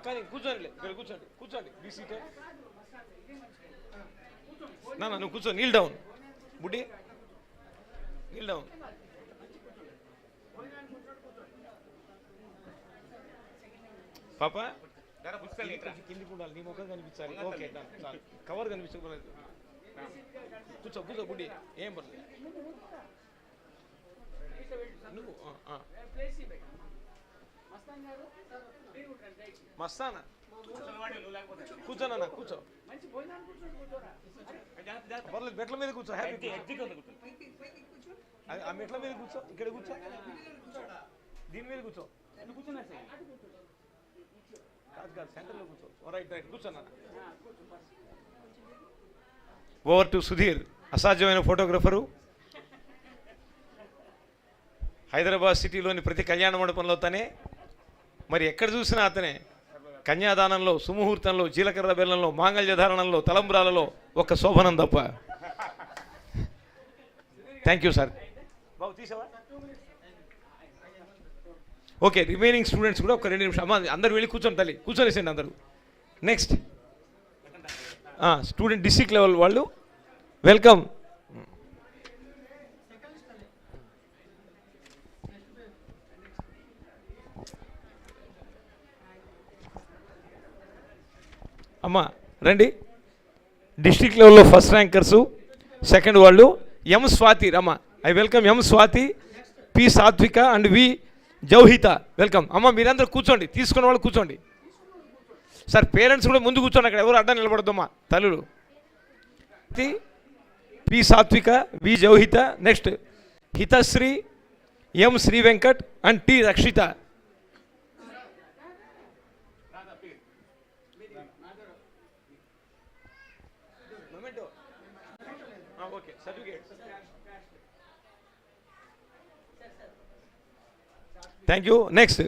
Speaker 1: కానీ కూర్చోండి, ఇక్కడ కూర్చోండి, కూర్చోండి. Be seated. నువ్వు కూర్చో. నీల్ డౌన్ బుడ్డి, నీల్ డౌన్. పాప కిందికి ఉండాలి, నీ ముఖం కనిపించాలి. ఓకే కవర్ కనిపించకూడదు. కూర్చో కూర్చో బుడ్డి, ఏం పర్లేదు. నువ్వు మస్తానా కూర్చోనన్నా, కూర్చో. పర్లేదు, మెట్ల మీద కూర్చో. హ్యాపీ ఆ మెట్ల మీద కూర్చో, ఇక్కడ కూర్చో, దీని మీద కూర్చో. కాదు కాదు, సెంటర్లో కూర్చో. రైట్ రైట్, కూర్చోన్నా. ఓవర్ టు సుధీర్, అసాధ్యమైన ఫోటోగ్రఫరు. హైదరాబాద్ సిటీలోని ప్రతి కళ్యాణ మండపంలో తనే, మరి ఎక్కడ చూసినా అతనే. కన్యాదానంలో, సుముహూర్తంలో, జీలకర్ర బెల్లంలో, మాంగళ్య ధారణంలో, తలంబ్రాలలో ఒక్క శోభనం తప్ప. Thank you sir. బాబు తీసావా? ఓకే, రిమైనింగ్ స్టూడెంట్స్ కూడా ఒక 2 నిమిషాలు. అమ్మ అందరు వెళ్ళి కూర్చొని తల్లి, కూర్చొనేసండి అందరూ. నెక్స్ట్ స్టూడెంట్ డిస్ట్రిక్ట్ లెవెల్ వాళ్ళు వెల్కమ్. అమ్మా రండి. డిస్ట్రిక్ట్ లెవెల్లో ఫస్ట్ ర్యాంకర్సు, సెకండ్ వాళ్ళు ఎం స్వాతి. రమ్మ, I welcome M Swathi, P సాత్విక అండ్ వి జౌహిత. వెల్కమ్. అమ్మ మీరందరూ కూర్చోండి, తీసుకున్న వాళ్ళు కూర్చోండి. సార్ పేరెంట్స్ కూడా ముందు కూర్చోండి, అక్కడ ఎవరు అడ్డం నిలబడద్దమ్మా తల్లులు. P Sathvika, V Jouhitha. Next Hithasri, M Sri Venkat and T Rakshitha. Okay, certificate. Thank you. Next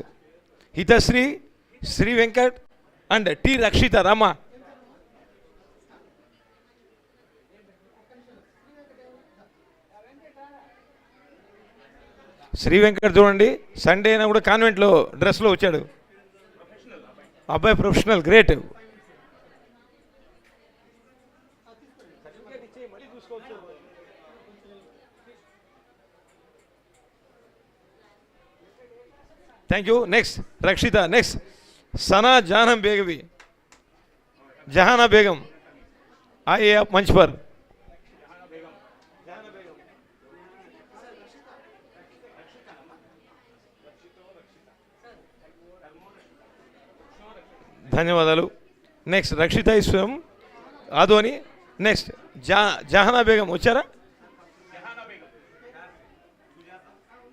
Speaker 1: Hithasri, Sri Venkat and T Rakshitha. Rama, Sri Venkat చూడండి, సండే అయినా కూడా కాన్వెంట్లో డ్రెస్లో వచ్చాడు. అబ్బాయి professional, great. Thank you. Next Rakshitha. Next Sana Janam Begavi, Jahana Begum, ఐఏ ఆఫ్ మంచ్పర్. ధన్యవాదాలు. నెక్స్ట్ రక్షిత ఈశ్వరం ఆదోని. నెక్స్ట్ జహానా బేగం వచ్చారా?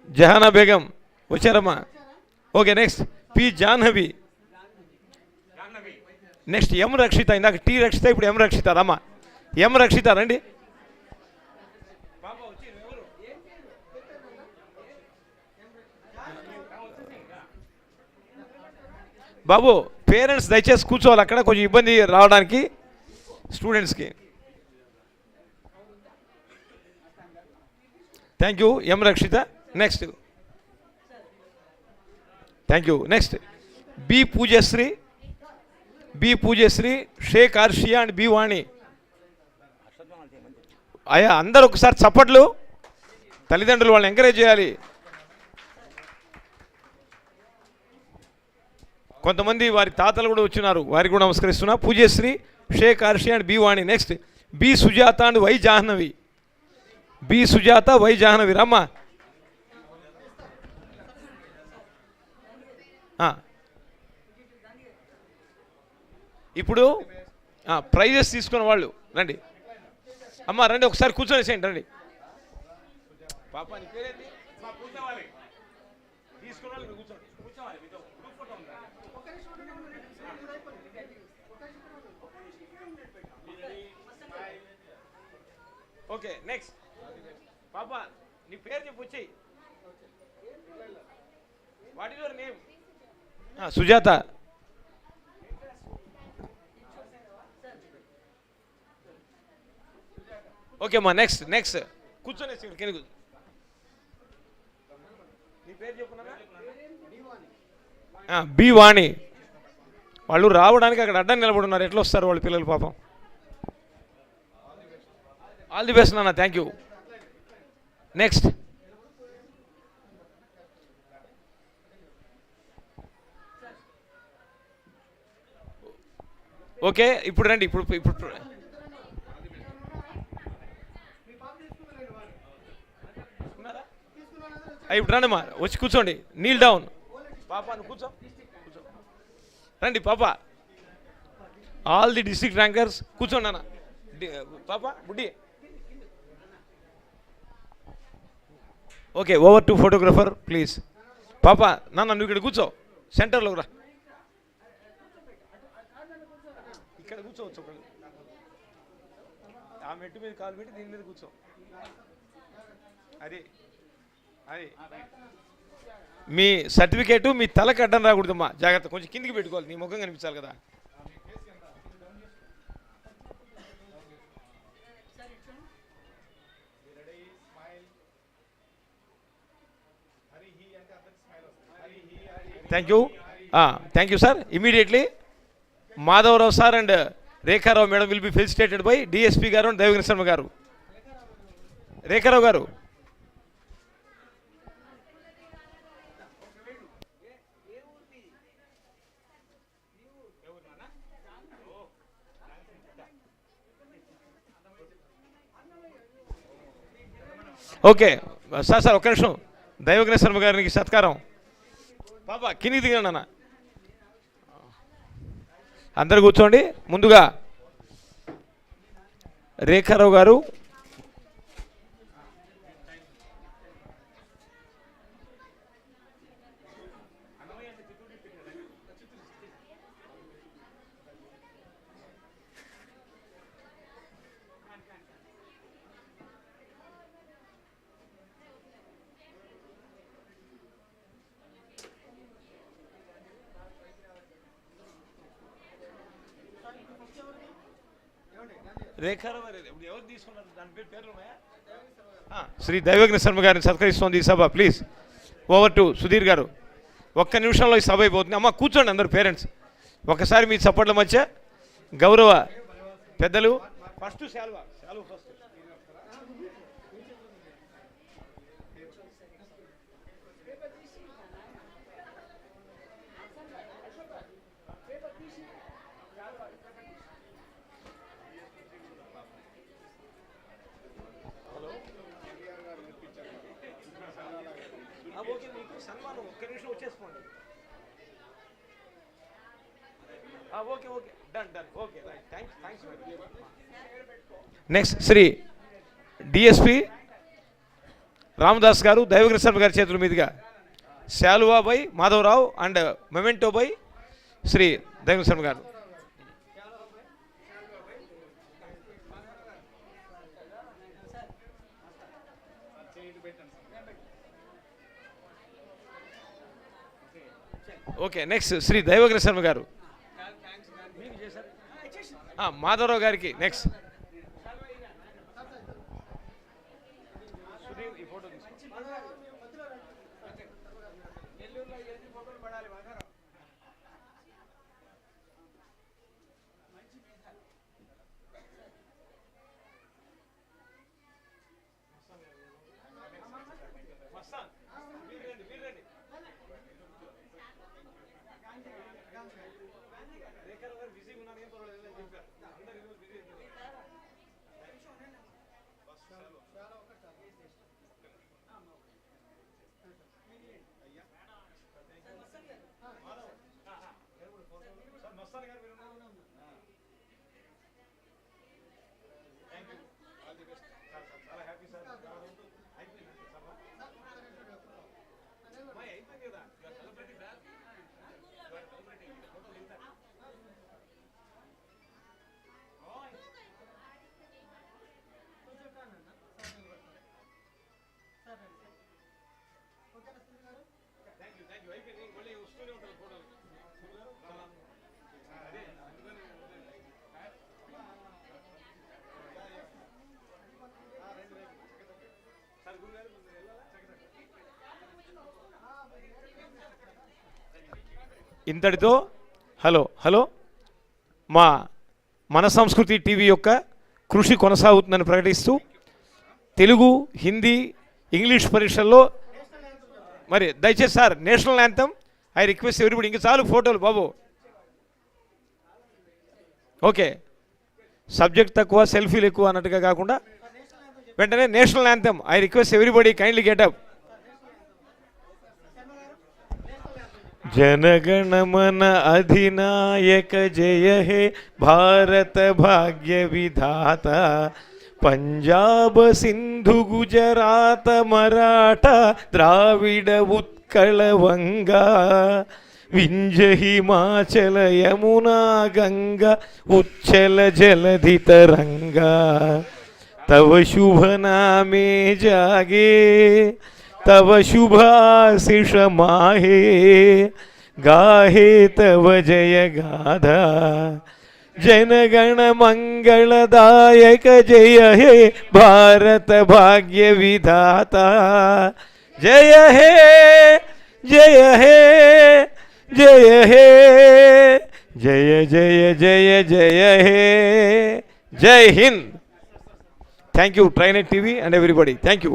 Speaker 1: జహానా బేగం వచ్చారమ్మా. Okay, next P Jahnavi. Next M రక్షిత. ఇందాక టి రక్షిత, ఇప్పుడు ఎం రక్షిత. రమ్మా, ఎం రక్షిత రండి. బాబు పేరెంట్స్ దయచేసి కూర్చోవాలి, అక్కడ కొంచెం ఇబ్బంది రావడానికి స్టూడెంట్స్కి. Thank you M Rakshitha. Next thank you. Next B Poojasri, B Poojasri, Sheikh Arshiya and B Vani. అయ్యా అందరూ ఒకసారి చప్పట్లు. తల్లిదండ్రులు వాళ్ళని ఎంకరేజ్ చేయాలి. కొంతమంది వారి తాతలు కూడా వచ్చినారు, వారికి కూడా నమస్కరిస్తున్నా. Poojasri, Sheikh Arshiya and B Vani. Next B Sujatha and Y Jahnavi. B Sujatha, Y Jahnavi రమ్మా. ఇప్పుడు ప్రైజెస్ తీసుకున్న వాళ్ళు రండి అమ్మ, రండి ఒకసారి కూర్చొనేసేయండి రండి. పాప నీ పేరేంటి? ఓకే నెక్స్ట్ పాప నీ పేరు చెప్పు వచ్చి. What is your name? Sujatha. Okay అమ్మా నెక్స్ట్ నెక్స్ట్ కూర్చొని కింద కూర్చో. నీ పేరు చెప్పున్నా? బి వాణి. వాళ్ళు రావడానికి అక్కడ అడ్డం నిలబడి ఉన్నారు, ఎట్లా వస్తారు వాళ్ళ పిల్లలు పాపం. ఆల్ ది బెస్ట్ నాన్న, థ్యాంక్ యూ. నెక్స్ట్ ఓకే ఇప్పుడు రండి. ఇప్పుడు ఇప్పుడు ఇప్పుడు రండి అమ్మా, వచ్చి కూర్చోండి. నీల్ డౌన్ పాప, నువ్వు కూర్చో. రండి పాప. ఆల్ ది డిస్ట్రిక్ట్ ర్యాంకర్స్ కూర్చోండి అన్న. పాప బుడ్డి. Okay over to photographer please. పాప నాన్న నువ్వు ఇక్కడ కూర్చో, సెంటర్లో రా. ఇక్కడ కూర్చోవచ్చు. ఆ మెట్టు మీద కాలు పెట్టి దీని మీద కూర్చో. అది అది మీ సర్టిఫికేటు మీ తలకు అడ్డం రాకూడదమ్మా, జాగ్రత్త. కొంచెం కిందికి పెట్టుకోవాలి, నీ ముఖం కనిపించాలి కదా. Thank you sir. Immediately Madhavarao sir and రేఖారావు madam will be felicitated by DSP గారు అండ్ దైవజ్ఞ శర్మ గారు. రేఖారావు గారు. ఓకే సార్ ఒక్క నిమిషం. దైవజ్ఞ శర్మ గారికి సత్కారం. పాప కిందికి దిగండి అన్న. అందరు కూర్చోండి. ముందుగా రేఖారావు గారు శ్రీ దైవజ్ఞ శర్మ గారిని సత్కరిస్తోంది ఈ సభ. ప్లీజ్ ఓవర్ టు సుధీర్ గారు. ఒక్క నిమిషంలో ఈ సభ అయిపోతుంది. అమ్మ కూర్చోండి అందరు పేరెంట్స్. ఒకసారి మీ చప్పట్ల మధ్య గౌరవ పెద్దలు. ఫస్ట్ శాలువా ఫస్ట్. సన్మానం ఒక్క నిమిషం వచ్చేసుకోండి. Okay okay done okay right thanks. Next Shri DSP Ramadas garu Daivagna Sharma గారి చేతుల మీదుగా శాలువా by Madhavarao and memento by Shri Daivagna Sharma garu. Okay next Shri Daivagna Sharma garu Madhavarao గారికి. నెక్స్ట్ ఇంతటితో హలో మా మన సంస్కృతి టీవీ యొక్క కృషి కొనసాగుతుందని ప్రకటిస్తూ తెలుగు, హిందీ, ఇంగ్లీష్ పరీక్షల్లో మరి దయచేసి sir national anthem I request everybody. ఇంక చాలు ఫోటోలు బాబు. ఓకే, సబ్జెక్ట్ తక్కువ సెల్ఫీలు ఎక్కువ అన్నట్టుగా కాకుండా వెంటనే national anthem I request everybody kindly get up. जनगणमन अधिनायक जय हे भारत भाग्य विधाता पंजाब सिंधु गुजरात मराठा द्राविड उत्कल वंगा विंध्य हिमाचल यमुना गंगा उच्चल जलधि तरंगा तव शुभ नामे जागे तव शुभाशिष माहे गाहे तव जय गाधा जनगण मंगलदायक जय हे भारत भाग्य विधाता जय हे जय हे जय हे जय जय जय जय हे जय Hind. Thank you, Trinet TV and everybody. Thank you.